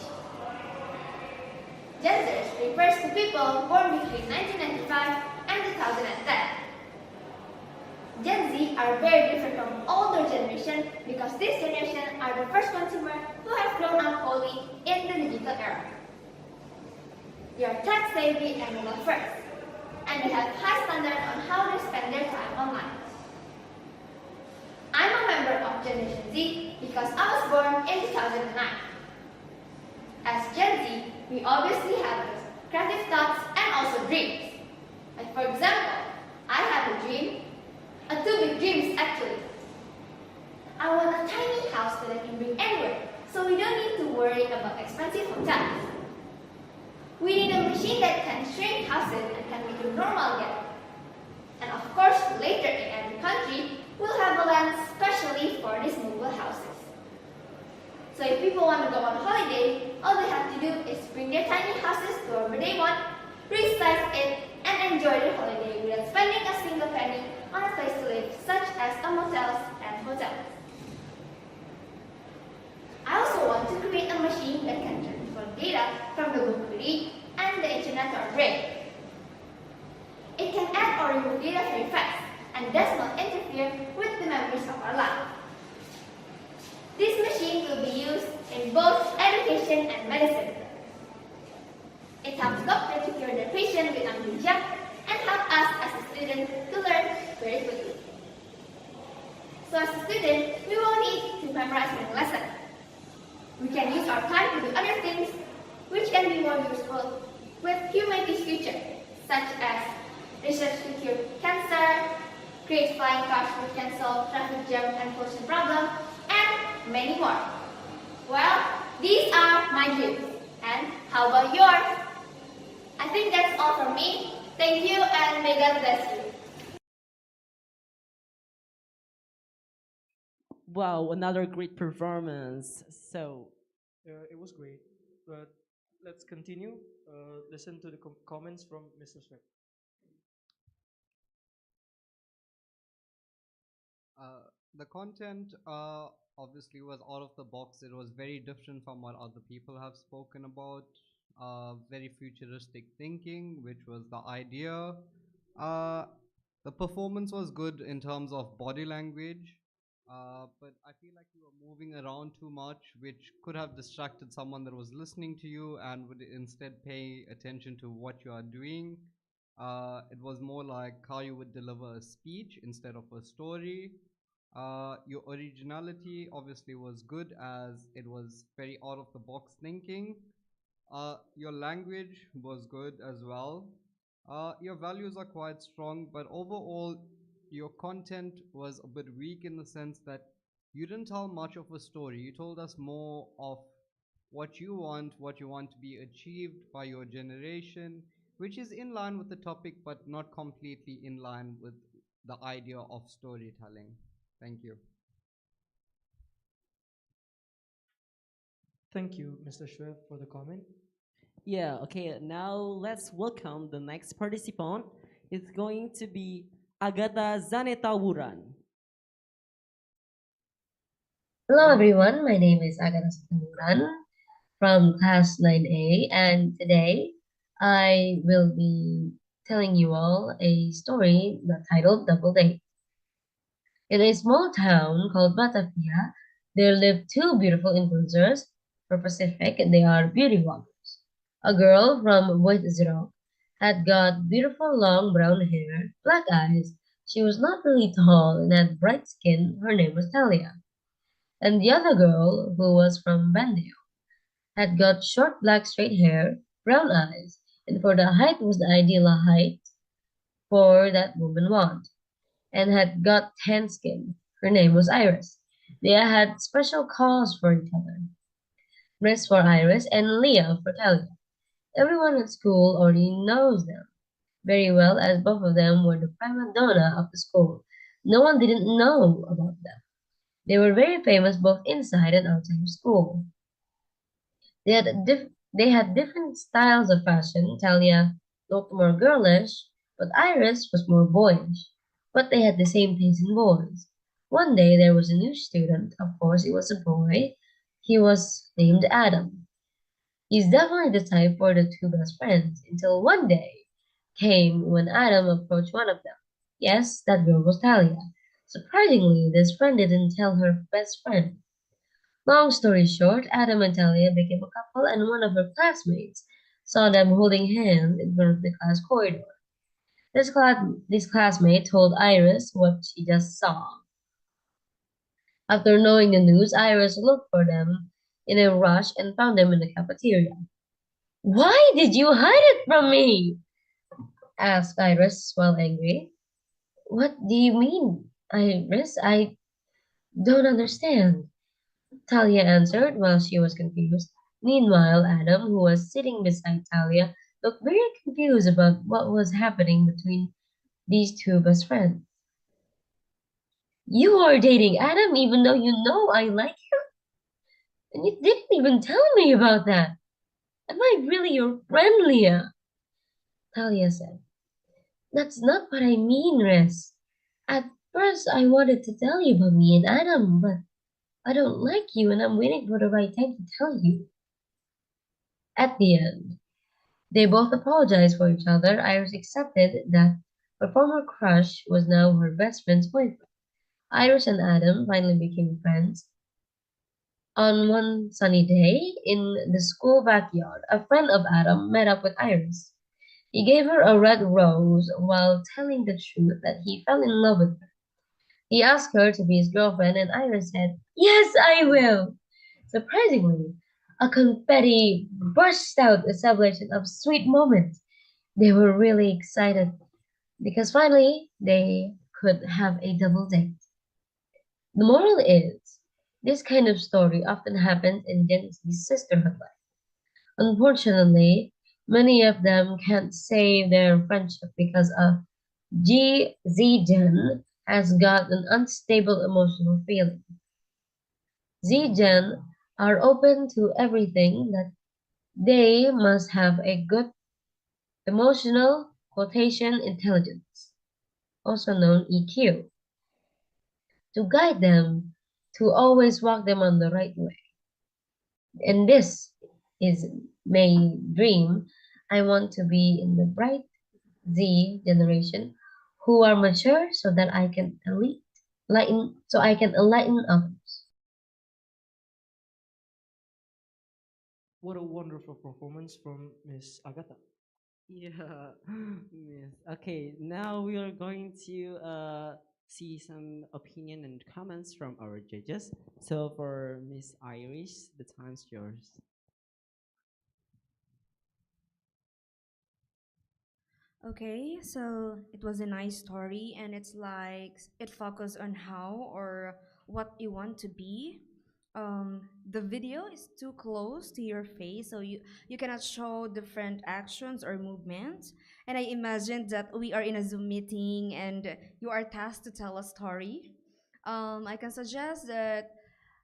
Gen Z refers to people born between 1995 and 2010. Gen Z are very different from older generation because this generation are the first consumers who have grown up wholly in the digital era. They are tech savvy and mobile first, and they have high standards on how they spend their time online. I'm a member of Generation Z because I was born in 2009. As Gen Z, we obviously have creative thoughts and also dreams. Like for example, I have a dream, two big dreams actually. I want a tiny house that I can bring anywhere, so we don't need to worry about expensive hotels. We need a machine that can shrink houses and can make them normal again. And of course, later in every country, we'll have a land specially for these mobile houses. So if people want to go on holiday, all they have to do is bring their tiny houses to wherever they want, resize it, and enjoy their holiday without spending a single penny on a place to live, such as a motels and hotels. I also want to create a machine that can transfer data from the book we read and the internet to our brain. It can add or remove data very fast and does not interfere with the memories of our life. This machine will be used in both education and medicine. It helps doctors to cure their patient with amnesia and help us as a student to learn very quickly. So as a student, we won't need to memorize many lessons. We can use our time to do other things which can be more useful with humanity's future, such as research to cure cancer, create flying cars which can solve traffic jam and pollution problems, and many more. Well, these are my dreams. And how about yours? I think that's all from me. Thank you and may God bless you. Wow, another great performance. So, It was great, but let's continue. Listen to the comments from Mr. Shrek. The content obviously was out of the box. It was very different from what other people have spoken about. Very futuristic thinking, which was the idea. Uh, the performance was good in terms of body language, but I feel like you were moving around too much, which could have distracted someone that was listening to you and would instead pay attention to what you are doing. It was more like how you would deliver a speech instead of a story. Your originality obviously was good as it was very out of the box thinking. Your language was good as well. Your values are quite strong, but overall, your content was a bit weak in the sense that you didn't tell much of a story. You told us more of what you want to be achieved by your generation, which is in line with the topic, but not completely in line with the idea of storytelling. Thank you. Thank you, Mr. Shrev, for the comment. Yeah, okay, now let's welcome the next participant. It's going to be Agatha Zanetawuran. Hello everyone, my name is Agatha Zanetawuran from class 9A, and today I will be telling you all a story titled Double Date. In a small town called Batavia, there live two beautiful influencers. For Pacific, they are beauty bloggers. A girl from Boise had got beautiful long brown hair, black eyes. She was not really tall and had bright skin. Her name was Talia. And the other girl, who was from Bandio, had got short black straight hair, brown eyes, and for the height was the ideal height for that woman want, and had got tan skin. Her name was Iris. They had special calls for each other. Miss for Iris and Leah for Talia. Everyone at school already knows them very well as both of them were the prima donna of the school. No one didn't know about them. They were very famous both inside and outside of school. They had different styles of fashion. Talia looked more girlish, but Iris was more boyish. But they had the same taste in boys. One day there was a new student. Of course, it was a boy. He was named Adam. He's definitely the type for the two best friends, until one day came when Adam approached one of them. Yes, that girl was Talia. Surprisingly, this friend didn't tell her best friend. Long story short, Adam and Talia became a couple, and one of her classmates saw them holding hands in front of the class corridor. This classmate told Iris what she just saw. After knowing the news, Iris looked for them in a rush and found them in the cafeteria. Why did you hide it from me? Asked Iris while angry. What do you mean, Iris? I don't understand, Talia answered while she was confused. Meanwhile, Adam, who was sitting beside Talia, looked very confused about what was happening between these two best friends. You are dating Adam even though you know I like him? And you didn't even tell me about that. Am I really your friend, Leah? Talia said. That's not what I mean, Riz. At first, I wanted to tell you about me and Adam, but I don't like you and I'm waiting for the right time to tell you. At the end, they both apologized for each other. Iris accepted that her former crush was now her best friend's boyfriend. Iris and Adam finally became friends. On one sunny day in the school backyard, a friend of Adam met up with Iris. He gave her a red rose while telling the truth that he fell in love with her. He asked her to be his girlfriend, and Iris said, Yes, I will. Surprisingly, a confetti burst out, a celebration of sweet moments. They were really excited because finally they could have a double date. The moral is, this kind of story often happens in Gen Z's sisterhood life. Unfortunately, many of them can't save their friendship because Z Gen has got an unstable emotional feeling. Z Gen are open to everything that they must have a good emotional quotation intelligence, also known EQ. to guide them, to always walk them on the right way. And this is my dream. I want to be in the bright Z generation who are mature so that I can enlighten others. What a wonderful performance from Miss Agatha. Yeah, yes. Okay, now we are going to see some opinion and comments from our judges. So for Miss Iris, the time's yours. Okay, so it was a nice story, and it's like it focused on how or what you want to be. The video is too close to your face, so you cannot show different actions or movements. And I imagine that we are in a Zoom meeting, and you are tasked to tell a story. I can suggest that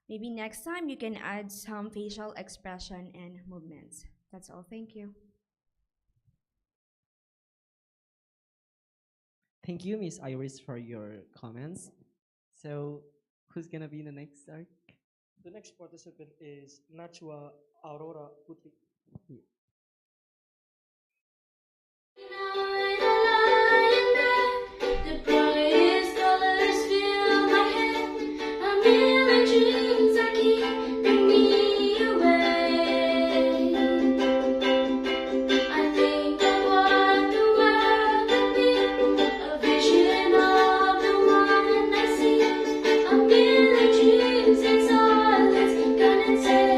maybe next time you can add some facial expression and movements. That's all. Thank you. Thank you, Miss Iris, for your comments. So who's gonna be the next arc? The next participant is Nachua Aurora Putri. The brightest colors fill my head. A million dreams are keeping me awake. I think of what the world could be, a vision of the one I see. A million dreams and silence condensate.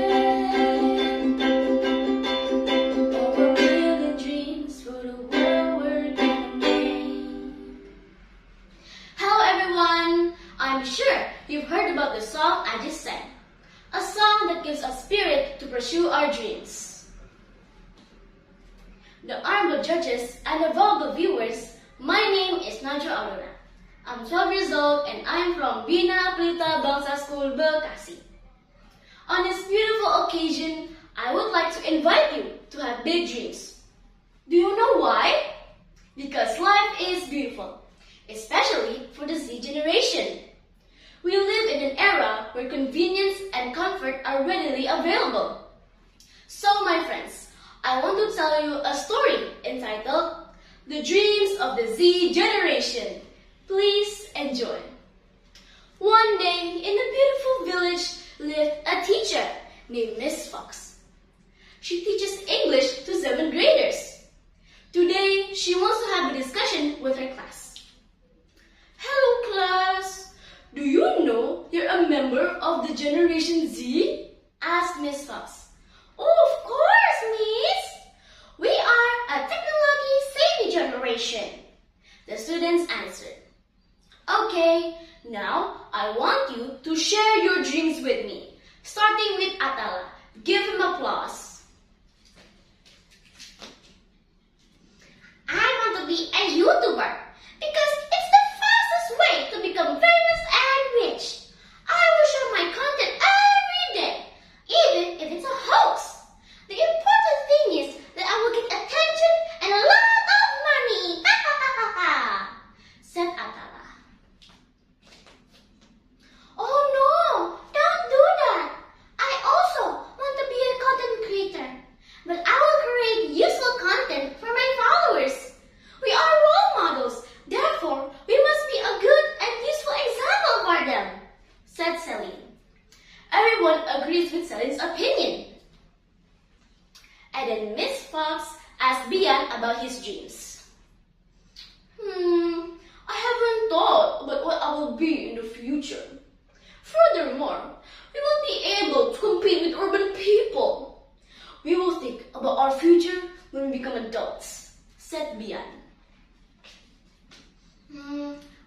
Oh, a million dreams for the world we're gonna make. Hello everyone! I'm sure you've heard about the song I just sang. A song that gives us spirit to pursue our dreams. The honorable judges and the valuable viewers, my name is Najwa Aurora. I'm 12 years old and I'm from Bina Pelita Bangsa School, Bekasi. On this beautiful occasion, I would like to invite you to have big dreams. Do you know why? Because life is beautiful, especially for the Z generation. We live in an era where convenience and comfort are readily available. So my friends, I want to tell you a story entitled The Dreams of the Z Generation. Please enjoy. One day in a beautiful village lived a teacher named Miss Fox. She teaches English to 7th graders. Today, she wants to have a discussion with her class. Hello class, do you know you're a member of the Generation Z? Asked Miss Fox. Oh, of course, Miss. We are a technology-savvy generation. The students answered. Okay, now I want you to share your dreams with me, starting with Atala. Give him applause. I want to be a YouTuber because it's the fastest way to become famous and rich. I will share my content every day, even if it's a hoax. The important thing is that I will get attention and a lot of money. Said Atala. Oh no, don't do that. I also want to be a content creator, but I will create useful content for my followers. We are role models, therefore we must be a good and useful example for them, said Celine. Everyone agrees with Celine's opinion. And then Miss Fox asked Bian about his dreams. I haven't thought about what I will be in the future. Furthermore, we will be able to compete with urban people. We will think about our future when we become adults, said Bian.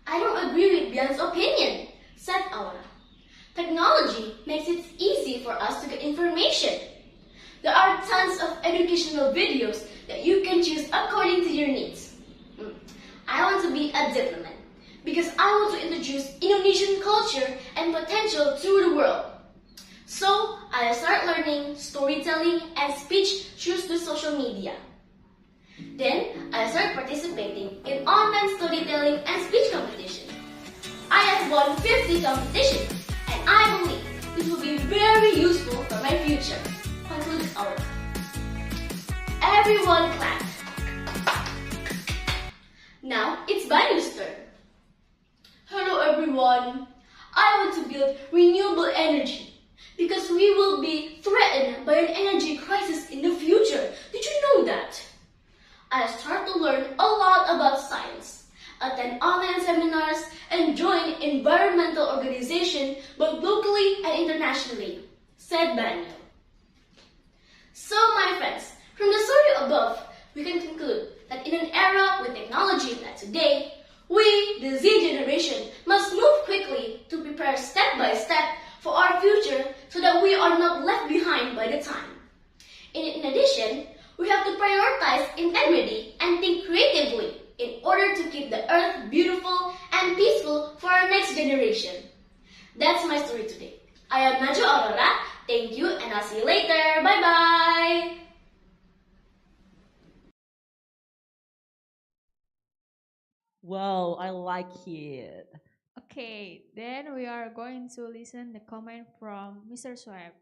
I don't agree with Bian's opinion, said Aura. Technology makes it easy for us to get information. There are tons of educational videos that you can choose according to your needs. I want to be a diplomat because I want to introduce Indonesian culture and potential to the world. So I start learning storytelling and speech through the social media. Then I start participating in online storytelling and speech competition. I have won 50 competitions, and I believe it will be very useful for my future. Concludes our. Everyone clap. Now it's Banu's turn. Hello everyone. I want to build renewable energy because we will be threatened by an energy crisis in the future. Did you know that? I start to learn a lot about science, attend online seminars, and join environmental organizations both locally and internationally, said Banu. So my friends, from the story above, we can conclude that in an era with technology like today, we, the Z generation, must move quickly to prepare step by step for our future so that we are not left behind by the time. In addition, we have to prioritize integrity and think creatively in order to keep the earth beautiful and peaceful for our next generation. That's my story today. I am Najwa Aurora. Thank you and I'll see you later. Bye bye. Wow, I like it. Okay, then we are going to listen the comment from Mr. Swab.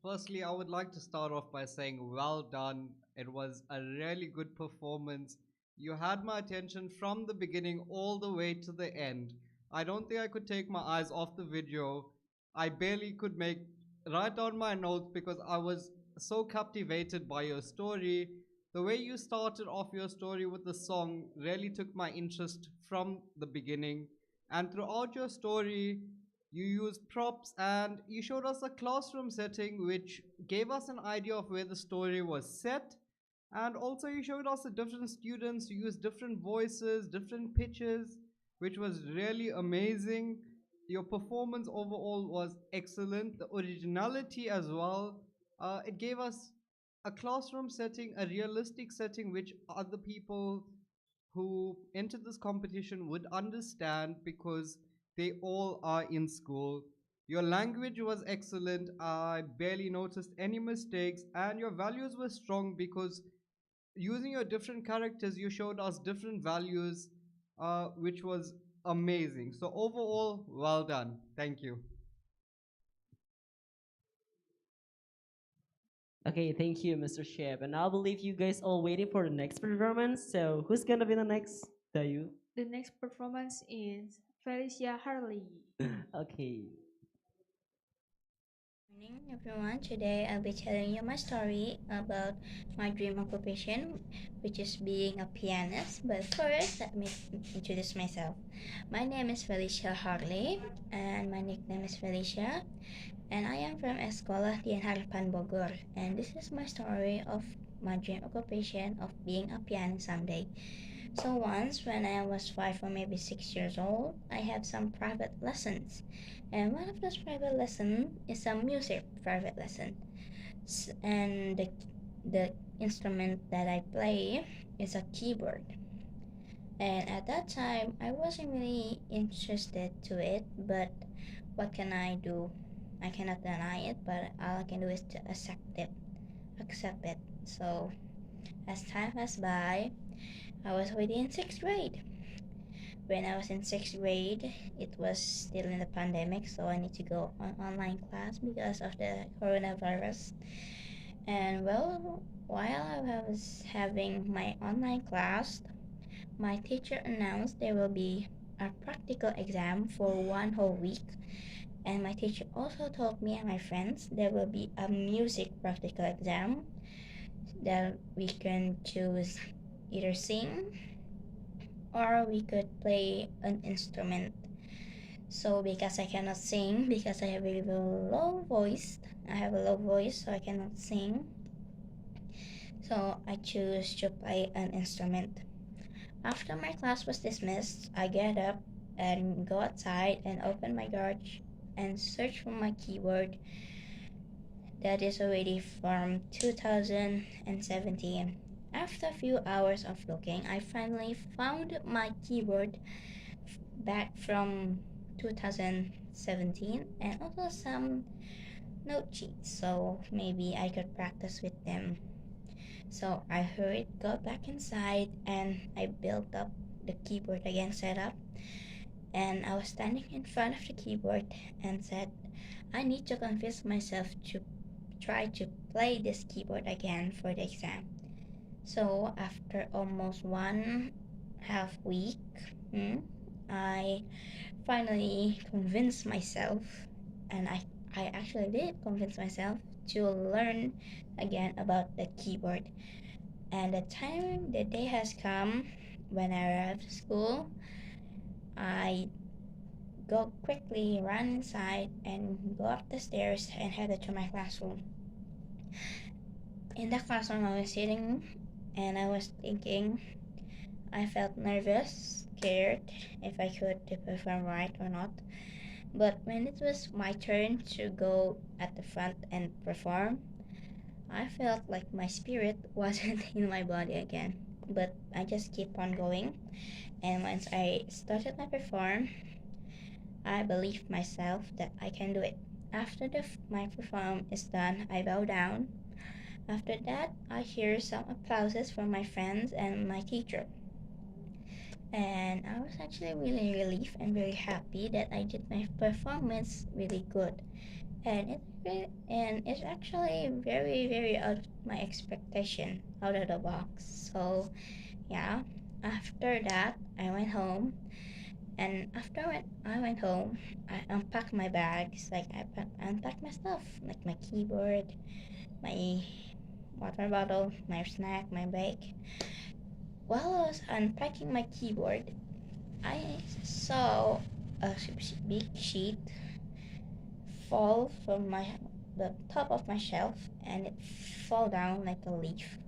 Firstly, I would like to start off by saying well done. It was a really good performance. You had my attention from the beginning all the way to the end. I don't think I could take my eyes off the video. I barely could write down my notes because I was so captivated by your story. The way you started off your story with the song really took my interest from the beginning. And throughout your story, you used props and you showed us a classroom setting which gave us an idea of where the story was set. And also you showed us the different students, you used different voices, different pitches, which was really amazing. Your performance overall was excellent. The originality as well. It gave us a classroom setting, a realistic setting which other people who enter this competition would understand because they all are in school. Your language was excellent. I barely noticed any mistakes, and your values were strong because using your different characters, you showed us different values, which was amazing. So, overall, well done. Thank you. Okay, thank you, Mr. Shep. And I believe you guys all waiting for the next performance. So who's gonna be the next? Dayu? The next performance is Felicia Harley. Okay. Morning everyone, today I'll be telling you my story about my dream occupation, which is being a pianist. But first, let me introduce myself. My name is Felicia Harley and my nickname is Felicia, and I am from Sekolah Dasar Bogor, and this is my story of my dream occupation of being a pianist someday. So once when I was 5 or maybe 6 years old, I had some private lessons. And one of those private lessons is a music private lesson. And the instrument that I play is a keyboard. And at that time, I wasn't really interested to it, but what can I do? I cannot deny it, but all I can do is to accept it. So as time passed by, I was already in 6th grade. When I was in 6th grade, it was still in the pandemic, so I need to go on online class because of the coronavirus. And well, while I was having my online class, my teacher announced there will be a practical exam for 1 whole week. And my teacher also told me and my friends there will be a music practical exam that we can choose either sing or we could play an instrument. So because I cannot sing, because I have a low voice, so I cannot sing. So I choose to play an instrument. After my class was dismissed, I get up and go outside and open my garage and search for my keyboard that is already from 2017. After a few hours of looking, I finally found my keyboard back from 2017 and also some note sheets, so maybe I could practice with them. So I hurried, got back inside, and I built up the keyboard again, set up. And I was standing in front of the keyboard and said, I need to convince myself to try to play this keyboard again for the exam. So after almost 1.5 week, I finally convinced myself, and I actually did convince myself to learn again about the keyboard. And the day has come when I arrived at school. I quickly run inside and go up the stairs and headed to my classroom. In the classroom, I was sitting and I was thinking. I felt nervous, scared if I could perform right or not. But when it was my turn to go at the front and perform, I felt like my spirit wasn't in my body again. But I just keep on going. And once I started my perform, I believed myself that I can do it. After my perform is done, I bow down. After that, I hear some applauses from my friends and my teacher. And I was actually really relieved and very happy that I did my performance really good. And it's actually very out of my expectation, out of the box. So yeah, after that I went home, and after I went home, I unpacked my bags. Like I unpacked my stuff, like my keyboard, my water bottle, my snack, my bag. While I was unpacking my keyboard, I saw a big sheet fall from the top of my shelf, and it fall down like a leaf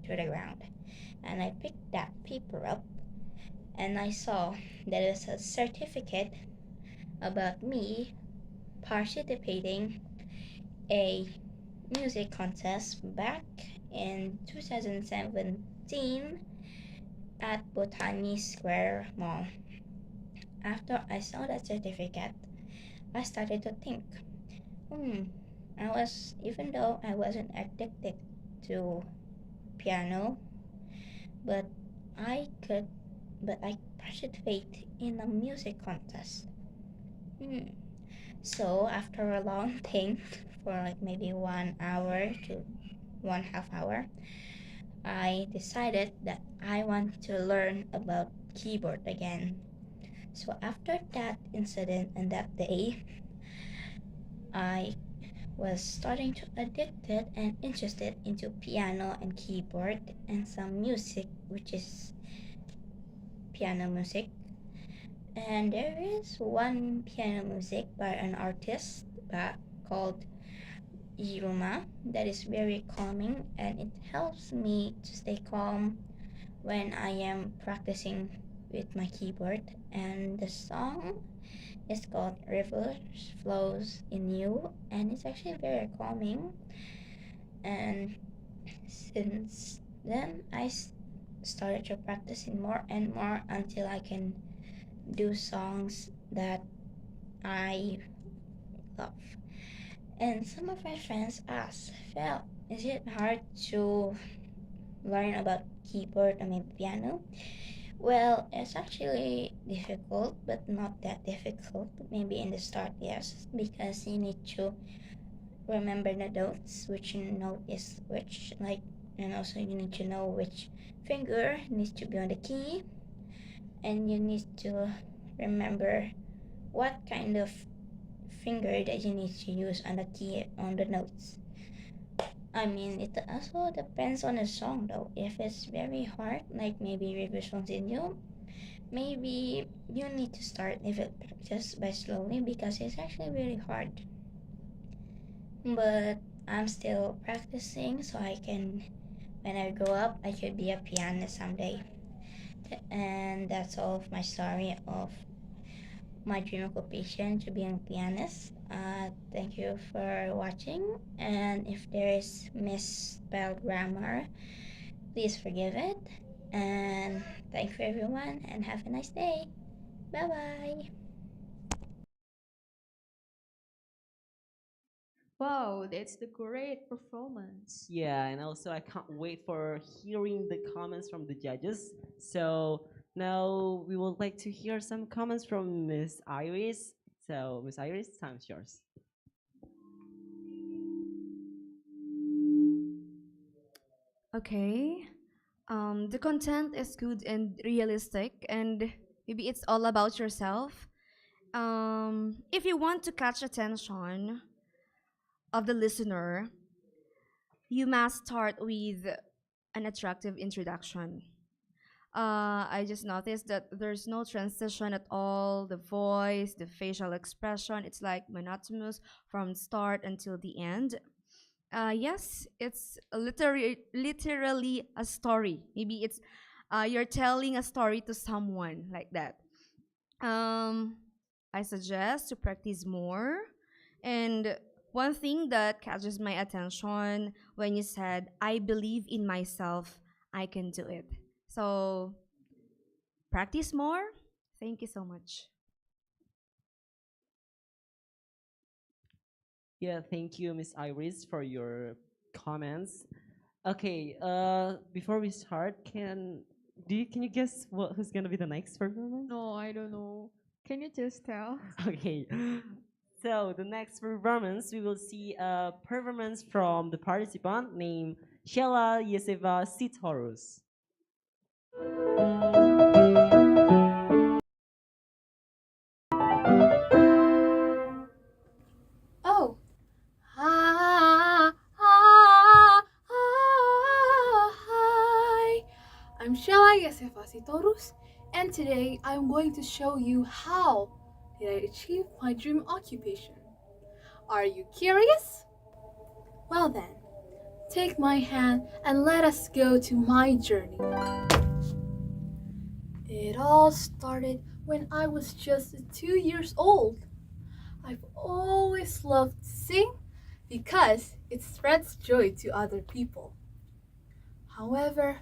to the ground. And I picked that paper up, and I saw that it was a certificate about me participating a music contest back in 2017 at Botany Square Mall. After I saw that certificate, I started to think, even though I wasn't addicted to piano, but I participate in a music contest. So after a long think for like maybe 1 hour to 1.5 hour, I decided that I want to learn about keyboard again. So after that incident and that day, I was starting to addicted and interested into piano and keyboard and some music, which is piano music. And there is one piano music by an artist called Iruma that is very calming, and it helps me to stay calm when I am practicing with my keyboard. And the song is called Rivers Flows in You, and it's actually very calming. And since then, I started to practicing more and more until I can do songs that I love. And some of my friends asked, "Well, is it hard to learn about piano?" Well, it's actually difficult, but not that difficult. Maybe in the start, yes, because you need to remember the notes, which note is which, and also you need to know which finger needs to be on the key, and you need to remember what kind of finger that you need to use on the key on the notes. It also depends on the song though. If it's very hard, like maybe Rivers Flows in You, maybe you need to start just by slowly, because it's actually really hard. But I'm still practicing, so when I grow up, I could be a pianist someday. And that's all of my story of my dream occupation to be a pianist. Thank you for watching, and if there is misspelled grammar, please forgive it. And thank you everyone, and have a nice day. Bye bye. Wow, that's the great performance. Yeah, and also I can't wait for hearing the comments from the judges. So now we would like to hear some comments from Miss Iris. So Miss Iris, time's yours. Okay. The content is good and realistic, and maybe it's all about yourself. If you want to catch attention of the listener, you must start with an attractive introduction. I just noticed that there's no transition at all. The voice, the facial expression, it's like monotonous from start until the end. Yes, it's literally a story. Maybe it's you're telling a story to someone like that. Um, I suggest to practice more. And one thing that catches my attention when you said, I believe in myself, I can do it. So practice more. Thank you so much. Yeah, thank you, Miss Iris, for your comments. Okay, before we start, can you guess who's gonna be the next performer? No, I don't know. Can you just tell? Okay, so the next performance we will see a performance from the participant named Sheila Yeseva Sitorus. Oh. Hi. I'm Shella Yasefasitorus, and today I'm going to show you how did I achieve my dream occupation. Are you curious? Well then, take my hand and let us go to my journey. It all started when I was just 2 years old. I've always loved to sing because it spreads joy to other people. However,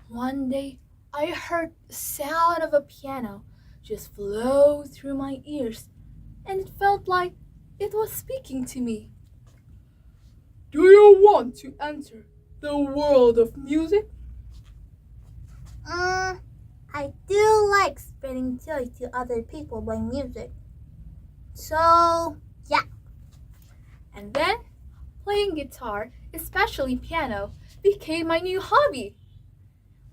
one day I heard the sound of a piano just flow through my ears, and it felt like it was speaking to me. Do you want to enter the world of music? I do like spreading joy to other people by music. So, yeah. And then, playing guitar, especially piano, became my new hobby.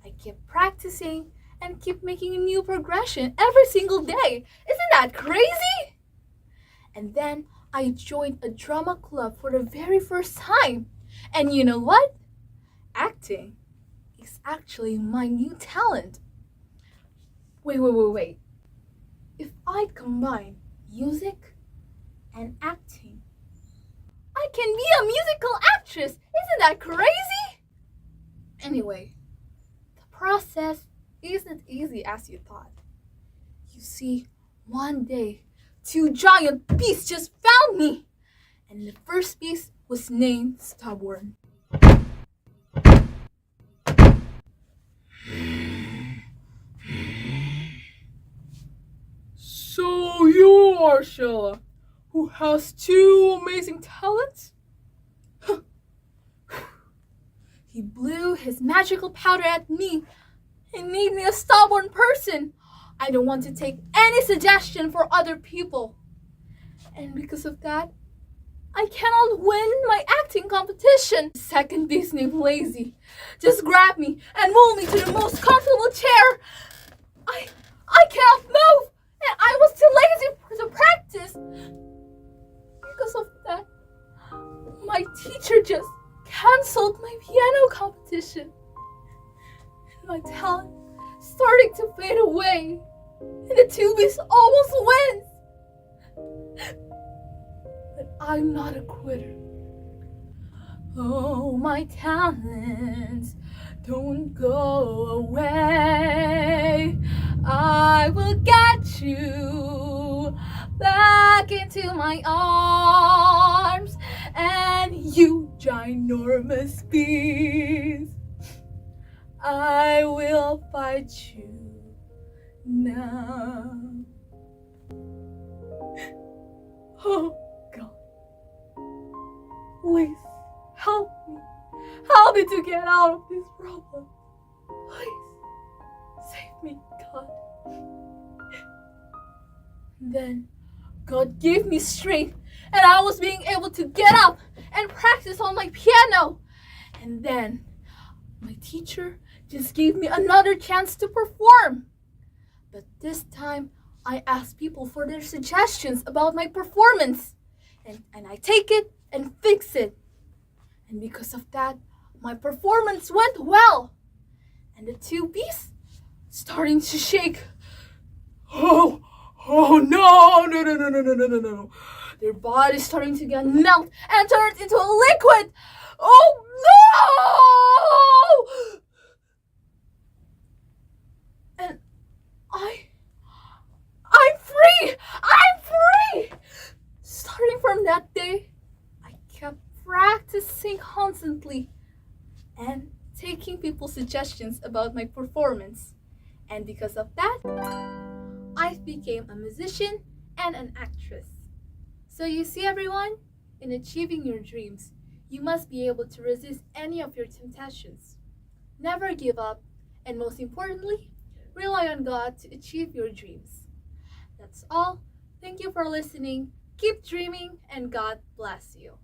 I kept practicing and keep making a new progression every single day. Isn't that crazy? And then I joined a drama club for the very first time. And you know what? Acting is actually my new talent. Wait. If I combine music and acting, I can be a musical actress. Isn't that crazy? Anyway, the process isn't easy as you thought. You see, one day, two giant beasts just found me. And the first beast was named Stubborn. So you are Shella, who has two amazing talents? He blew his magical powder at me and made me a stubborn person. I don't want to take any suggestion for other people. And because of that, I cannot win my acting competition. The second beast named Lazy just grabbed me and moved me to the most comfortable chair. I cannot move, and I was too lazy to practice. Because of that, my teacher just cancelled my piano competition. And my talent started to fade away, and the two beasts almost wins. But I'm not a quitter. Oh, my talents don't go away. I will get you back into my arms, and you ginormous beast, I will fight you now. Oh God. get out of this problem. Please, save me, God. Then, God gave me strength, and I was being able to get up and practice on my piano. And then, my teacher just gave me another chance to perform. But this time, I asked people for their suggestions about my performance. And I take it and fix it. And because of that, my performance went well. And the two bees starting to shake. Oh no. Their bodies starting to get melt and turned into a liquid. Oh no! And I'm free! I'm free! Starting from that day, I kept practicing constantly and taking people's suggestions about my performance. And because of that, I became a musician and an actress. So you see, everyone, in achieving your dreams, you must be able to resist any of your temptations. Never give up, and most importantly, rely on God to achieve your dreams. That's all. Thank you for listening. Keep dreaming, and God bless you.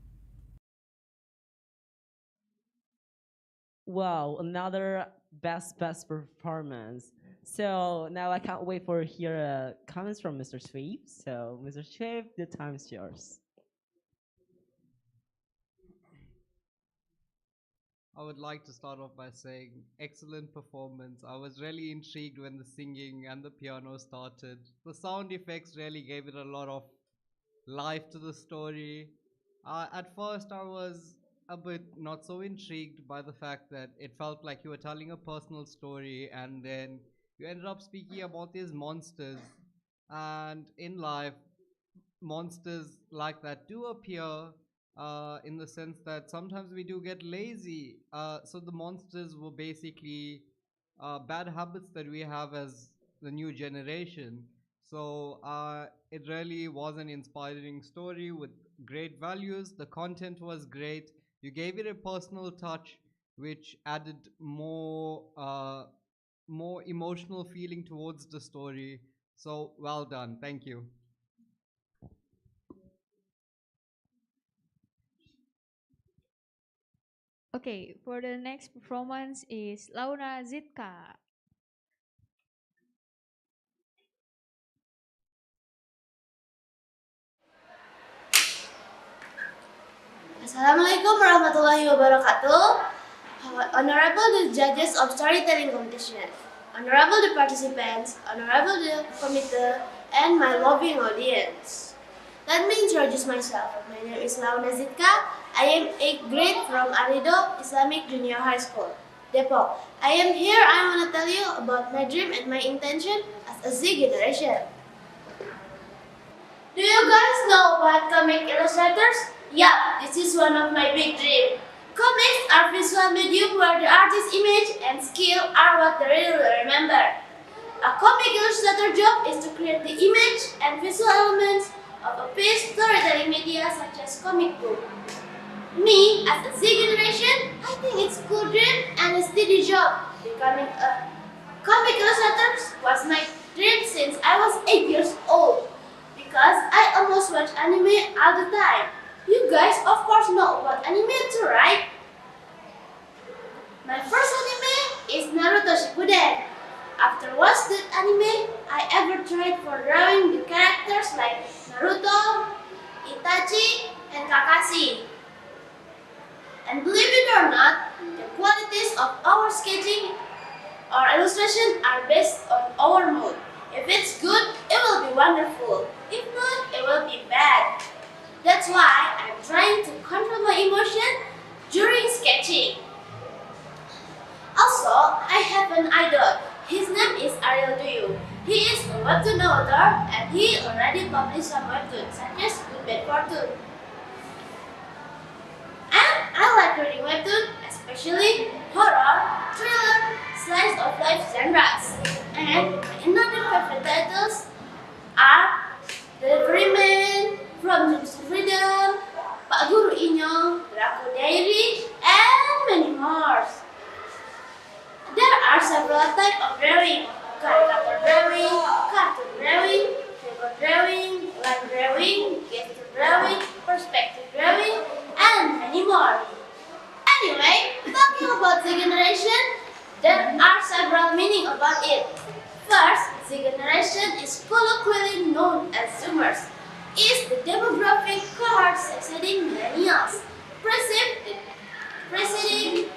Wow, another best performance. So now I can't wait for hear comments from Mr. Sweep. So Mr. Sweep, the time is yours. I would like to start off by saying excellent performance. I was really intrigued when the singing and the piano started. The sound effects really gave it a lot of life to the story. At first, I was a bit not so intrigued by the fact that it felt like you were telling a personal story, and then you ended up speaking about these monsters. And in life, monsters like that do appear, in the sense that sometimes we do get lazy. So the monsters were basically bad habits that we have as the new generation. So it really was an inspiring story with great values. The content was great. You gave it a personal touch, which added more emotional feeling towards the story. So well done. Thank you. Okay, for the next performance is Laura Zitka. Assalamualaikum warahmatullahi wabarakatuh. Honorable the judges of storytelling competition, honorable the participants, honorable the committee, and my loving audience. Let me introduce myself. My name is Laura Zitka. I am 8th grade from Arido Islamic Junior High School, Depok. I am here. I want to tell you about my dream and my intention as a Z generation. Do you guys know about comic illustrators? Yeah, this is one of my big dreams. Comics are visual medium where the artist's image and skill are what the reader will remember. A comic illustrator job is to create the image and visual elements of a piece storytelling media such as comic book. Me, as a Z generation, I think it's a cool dream and a steady job. Becoming a comic illustrator was my dream since I was 8 years old, because I almost watch anime all the time. You guys of course know about anime too, right? My first anime is Naruto Shippuden. After watching that anime, I ever tried for drawing the characters like Naruto, Itachi, and Kakashi. And believe it or not, the qualities of our sketching or illustration are based on our mood. If it's good, it will be wonderful. If not, it will be bad. That's why I'm trying to control my emotion during sketching. Also, I have an idol. His name is Ariel Duyu. He is a webtoon author and he already published some webtoons such as Good Bad Fortune. And I like reading webtoon, especially horror, thriller, slice of life genres. And another favorite titles are Delivery Man, From Dreams to Freedom, Pak Guru Inyong, Draco Diary, and many more. about it. First, the generation is colloquially known as Zoomers, is the demographic cohort succeeding millennials, preceding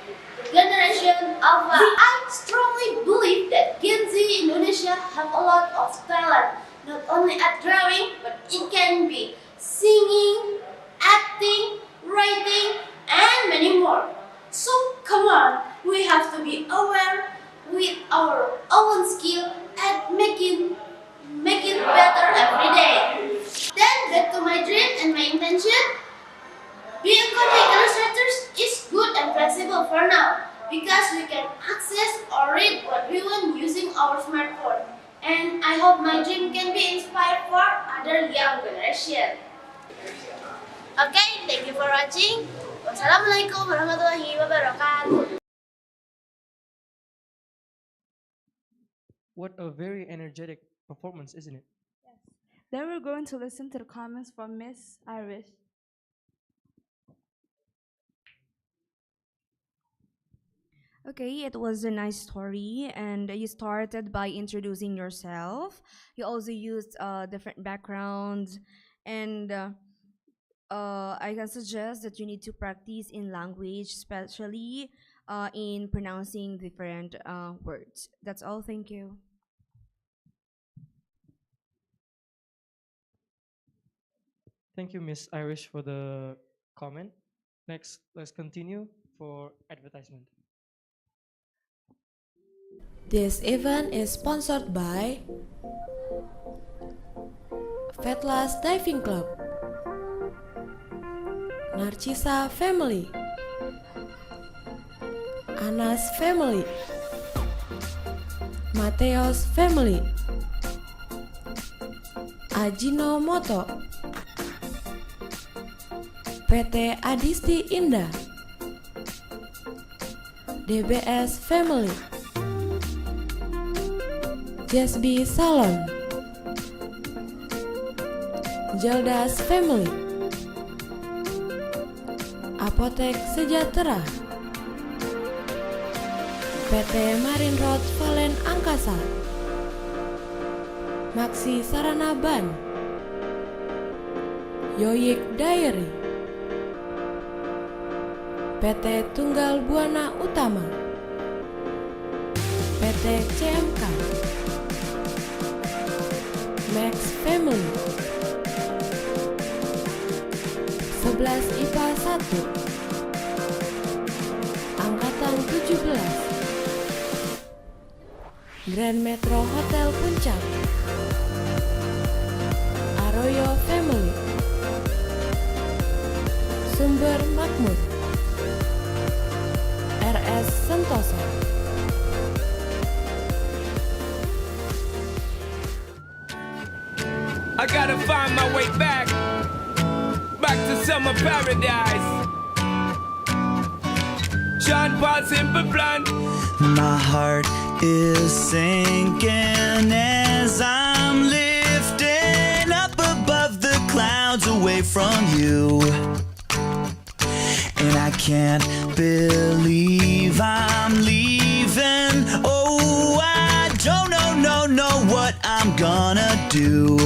generation Alpha. I strongly believe that Gen Z Indonesia have a lot of talent, not only at drawing, but it can be singing, acting, writing, and many more. So come on, we have to be aware with our own skill and make it better every day. Then back to my dream and my intention. Being content illustrators is good and flexible for now because we can access or read what we want using our smartphone. And I hope my dream can be inspired for other young generation. Okay, thank you for watching. Wassalamualaikum warahmatullahi wabarakatuh. What a very energetic performance, isn't it? Yes. Then we're going to listen to the comments from Miss Irish. Okay, it was a nice story, and you started by introducing yourself. You also used different backgrounds, and I can suggest that you need to practice in language, especially in pronouncing different words. That's all. Thank you. Thank you, Miss Irish, for the comment. Next, let's continue for advertisement. This event is sponsored by Kelas Diving Club, Narcisa Family, Anas Family, Mateos Family, Ajinomoto, PT Adisti Indah, DBS Family, Jasbi Salon, Jeldas Family, Apotek Sejahtera, PT Marine Road Valen Angkasa, Maxi Sarana Ban, Yoyik Diary, PT Tunggal Buana Utama, PT CMK, Max Family, 11 IPA 1, Angkatan 17, Grand Metro Hotel Puncak, Arroyo Family, Sumber Makmur, RS Sentosa. I gotta find my way back to summer paradise. Sean Paul Simple Plan. My heart is sinking as I'm lifting up above the clouds away from you. And I can't believe I'm leaving. Oh, I don't know what I'm gonna do.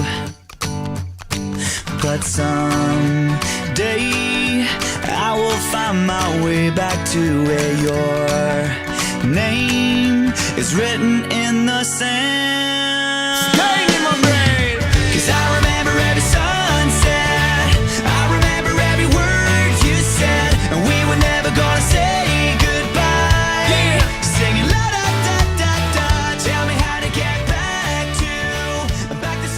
But someday I will find my way back to where your name is written in the sand. Staying in my brain. 'Cause I remember every sunset, I remember every word you said, and we were never gonna say goodbye. Yeah. Singing la da da da da. Tell me how to get back to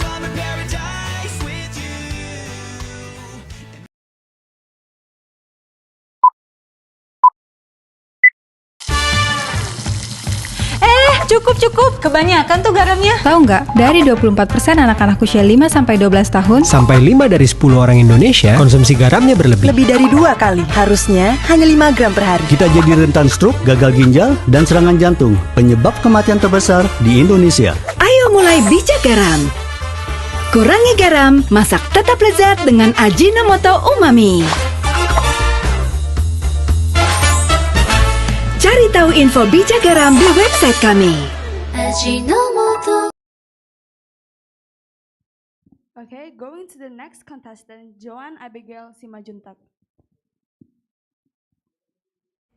summer paradise with you. Cukup, kebanyakan tuh garamnya. Tahu nggak, dari 24% anak-anak usia 5-12 tahun sampai 5 dari 10 orang Indonesia konsumsi garamnya berlebih. Lebih dari 2 kali, harusnya hanya 5 gram per hari. Kita jadi rentan stroke, gagal ginjal, dan serangan jantung, penyebab kematian terbesar di Indonesia. Ayo mulai bijak garam. Kurangi garam, masak tetap lezat dengan Ajinomoto Umami. Cari tahu info bijak garam di website kami. Okay, going to the next contestant, Joan Abigail Simajuntak.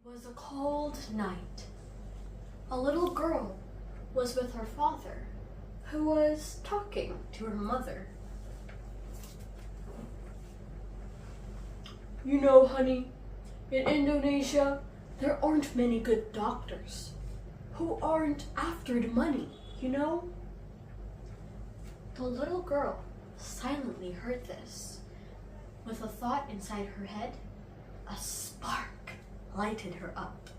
It was a cold night. A little girl was with her father, who was talking to her mother. You know, honey, in Indonesia, there aren't many good doctors who aren't after the money, you know? The little girl silently heard this. With a thought inside her head, a spark lighted her up.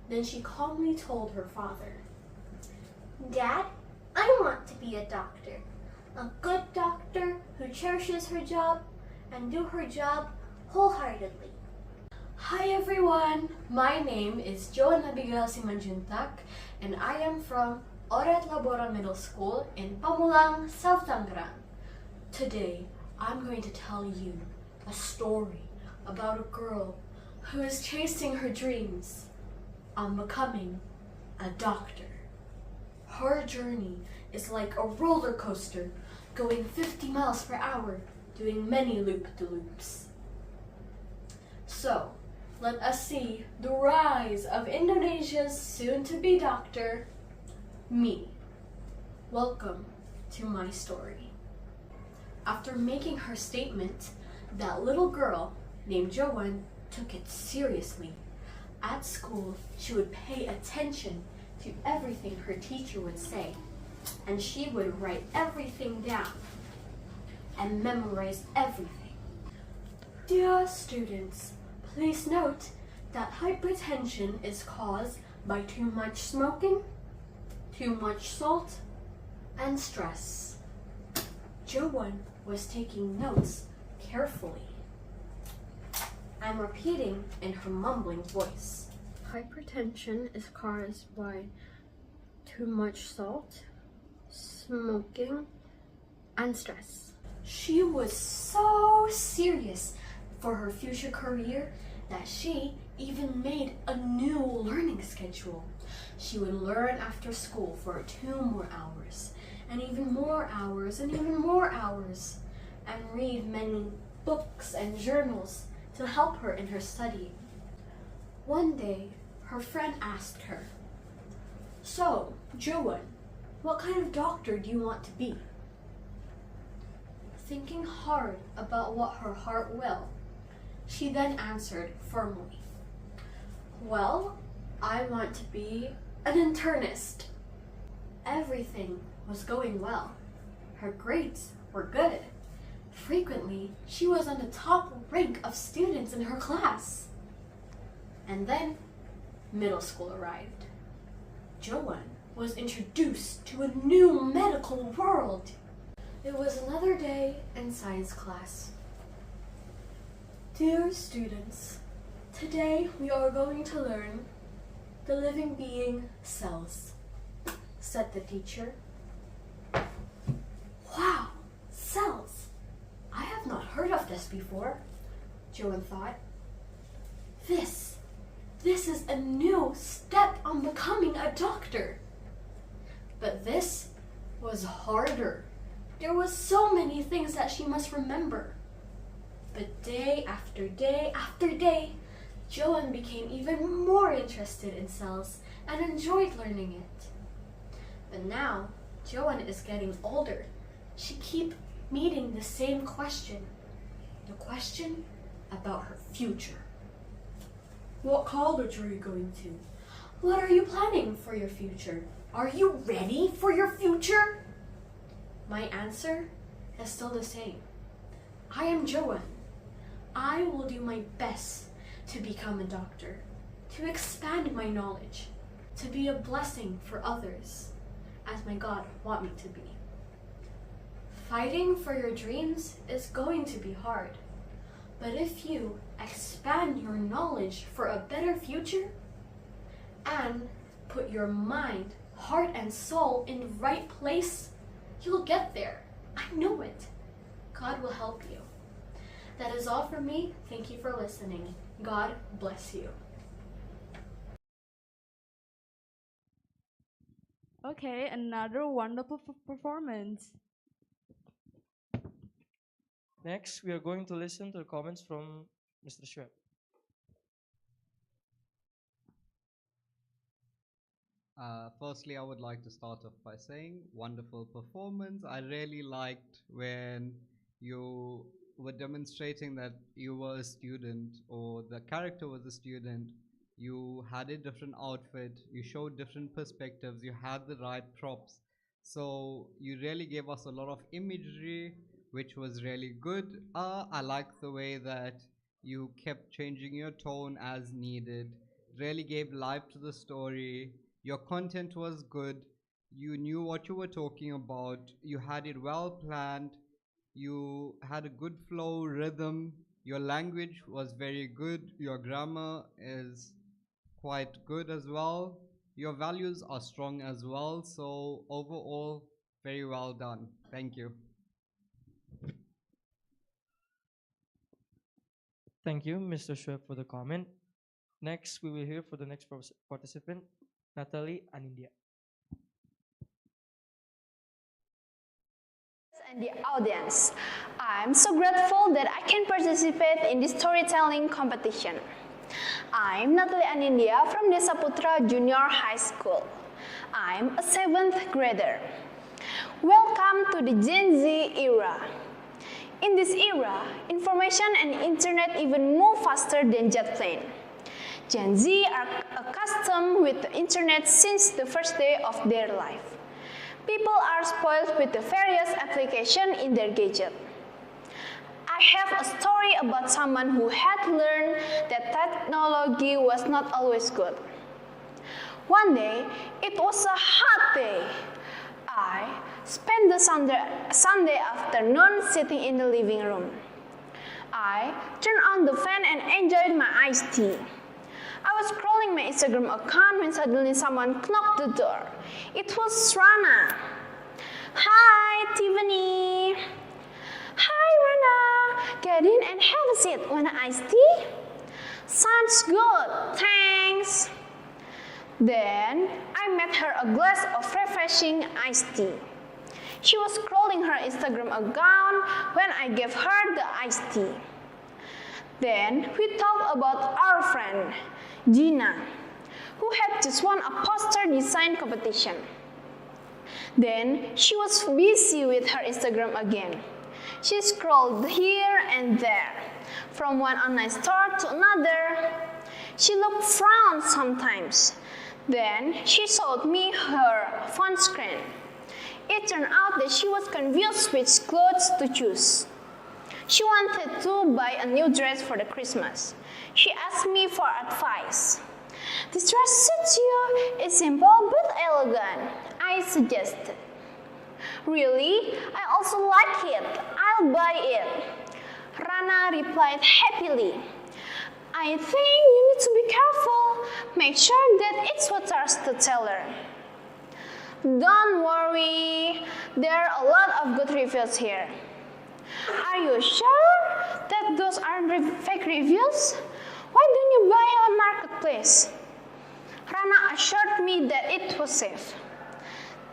Then she calmly told her father, Dad, I want to be a doctor. A good doctor who cherishes her job and do her job wholeheartedly. Hi everyone, my name is Joan Abigail Simanjuntak and I am from Oret Laboran Middle School in Pamulang, South Tangerang. Today, I'm going to tell you a story about a girl who is chasing her dreams on becoming a doctor. Her journey is like a roller coaster going 50 miles per hour, doing many loop-de-loops. So, let us see the rise of Indonesia's soon-to-be doctor, me. Welcome to my story. After making her statement, that little girl named Joan took it seriously. At school, she would pay attention to everything her teacher would say, and she would write everything down and memorize everything. Dear students, please note that hypertension is caused by too much smoking, too much salt, and stress. Joan was taking notes carefully. I'm repeating in her mumbling voice. Hypertension is caused by too much salt, smoking, and stress. She was so serious for her future career that she even made a new learning schedule. She would learn after school for 2 more hours, and even more hours, and even more hours, and read many books and journals to help her in her study. One day, her friend asked her, "So, Joan, what kind of doctor do you want to be?" Thinking hard about what her heart will, she then answered firmly, "Well, I want to be an internist." Everything was going well. Her grades were good. Frequently, she was on the top rank of students in her class. And then, middle school arrived. Joan was introduced to a new medical world. It was another day in science class. Dear students, today we are going to learn the living being cells, said the teacher. Wow, cells! I have not heard of this before, Joan thought. This is a new step on becoming a doctor. But this was harder. There was so many things that she must remember. But day after day after day, Joan became even more interested in cells and enjoyed learning it. But now, Joan is getting older. She keeps meeting the same question. The question about her future. What college are you going to? What are you planning for your future? Are you ready for your future? My answer is still the same. I am Joan. I will do my best to become a doctor, to expand my knowledge, to be a blessing for others, as my God want me to be. Fighting for your dreams is going to be hard, but if you expand your knowledge for a better future and put your mind, heart, and soul in the right place, you'll get there. I know it. God will help you. That is all from me. Thank you for listening. God bless you. Okay, another wonderful performance. Next, we are going to listen to the comments from Mr. Schwab. Firstly, I would like to start off by saying wonderful performance. I really liked when you were demonstrating that you were a student or the character was a student. You had a different outfit, you showed different perspectives, you had the right props. So you really gave us a lot of imagery, which was really good. I like the way that you kept changing your tone as needed, really gave life to the story. Your content was good. You knew what you were talking about. You had it well planned. You had a good flow, rhythm. Your language was very good. Your grammar is quite good as well. Your values are strong as well. So overall, very well done. Thank you. Thank you, Mr. Schwab, for the comment. Next, we will hear for the next participant, Natalie Anindia. And the audience, I'm so grateful that I can participate in this storytelling competition. I'm Natalie Anindia from Desa Putra Junior High School. I'm a 7th grader. Welcome to the Gen Z era. In this era, information and internet even move faster than jet plane. Gen Z are accustomed with the internet since the first day of their life. People are spoiled with the various applications in their gadget. I have a story about someone who had learned that technology was not always good. One day, it was a hot day. I spent the Sunday afternoon sitting in the living room. I turned on the fan and enjoyed my iced tea. I was scrolling my Instagram account when suddenly someone knocked the door. It was Rana. Hi, Tiffany. Hi, Rana. Get in and have a seat. Want an iced tea? Sounds good, thanks. Then I made her a glass of refreshing iced tea. She was scrolling her Instagram account when I gave her the iced tea. Then we talked about our friend, Gina, who had just won a poster design competition. Then she was busy with her Instagram again. She scrolled here and there, from one online store to another. She looked frowned sometimes. Then she showed me her phone screen. It turned out that she was confused which clothes to choose. She wanted to buy a new dress for the Christmas. She asked me for advice. This dress suits you, it's simple but elegant, I suggested. Really? I also like it. I'll buy it. Rana replied happily. I think you need to be careful. Make sure that it's a trusted seller. Don't worry, there are a lot of good reviews here. Are you sure that those aren't fake reviews? Why don't you buy on Marketplace? Rana assured me that it was safe.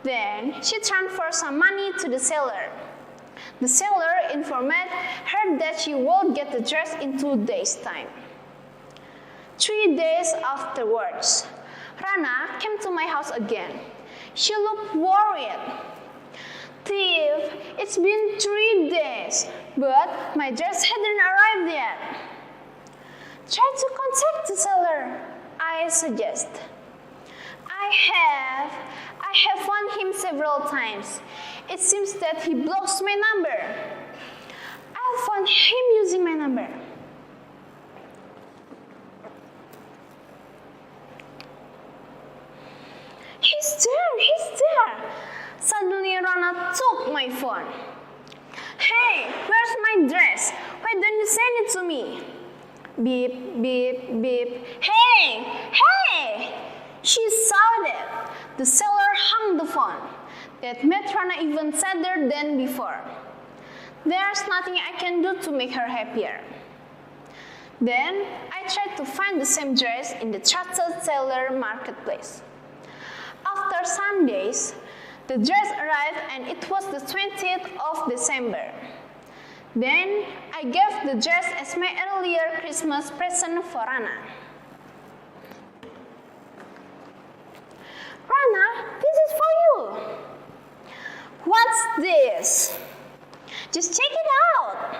Then she transferred some money to the seller. The seller informed her that she will get the dress in 2 days' time. 3 days afterwards, Rana came to my house again. She looked worried. Tiff, it's been 3 days, but my dress hadn't arrived yet. Try to contact the seller, I suggest. I have phoned him several times. It seems that he blocks my number. I'll phone him using my number. He's there. Suddenly Rana took my phone. Hey, where's my dress? Why don't you send it to me? Beep, beep, beep. Hey! She shouted. The seller hung the phone. That made Rana even sadder than before. There's nothing I can do to make her happier. Then I tried to find the same dress in the trusted seller marketplace. After after some days, the dress arrived and it was the 20th of December. Then I gave the dress as my earlier Christmas present for Rana. Rana, this is for you. What's this? Just check it out.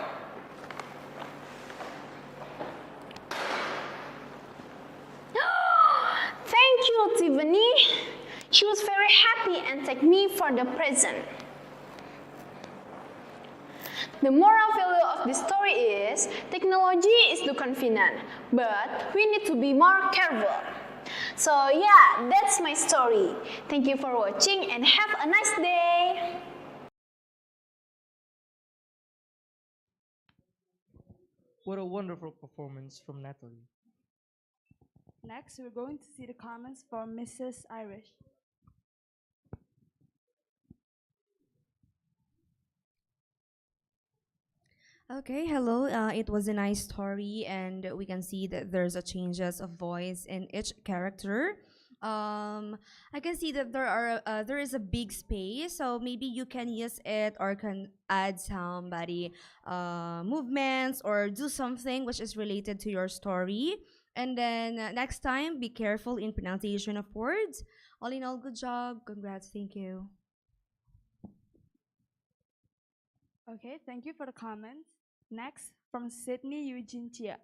Thank you, Tiffany. She was very happy and thanked me for the present. The moral value of this story is technology is the convenient, but we need to be more careful. So yeah, that's my story. Thank you for watching and have a nice day. What a wonderful performance from Natalie. Next, we're going to see the comments from Mrs. Irish. Okay, hello. It was a nice story, and we can see that there's a changes of voice in each character. I can see that there is a big space, so maybe you can use it or can add some body movements or do something which is related to your story. And then next time, be careful in pronunciation of words. All in all, good job. Congrats. Thank you. Okay, thank you for the comments. Next, from Sydney Eugene Chia.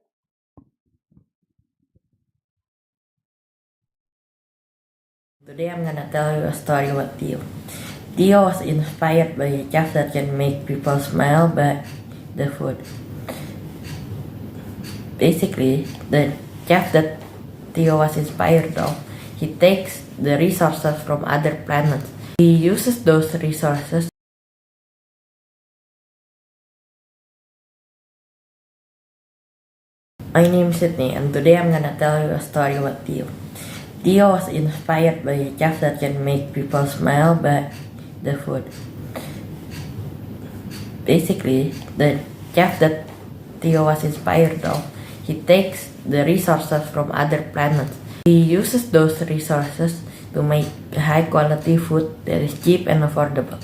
Today I'm gonna tell you a story about Tio. Tio was inspired by a chef that can make people smile by the food. Basically, the chef that Tio was inspired of, he takes the resources from other planets. He uses those resources. My name is Sydney, and today I'm gonna tell you a story about Tio. Tio was inspired by a chef that can make people smile by the food. Basically, the chef that Tio was inspired of, he takes the resources from other planets. He uses those resources to make high quality food that is cheap and affordable.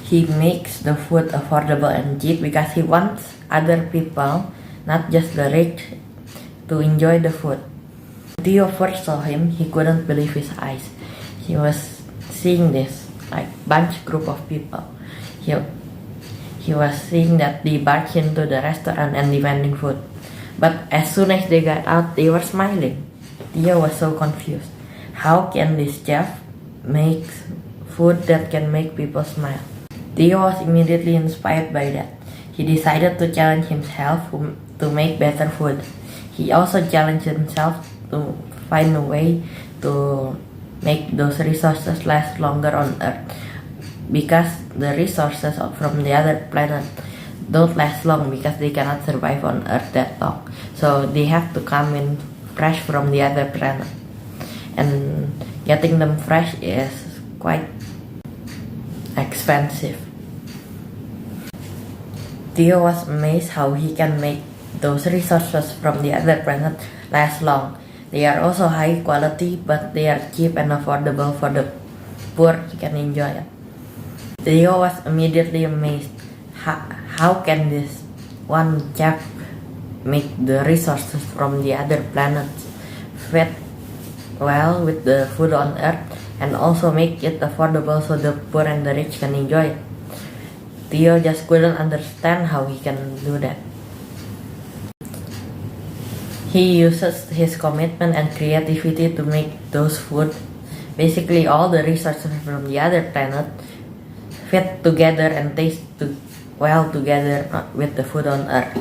He makes the food affordable and cheap because he wants other people, not just the rich, to enjoy the food. When Tio first saw him, he couldn't believe his eyes. He was seeing this group of people. He was seeing that they barged into the restaurant and demanding food. But as soon as they got out, they were smiling. Tio was so confused. How can this chef make food that can make people smile? Tio was immediately inspired by that. He decided to challenge himself to make better food. He also challenged himself to find a way to make those resources last longer on Earth, because the resources from the other planet don't last long because they cannot survive on Earth that long. So they have to come in fresh from the other planet, and getting them fresh is quite expensive. Tio was amazed how he can make those resources from the other planet last long. They are also high quality, but they are cheap and affordable for the poor who can enjoy it. Tio was immediately amazed. How can this one chef make the resources from the other planets fit well with the food on Earth and also make it affordable so the poor and the rich can enjoy it? Tio just couldn't understand how he can do that. He uses his commitment and creativity to make those food. Basically, all the resources from the other planet fit together and taste well together with the food on Earth.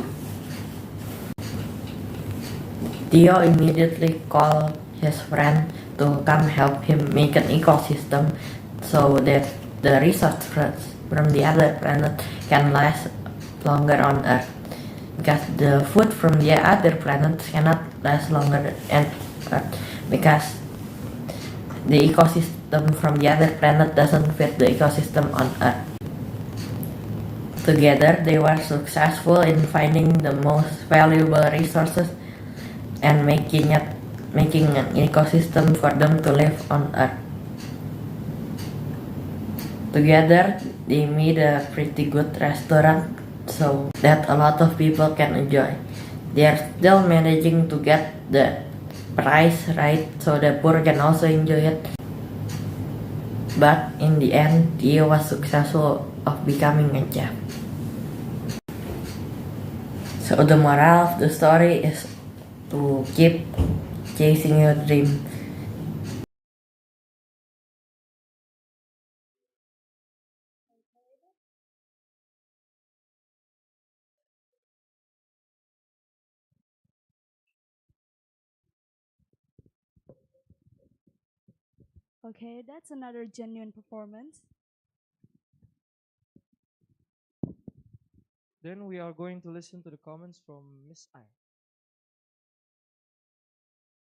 Tio immediately called his friend to come help him make an ecosystem so that the resources from the other planet can last longer on Earth. Because the food from the other planets cannot last longer on Earth because the ecosystem from the other planet doesn't fit the ecosystem on Earth. Together, they were successful in finding the most valuable resources and making an ecosystem for them to live on Earth. Together, they made a pretty good restaurant so that a lot of people can enjoy. They are still managing to get the price right so the poor can also enjoy it. But in the end, Tio was successful of becoming a chef. So the moral of the story is to keep chasing your dream. Okay, that's another genuine performance. Then we are going to listen to the comments from Miss I.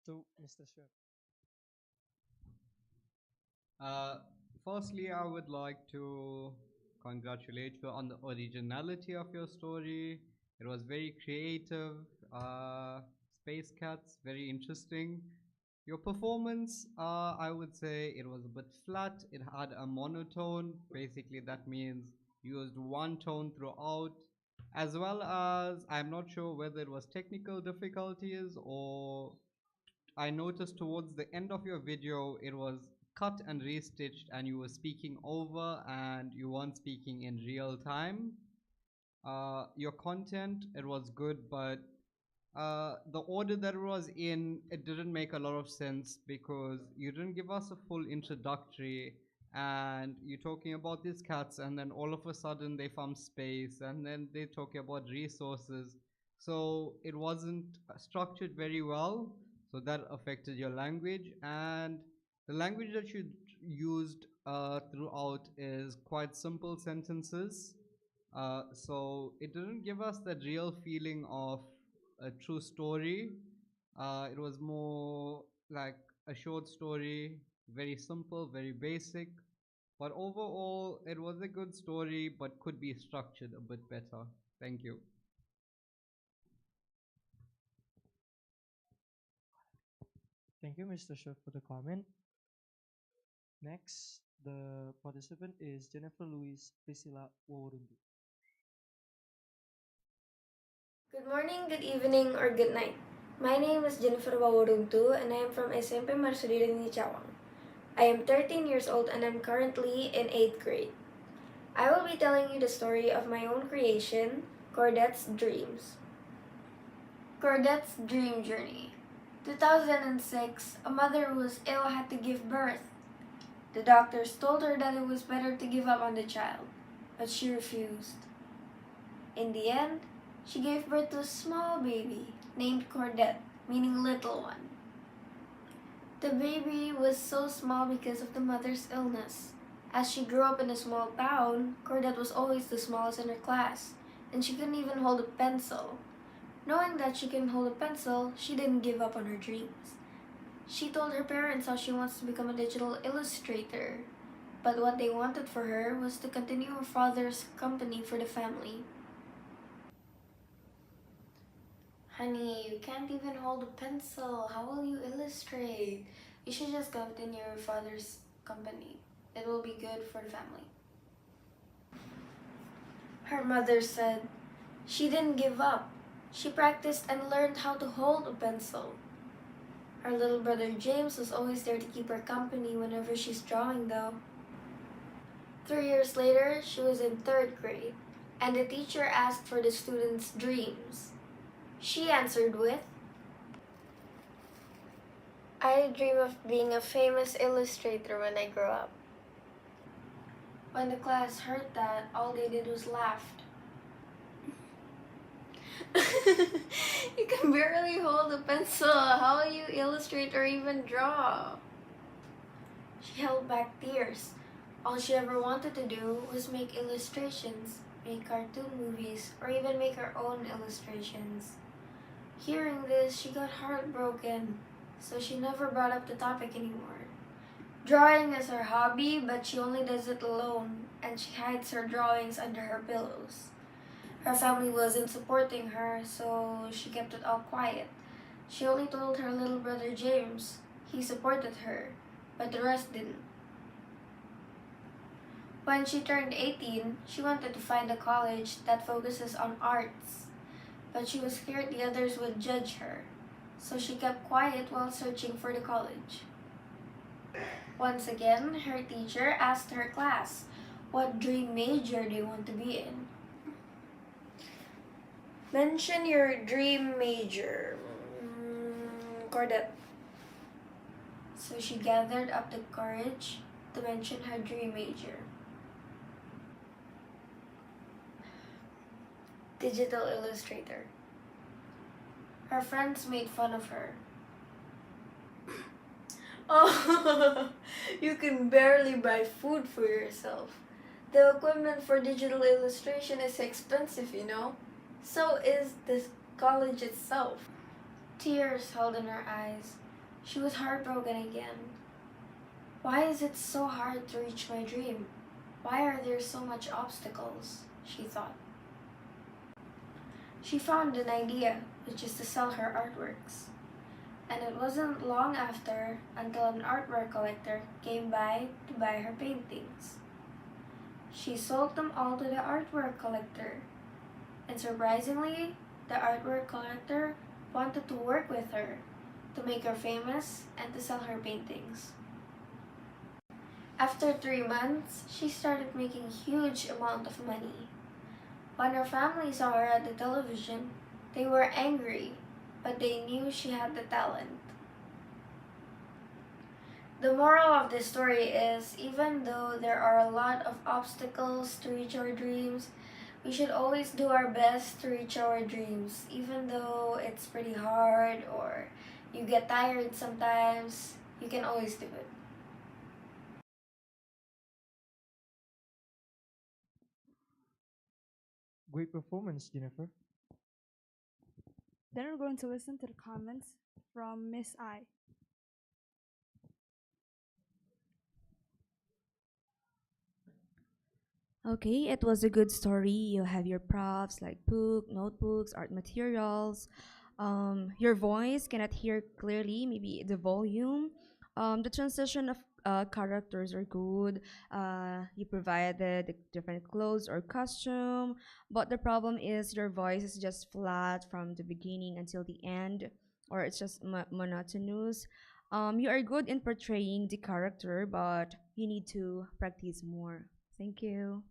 To Mr. Chef. Firstly, I would like to congratulate you on the originality of your story. It was very creative. Space Cats, very interesting. Your performance, I would say it was a bit flat. It had a monotone. Basically, that means you used one tone throughout. As well as, I'm not sure whether it was technical difficulties or I noticed towards the end of your video, it was cut and restitched and you were speaking over and you weren't speaking in real time. Your content, it was good, but the order that it was in, it didn't make a lot of sense because you didn't give us a full introductory and you're talking about these cats and then all of a sudden they found space and then they're talking about resources. So it wasn't structured very well. So that affected your language, and the language that you used throughout is quite simple sentences. So it didn't give us that real feeling of a true story. It was more like a short story, very simple, very basic. But overall, it was a good story, but could be structured a bit better. Thank you. Thank you, Mr. Chef, for the comment. Next, the participant is Jennifer Louise Priscilla Waworuntu. Good morning, good evening, or good night. My name is Jennifer Waworuntu and I am from SMA Marsudirini Bogor. I am 13 years old and I'm currently in 8th grade. I will be telling you the story of my own creation, Cordette's Dreams. Cordette's Dream Journey. 2006, a mother who was ill had to give birth. The doctors told her that it was better to give up on the child, but she refused. In the end, she gave birth to a small baby named Cordette, meaning little one. The baby was so small because of the mother's illness. As she grew up in a small town, Cordette was always the smallest in her class, and she couldn't even hold a pencil. Knowing that she couldn't hold a pencil, she didn't give up on her dreams. She told her parents how she wants to become a digital illustrator, but what they wanted for her was to continue her father's company for the family. Honey, you can't even hold a pencil. How will you illustrate? You should just continue your father's company. It will be good for the family. Her mother said she didn't give up. She practiced and learned how to hold a pencil. Her little brother James was always there to keep her company whenever she's drawing though. 3 years later, she was in 3rd grade, and the teacher asked for the students' dreams. She answered with, "I dream of being a famous illustrator when I grow up." When the class heard that, all they did was laugh. You can barely hold a pencil. How will you illustrate or even draw? She held back tears. All she ever wanted to do was make illustrations, make cartoon movies, or even make her own illustrations. Hearing this, she got heartbroken, so she never brought up the topic anymore. Drawing is her hobby, but she only does it alone, and she hides her drawings under her pillows. Her family wasn't supporting her, so she kept it all quiet. She only told her little brother James. He supported her, but the rest didn't. When she turned 18, she wanted to find a college that focuses on arts, but she was scared the others would judge her, so she kept quiet while searching for the college. Once again, her teacher asked her class what dream major they want to be in. Mention your dream major. Cordette. So she gathered up the courage to mention her dream major. Digital illustrator. Her friends made fun of her. Oh, you can barely buy food for yourself. The equipment for digital illustration is expensive, you know. So is the college itself. Tears held in her eyes. She was heartbroken again. Why is it so hard to reach my dream? Why are there so much obstacles? She thought. She found an idea, which is to sell her artworks. And it wasn't long after until an artwork collector came by to buy her paintings. She sold them all to the artwork collector. And surprisingly, the artwork collector wanted to work with her to make her famous and to sell her paintings. After 3 months, she started making a huge amount of money. When her family saw her at the television, they were angry, but they knew she had the talent. The moral of this story is, even though there are a lot of obstacles to reach our dreams, we should always do our best to reach our dreams, even though it's pretty hard or you get tired sometimes, you can always do it. Great performance, Jennifer. Then we're going to listen to the comments from Miss I. Okay, it was a good story. You have your props like book, notebooks, art materials. Your voice cannot hear clearly, maybe the volume. The transition of characters are good. You provided the different clothes or costume, but the problem is your voice is just flat from the beginning until the end, or it's just monotonous. You are good in portraying the character, but you need to practice more. Thank you.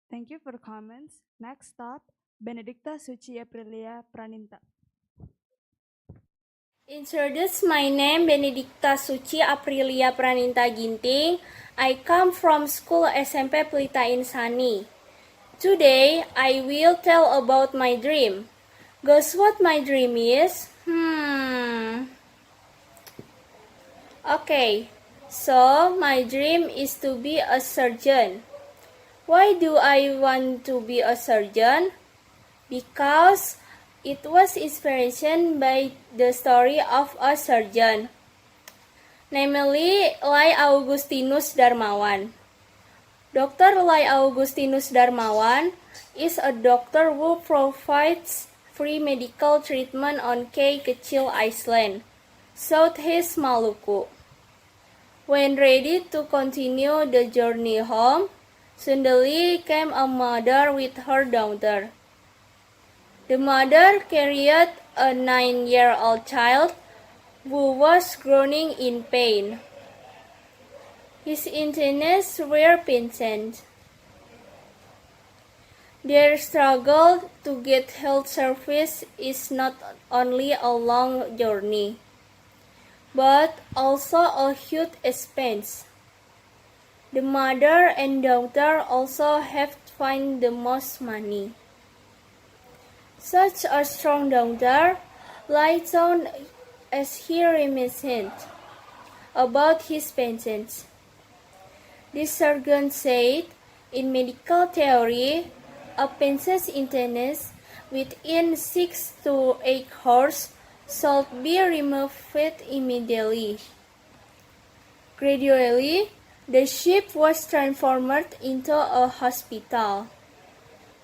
Thank you for the comments. Next up, Benedicta Suci Aprilia Praninta. Introduce my name Benedicta Suci Aprilia Praninta Ginting. I come from school SMP Pelita Insani. Today I will tell about my dream. Guess what my dream is? Okay, so my dream is to be a surgeon. Why do I want to be a surgeon? Because it was inspired by the story of a surgeon, namely Lai Augustinus Darmawan. Dr. Lai Augustinus Darmawan is a doctor who provides free medical treatment on Key Kecil Island, Southeast Maluku. When ready to continue the journey home, suddenly came a mother with her daughter. The mother carried a 9-year-old child who was groaning in pain. His intestines were pinched. Their struggle to get health service is not only a long journey, but also a huge expense. The mother and daughter also have to find the most money. Such a strong daughter lies down as he reminisced about his patients. The surgeon said, in medical theory, a patient's intestines within 6 to 8 hours should be removed immediately. Gradually, the ship was transformed into a hospital.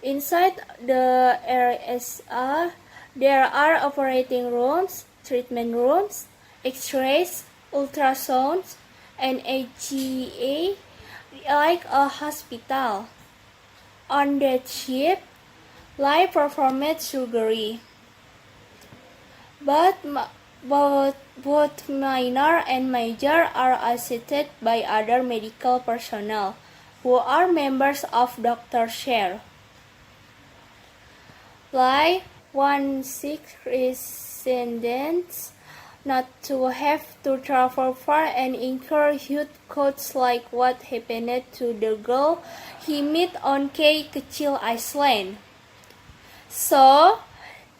Inside the RSA, there are operating rooms, treatment rooms, X-rays, ultrasounds, and AGA like a hospital. On that ship, live performed surgery. Both minor and major are assisted by other medical personnel who are members of Dr. Share. Like 16 residents not to have to travel far and incur huge costs like what happened to the girl he met on K Kecil Iceland. So,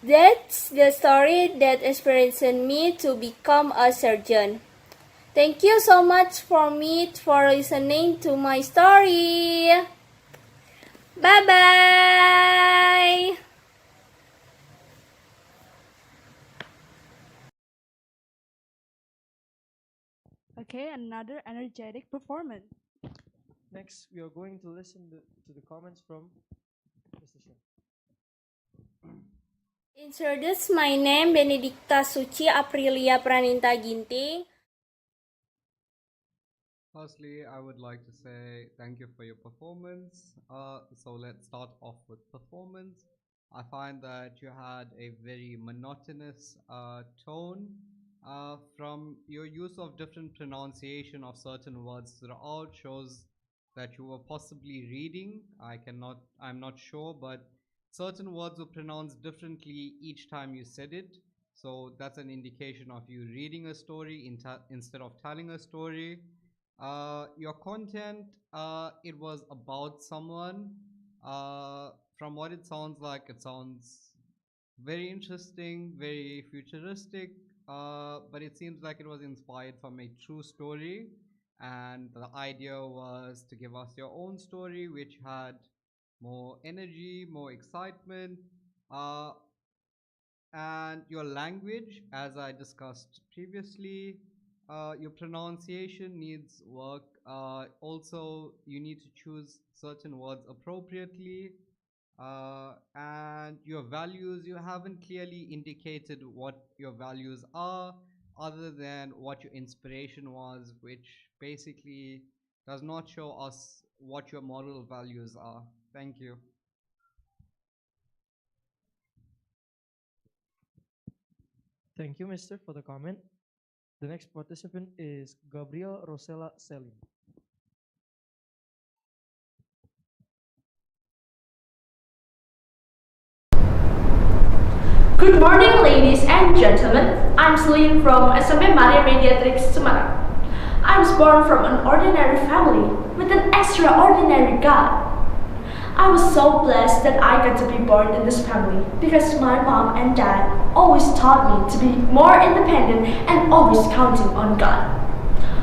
that's the story that inspired me to become a surgeon. Thank you so much for listening to my story. Bye-bye! Okay, another energetic performance. Next, we are going to listen to the comments from Mr. Shah. Introduce my name Benedicta Suci Aprilia Praninta Ginting. Firstly, I would like to say thank you for your performance. So let's start off with performance. I find that you had a very monotonous tone from your use of different pronunciation of certain words throughout shows that you were possibly reading. I'm not sure, but certain words were pronounced differently each time you said it. So that's an indication of you reading a story instead of telling a story. Your content, it was about someone. From what it sounds like, it sounds very interesting, very futuristic, but it seems like it was inspired from a true story. And the idea was to give us your own story, which had more energy, more excitement, and your language, as I discussed previously, your pronunciation needs work. Also, you need to choose certain words appropriately. And your values, you haven't clearly indicated what your values are other than what your inspiration was, which basically does not show us what your moral values are. Thank you. Thank you, Mr. for the comment. The next participant is Gabriel Rosella Selim. Good morning, ladies and gentlemen. I'm Celine from SMA Marsudirini Bogor. I was born from an ordinary family with an extraordinary God. I was so blessed that I got to be born in this family because my mom and dad always taught me to be more independent and always counting on God.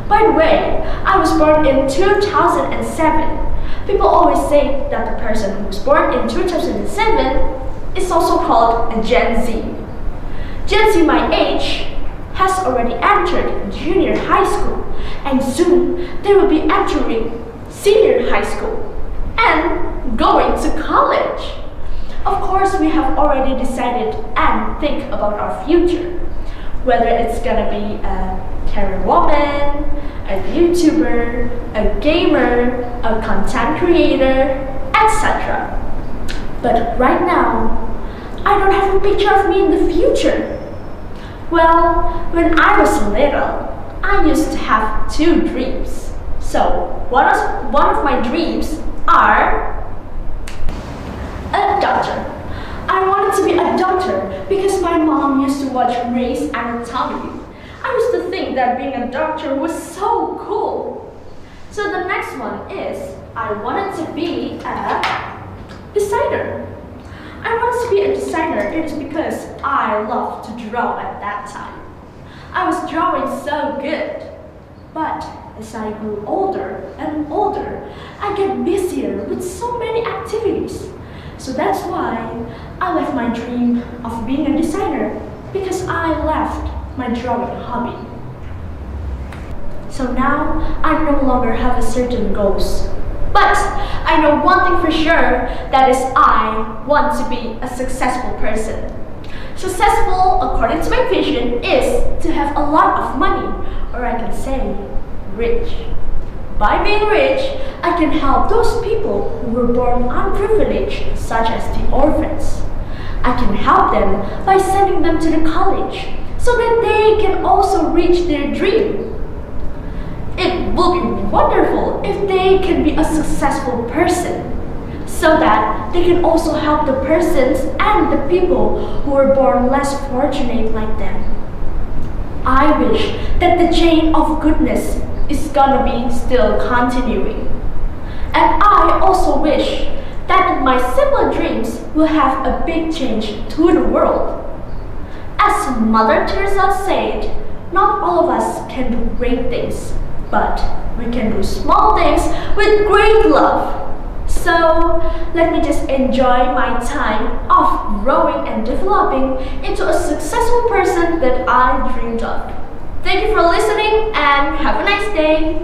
By the way, I was born in 2007. People always say that the person who was born in 2007 is also called a Gen Z. Gen Z my age has already entered junior high school, and soon they will be entering senior high school and going to college. Of course, we have already decided and think about our future, whether it's gonna be a career woman, a YouTuber, a gamer, a content creator, etc. But right now, I don't have a picture of me in the future. Well, when I was little, I used to have two dreams. So, one of my dreams are a doctor. I wanted to be a doctor because my mom used to watch Grey's Anatomy. I used to think that being a doctor was so cool. So the next one is, I wanted to be a designer. I wanted to be a designer, it is because I loved to draw at that time. I was drawing so good. But as I grew older and older, I get busier with so many activities. So that's why I left my dream of being a designer, because I left my drawing hobby. So now I no longer have a certain goals. But I know one thing for sure, that is I want to be a successful person. Successful, according to my vision, is to have a lot of money, or I can say, rich. By being rich, I can help those people who were born unprivileged, such as the orphans. I can help them by sending them to the college, so that they can also reach their dream. It will be wonderful if they can be a successful person, so that they can also help the persons and the people who were born less fortunate like them. I wish that the chain of goodness is gonna be still continuing. And I also wish that my simple dreams will have a big change to the world. As Mother Teresa said, not all of us can do great things, but we can do small things with great love. So let me just enjoy my time of growing and developing into a successful person that I dreamed of. Thank you for listening and have a nice day.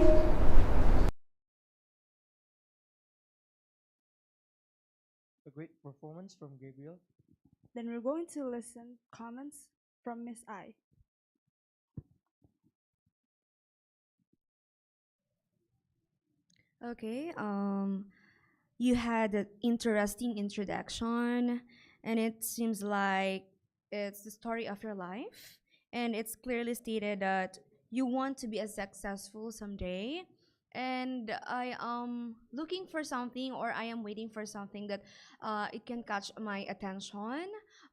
A great performance from Gabriel. Then we're going to listen comments from Miss I. Okay, you had an interesting introduction, and it seems like it's the story of your life, and it's clearly stated that you want to be a successful someday. And I am looking for something, or I am waiting for something that it can catch my attention.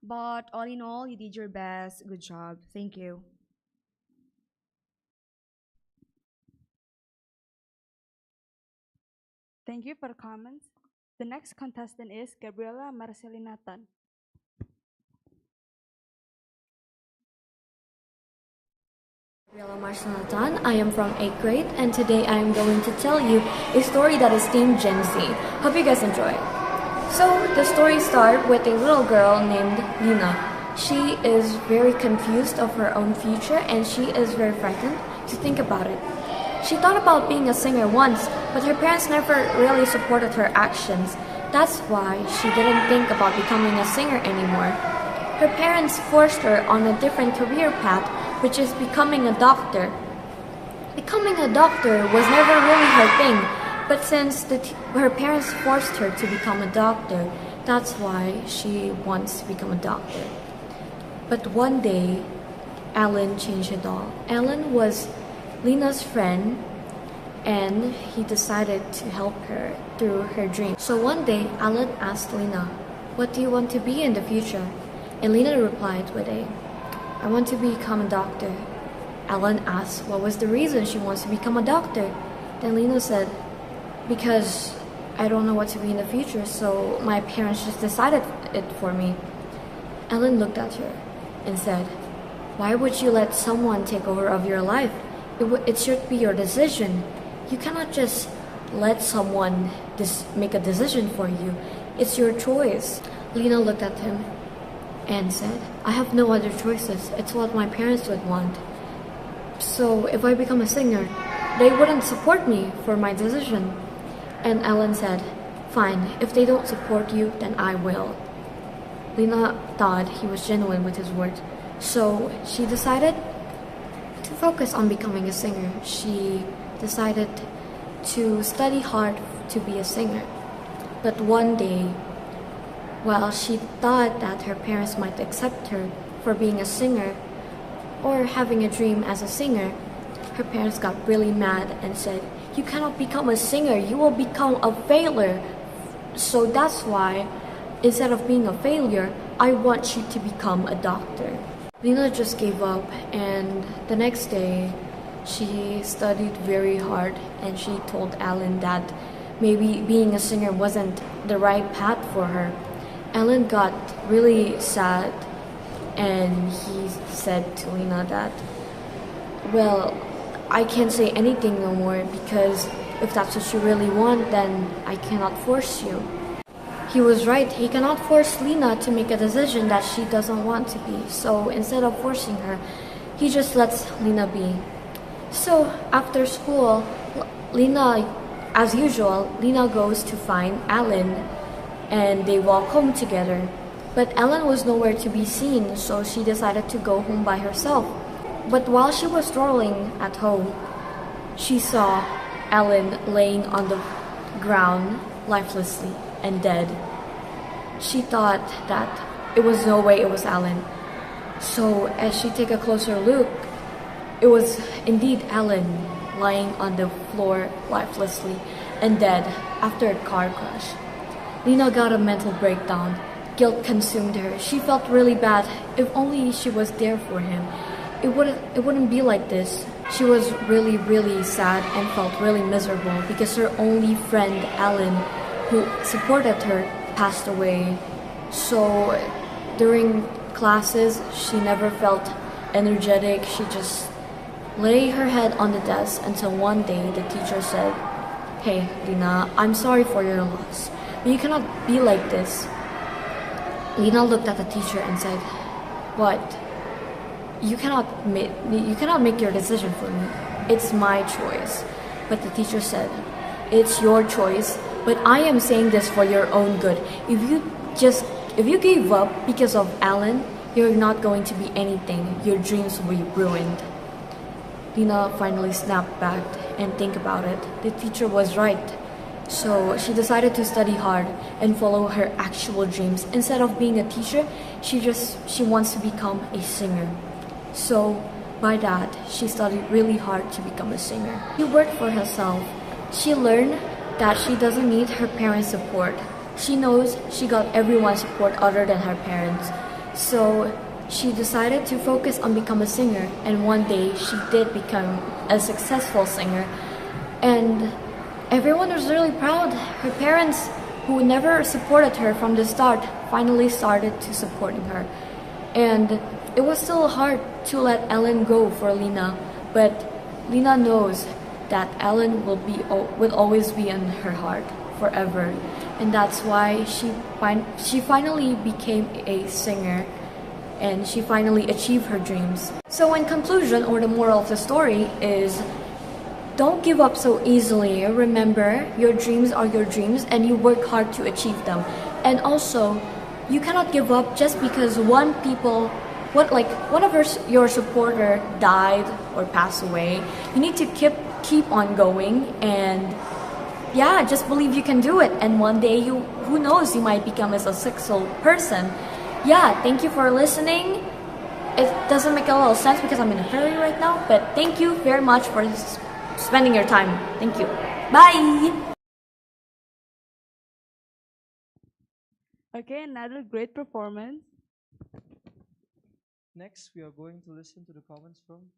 But all in all, you did your best. Good job. Thank you. Thank you for the comments. The next contestant is Gabriela Marcelinatan. Gabriela Marsudirini. I am from 8th grade, and today I am going to tell you a story that is themed Gen Z. Hope you guys enjoy. So, the story starts with a little girl named Lina. She is very confused of her own future, and she is very frightened to think about it. She thought about being a singer once, but her parents never really supported her actions. That's why she didn't think about becoming a singer anymore. Her parents forced her on a different career path, which is becoming a doctor. Becoming a doctor was never really her thing, but since her parents forced her to become a doctor, that's why she wants to become a doctor. But one day, Alan changed it all. Alan was Lina's friend, and he decided to help her through her dream. So one day, Alan asked Lina, "What do you want to be in the future?" And Lina replied with "I want to become a doctor." Alan asked what was the reason she wants to become a doctor. Then Lina said, "Because I don't know what to be in the future, so my parents just decided it for me." Alan looked at her and said, "Why would you let someone take over of your life? It should be your decision. You cannot just let someone make a decision for you. It's your choice." Lina looked at him and said, "I have no other choices. It's what my parents would want. So if I become a singer, they wouldn't support me for my decision." And Alan said, "Fine, if they don't support you, then I will." Lina thought he was genuine with his words, so she decided to focus on becoming a singer. She decided to study hard to be a singer. But one day, while she thought that her parents might accept her for being a singer or having a dream as a singer, her parents got really mad and said, "You cannot become a singer, you will become a failure. So that's why, instead of being a failure, I want you to become a doctor." Lina just gave up, and the next day, she studied very hard, and she told Alan that maybe being a singer wasn't the right path for her. Alan got really sad, and he said to Lina that, "Well, I can't say anything no more, because if that's what you really want, then I cannot force you." He was right. He cannot force Lina to make a decision that she doesn't want to be. So instead of forcing her, he just lets Lina be. So after school, Lina, as usual, Lina goes to find Alan, and they walk home together. But Ellen was nowhere to be seen, so she decided to go home by herself. But while she was strolling at home, she saw Ellen laying on the ground lifelessly and dead. She thought that it was no way it was Ellen. So as she took a closer look, it was indeed Ellen lying on the floor lifelessly and dead after a car crash. Lina got a mental breakdown. Guilt consumed her. She felt really bad. If only she was there for him, it wouldn't be like this. She was really, really sad and felt really miserable because her only friend, Ellen, who supported her, passed away. So during classes, she never felt energetic. She just lay her head on the desk until one day the teacher said, "Hey, Lina, I'm sorry for your loss. But you cannot be like this." Lina looked at the teacher and said, "What? You cannot make your decision for me. It's my choice." But the teacher said, "It's your choice, but I am saying this for your own good. If you gave up because of Alan, you're not going to be anything. Your dreams will be ruined." Lina finally snapped back and think about it. The teacher was right. So she decided to study hard and follow her actual dreams. Instead of being a teacher, she wants to become a singer. So by that, she studied really hard to become a singer. She worked for herself. She learned that she doesn't need her parents' support. She knows she got everyone's support other than her parents. So she decided to focus on becoming a singer, and one day she did become a successful singer. And everyone was really proud. Her parents, who never supported her from the start, finally started to supporting her. And it was still hard to let Ellen go for Lina, but Lina knows that Ellen will always be in her heart forever. And that's why she finally became a singer, and she finally achieved her dreams. So in conclusion, or the moral of the story is, don't give up so easily. Remember, your dreams are your dreams and you work hard to achieve them. And also, you cannot give up just because one of your supporter died or passed away. You need to keep on going, and yeah, just believe you can do it. And one day, who knows, you might become a successful person. Yeah, thank you for listening. It doesn't make a lot of sense because I'm in a hurry right now, but thank you very much for spending your time. Thank you. Bye! Okay, another great performance. Next, we are going to listen to the comments from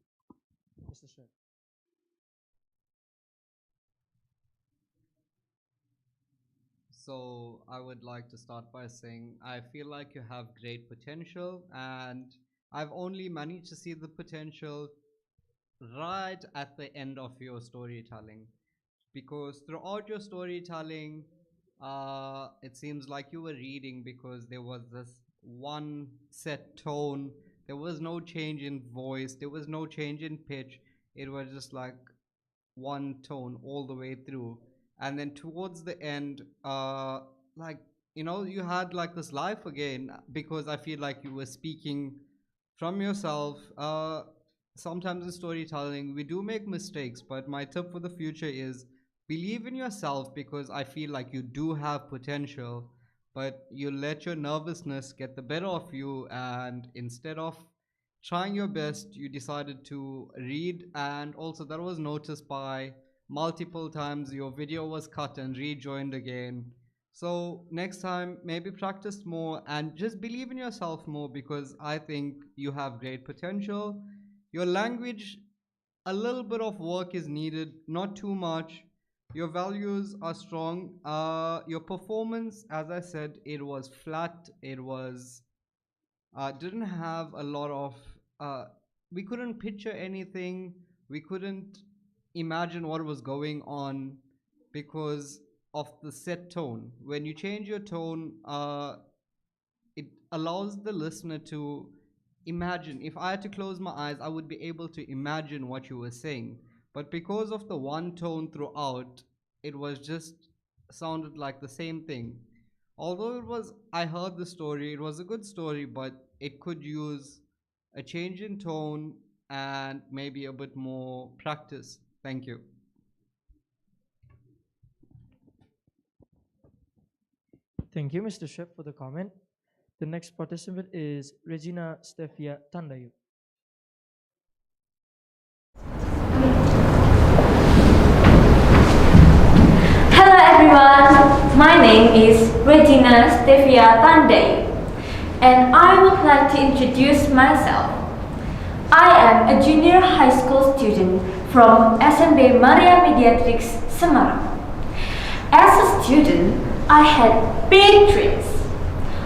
Mr. Shed. So I would like to start by saying I feel like you have great potential, and I've only managed to see the potential right at the end of your storytelling, because throughout your storytelling, it seems like you were reading because there was this one set tone. There was no change in voice. There was no change in pitch. It was just like one tone all the way through. And then towards the end, you had like this life again, because I feel like you were speaking from yourself. Sometimes in storytelling, we do make mistakes, but my tip for the future is believe in yourself, because I feel like you do have potential, but you let your nervousness get the better of you, and instead of trying your best, you decided to read, and also that was noticed by multiple times. Your video was cut and rejoined again. So next time, maybe practice more and just believe in yourself more, because I think you have great potential. Your language, a little bit of work is needed, not too much. Your values are strong. Your performance, as I said, it was flat. It was didn't have a lot of we couldn't picture anything. We couldn't imagine what was going on because of the set tone. When you change your tone, it allows the listener to imagine. If I had to close my eyes, I would be able to imagine what you were saying. But because of the one tone throughout, it was just sounded like the same thing. Although I heard the story, it was a good story, but it could use a change in tone and maybe a bit more practice. Thank you. Thank you, Mr. Chef, for the comment. The next participant is Regina Stefia Tandayu. Hello everyone, my name is Regina Stefia Tandayu, and I would like to introduce myself. I am a junior high school student from SMA Marsudirini Bogor. As a student, I had big dreams.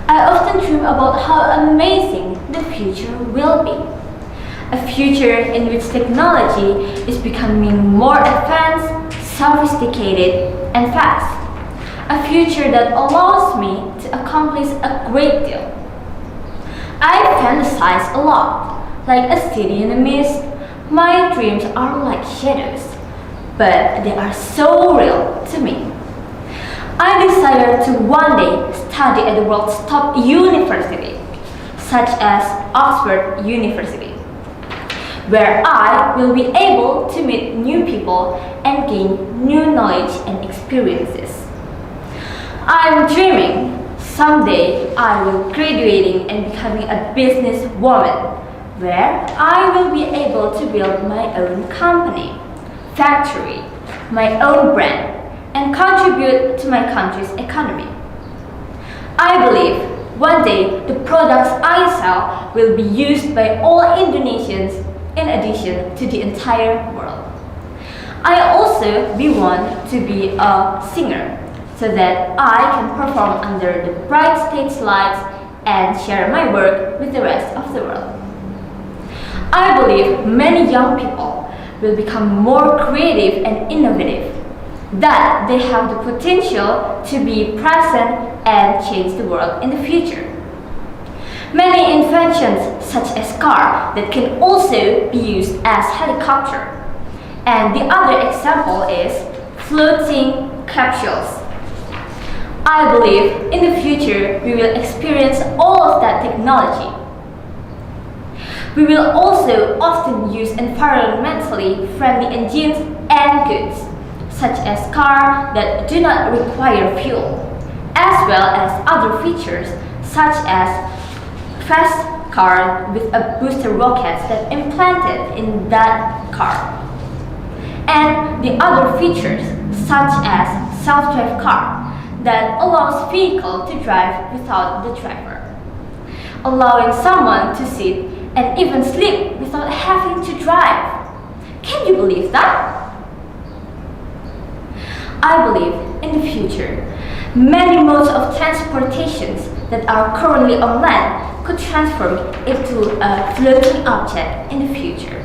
I often dream about how amazing the future will be. A future in which technology is becoming more advanced, sophisticated, and fast. A future that allows me to accomplish a great deal. I fantasize a lot, like a city in a mist. My dreams are like shadows, but they are so real to me. I desire to one day study at the world's top university, such as Oxford University, where I will be able to meet new people and gain new knowledge and experiences. I'm dreaming someday I will graduating and becoming a businesswoman, where I will be able to build my own company, factory, my own brand, and contribute to my country's economy. I believe one day the products I sell will be used by all Indonesians in addition to the entire world. I also want to be a singer so that I can perform under the bright stage lights and share my work with the rest of the world. I believe many young people will become more creative and innovative, that they have the potential to be present and change the world in the future. Many inventions such as car that can also be used as helicopter. And the other example is floating capsules. I believe in the future we will experience all of that technology. We will also often use environmentally friendly engines and goods, such as cars that do not require fuel, as well as other features such as fast car with a booster rocket that implanted in that car, and the other features such as self-drive car that allows vehicle to drive without the driver, allowing someone to sit and even sleep without having to drive. Can you believe that? I believe in the future, many modes of transportations that are currently on land could transform into a floating object in the future.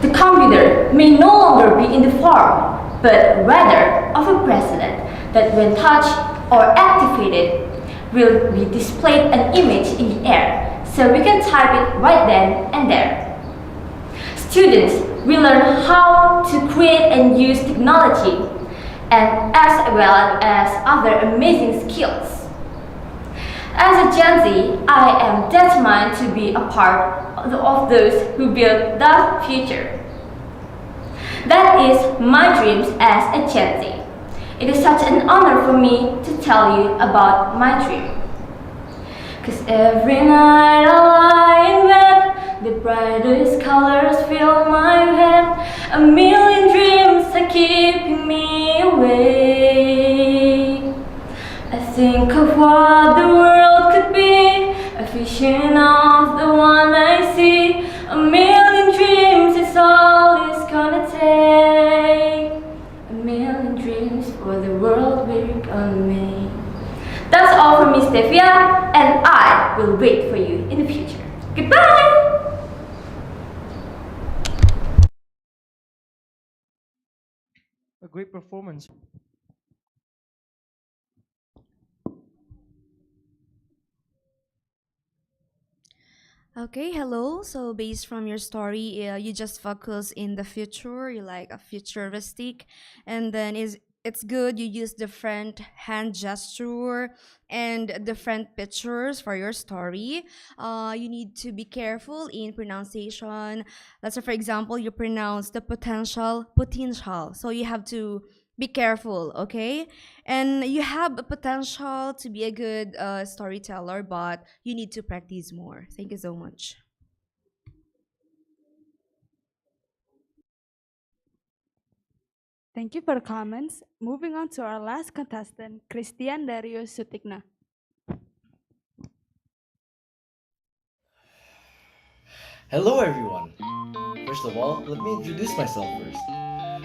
The computer may no longer be in the form, but rather of a bracelet that when touched or activated will be displayed an image in the air, so we can type it right then and there. Students will learn how to create and use technology, and as well as other amazing skills. As a Gen Z, I am determined to be a part of those who build the future. That is my dreams as a Gen Z. It is such an honor for me to tell you about my dream. 'Cause every night I lie in bed, the brightest colors fill my head. A million dreams are keeping me awake. I think of what the world could be, a vision of the one I see. A million dreams is all it's gonna take. A million dreams for the world we're gonna make. That's all from me, Stefia, and I will wait for you in the future. Goodbye! A great performance. Okay, hello. So based from your story, you just focus in the future, you like a futuristic, and then it's good you use different hand gesture and different pictures for your story. You need to be careful in pronunciation. Let's say, for example, you pronounce the potential. So you have to be careful, okay? And you have a potential to be a good storyteller, but you need to practice more. Thank you so much. Thank you for the comments. Moving on to our last contestant, Christian Darius Sutikna. Hello everyone! First of all, let me introduce myself first.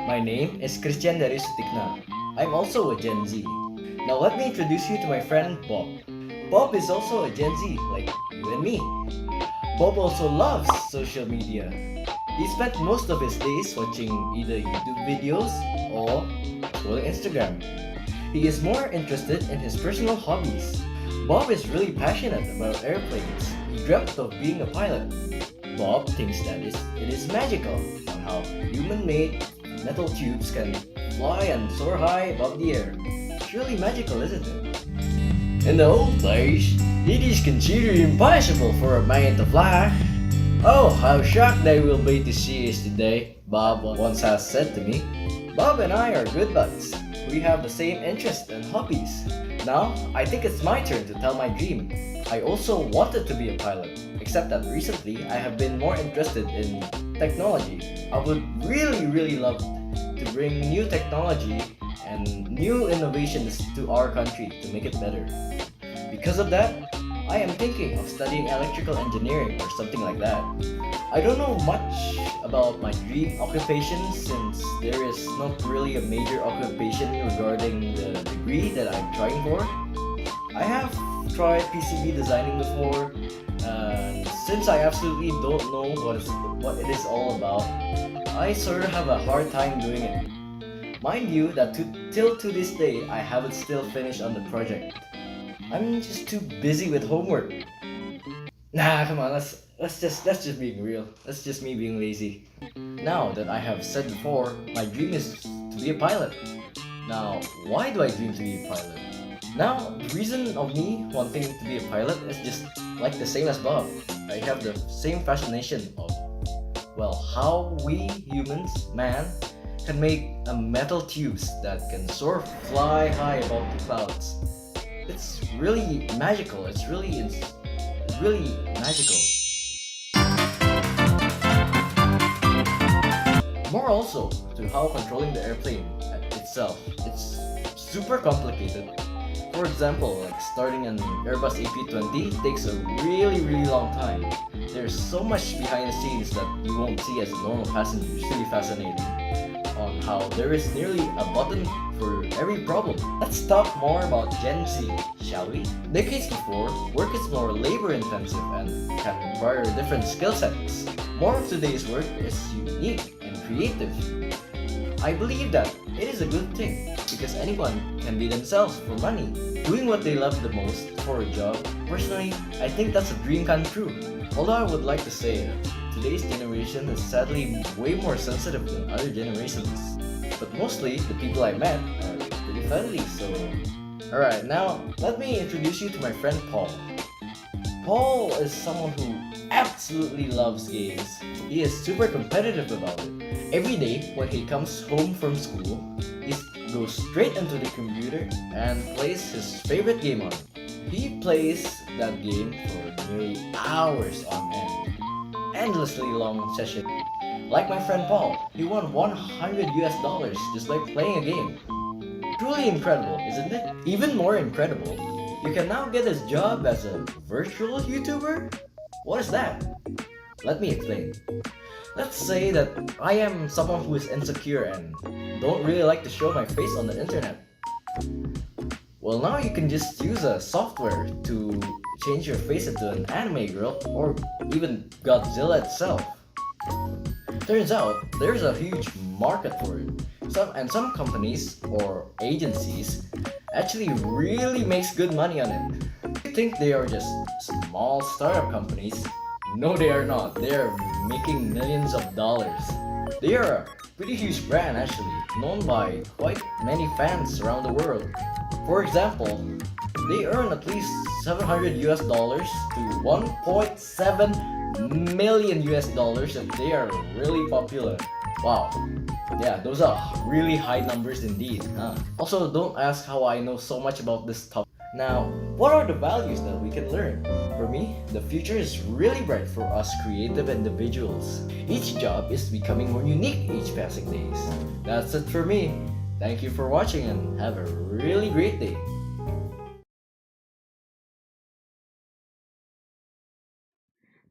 My name is Christian dari Sutikna. I'm also a Gen Z. Now let me introduce you to my friend Bob. Bob is also a Gen Z, like you and me. Bob also loves social media. He spent most of his days watching either YouTube videos or scrolling Instagram. He is more interested in his personal hobbies. Bob is really passionate about airplanes. He dreamt of being a pilot. Bob thinks that it is magical on how human-made metal tubes can fly and soar high above the air. It's really magical, isn't it? In the old days, it is considered impossible for a man to fly. Oh, how shocked they will be to see us today, Bob once has said to me. Bob and I are good buds. We have the same interests and hobbies. Now, I think it's my turn to tell my dream. I also wanted to be a pilot, except that recently I have been more interested in technology. I would really love to bring new technology and new innovations to our country to make it better. Because of that, I am thinking of studying electrical engineering or something like that. I don't know much about my dream occupation since there is not really a major occupation regarding the degree that I'm trying for. I have tried PCB designing before, and since I absolutely don't know what it is all about, I sort of have a hard time doing it. Mind you that till to this day, I haven't still finished on the project. I'm just too busy with homework. Nah, come on, that's just being real. That's just me being lazy. Now that I have said before, my dream is to be a pilot. Now, why do I dream to be a pilot? Now, the reason of me wanting to be a pilot is just like the same as Bob. I have the same fascination of, well, how we humans, man, can make a metal tubes that can soar fly high above the clouds. It's really magical. It's really magical. More also to how controlling the airplane itself. It's super complicated. For example, like starting an Airbus A320 takes a really long time. There's so much behind the scenes that you won't see as normal passengers. It's really fascinating on how there is nearly a button for every problem. Let's talk more about Gen Z, shall we? Decades before, work is more labor intensive and can require different skill sets. More of today's work is unique and creative. I believe that it is a good thing because anyone can be themselves for money. Doing what they love the most for a job, personally, I think that's a dream come true. Although I would like to say that today's generation is sadly way more sensitive than other generations. But mostly, the people I met are pretty friendly, so... Alright, now, let me introduce you to my friend Paul. Paul is someone who absolutely loves games. He is super competitive about it. Every day, when he comes home from school, he goes straight into the computer and plays his favorite game on it. He plays that game for nearly hours on end. Endlessly long session. Like my friend Paul, he won $100 just by playing a game. Truly incredible, isn't it? Even more incredible, you can now get his job as a virtual YouTuber? What is that? Let me explain. Let's say that I am someone who is insecure and don't really like to show my face on the internet. Well, now you can just use a software to change your face into an anime girl or even Godzilla itself. Turns out, there's a huge market for it. Some companies or agencies actually really makes good money on it. You think they are just small startup companies? No, they are not. They are making millions of dollars. They are pretty huge brand actually, known by quite many fans around the world. For example, they earn at least $700 to 1.7 million if they are really popular. Wow. Yeah, those are really high numbers indeed, huh? Also, don't ask how I know so much about this topic. Now, what are the values that we can learn? For me, the future is really bright for us creative individuals. Each job is becoming more unique each passing days. That's it for me. Thank you for watching and have a really great day.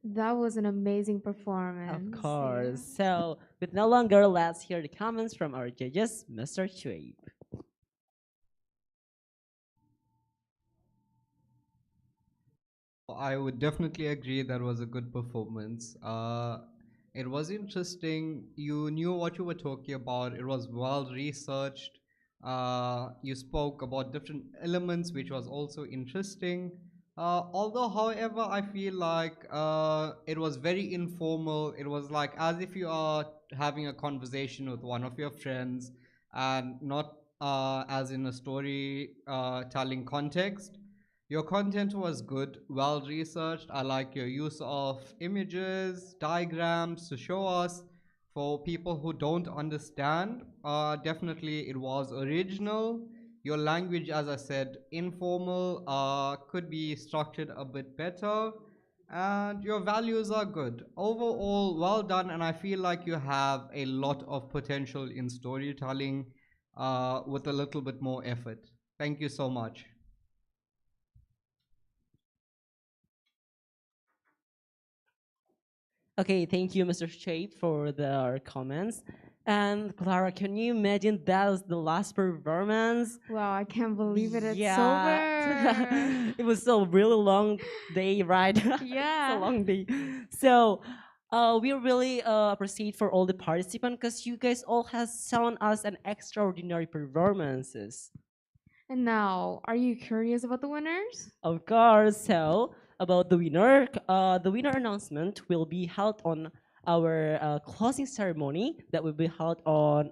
That was an amazing performance. Of course. So, with no longer, let's hear the comments from our judges, Mr. Chue. I would definitely agree that was a good performance. It was interesting. You knew what you were talking about. It was well researched. You spoke about different elements, which was also interesting. Although, however, I feel like it was very informal. It was like as if you are having a conversation with one of your friends and not as in a story telling context. Your content was good, well researched. I like your use of images, diagrams to show us for people who don't understand. Definitely it was original. Your language, as I said, informal, could be structured a bit better. And your values are good. Overall, well done. And I feel like you have a lot of potential in storytelling with a little bit more effort. Thank you so much. Okay, thank you, Mr. Shape, for the comments. And Clara, can you imagine that was the last performance? Wow, I can't believe it. It's Yeah. over. It was a really long day, right? Yeah. It's a long day. So, we really appreciate for all the participants because you guys all have shown us an extraordinary performances. And now, are you curious about the winners? Of course. So, about the winner announcement will be held on our closing ceremony that will be held on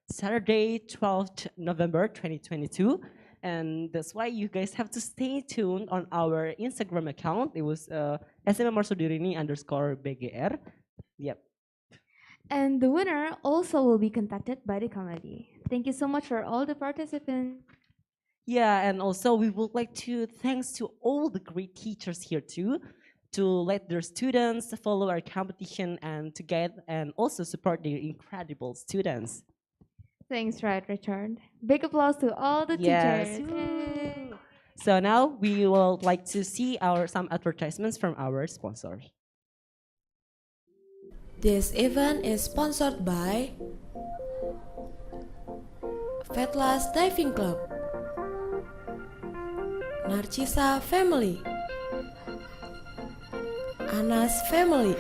Saturday, 12th November 2022. And that's why you guys have to stay tuned on our Instagram account. It was SMA Marsudirini _BGR. Yep. And the winner also will be contacted by the committee. Thank you so much for all the participants. Yeah, and also we would like to thanks to all the great teachers here too, to let their students follow our competition and to get and also support their incredible students. Thanks, right, Richard. Big applause to all the Yes. teachers. Yay. So now we will like to see some advertisements from our sponsors. This event is sponsored by Kelas Diving Club, Narcisa Family, Anas Family,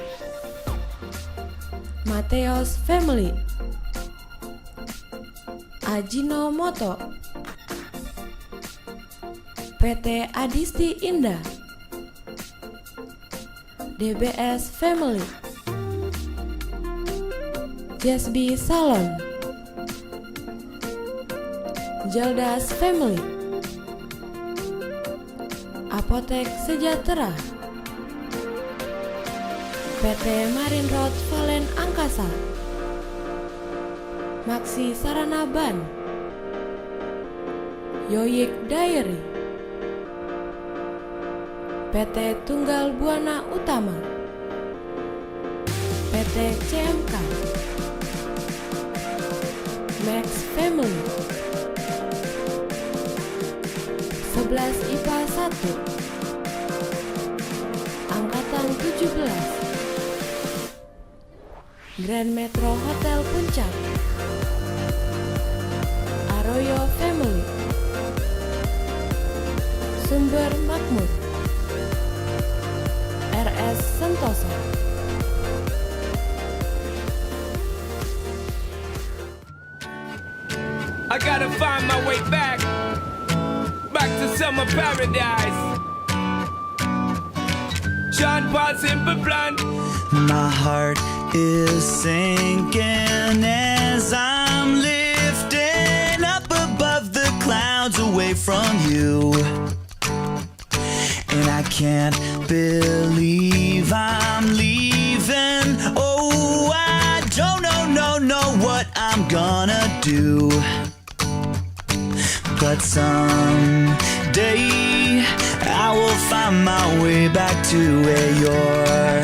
Mateos Family, Ajinomoto, PT Adisti Indah, DBS Family, Jasbi Salon, Jaldas Family, Apotek Sejahtera, PT Marinrod Valen Angkasa, Maxi Sarana Ban, Yoyik Diary, PT Tunggal Buana Utama, PT CMK, Max Family, 11 IPA 1, Angkatan 17, Grand Metro Hotel Puncak, Arroyo Family, Sumber Makmur, RS Sentosa. I gotta find my way back to summer paradise. Sean Paul, simple plan. My heart is sinking as I'm lifting up above the clouds away from you. And I can't believe I'm leaving. Oh, I don't know what I'm gonna do. But someday I will find my way back to where your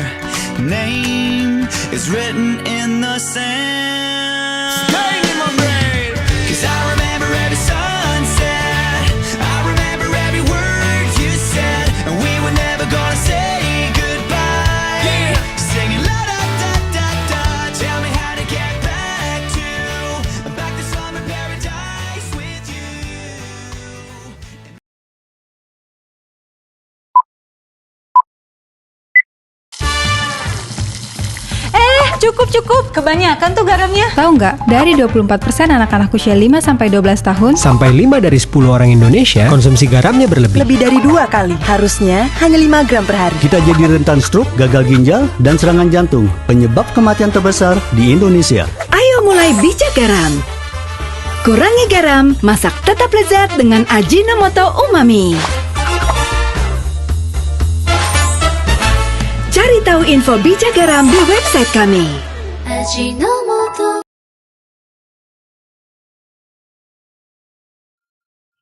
name is written in the sand. Staying in my brain, 'cause I remember every sunset, I remember every word you said, and we were never gonna say goodbye. Yeah. Singing la da da da da, tell me how to get back to summer paradise with you. Cukup, kebanyakan tuh garamnya. Tahu nggak, dari 24% anak-anak usia 5-12 tahun sampai 5 dari 10 orang Indonesia konsumsi garamnya berlebih. Lebih dari 2 kali, harusnya hanya 5 gram per hari. Kita jadi rentan stroke, gagal ginjal, dan serangan jantung, penyebab kematian terbesar di Indonesia. Ayo mulai bijak garam. Kurangi garam, masak tetap lezat dengan Ajinomoto umami. Cari tahu info bijak garam di website kami. Ajinomoto.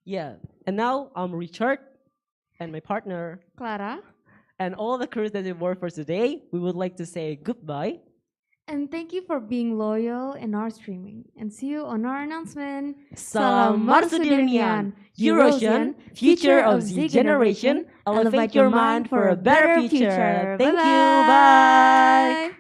Yeah, and now I'm Richard and my partner Clara. and all the crews that we work for today. We would like to say goodbye. And thank you for being loyal in our streaming. And see you on our announcement. Salam Marsudinian, Urozion, future of the generation. Elevate your mind for a better future. Thank you. Bye.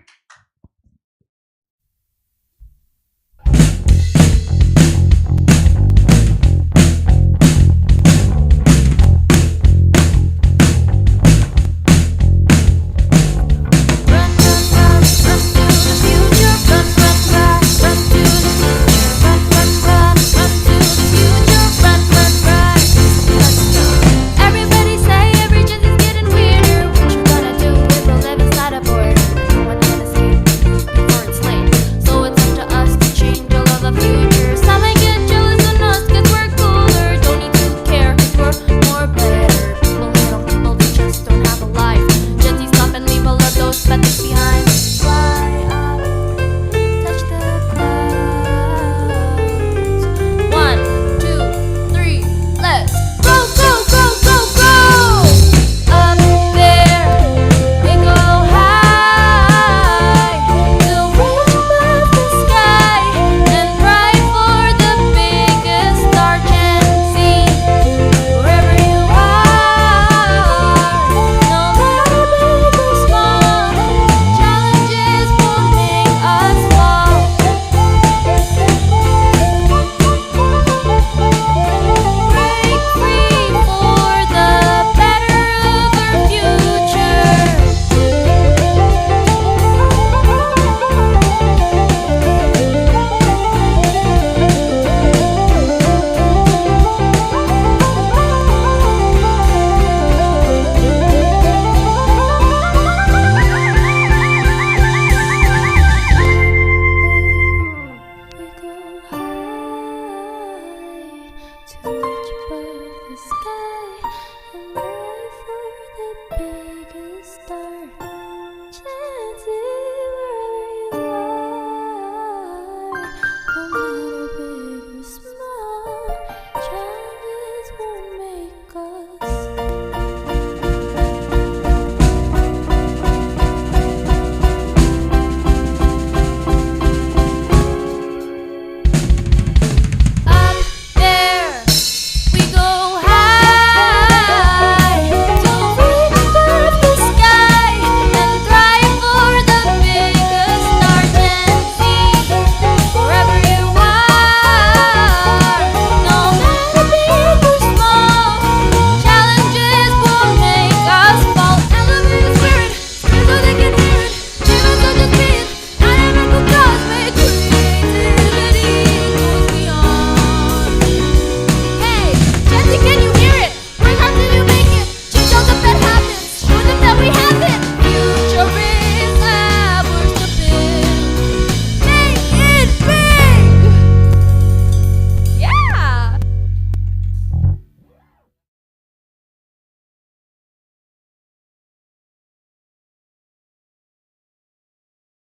to reach above the sky.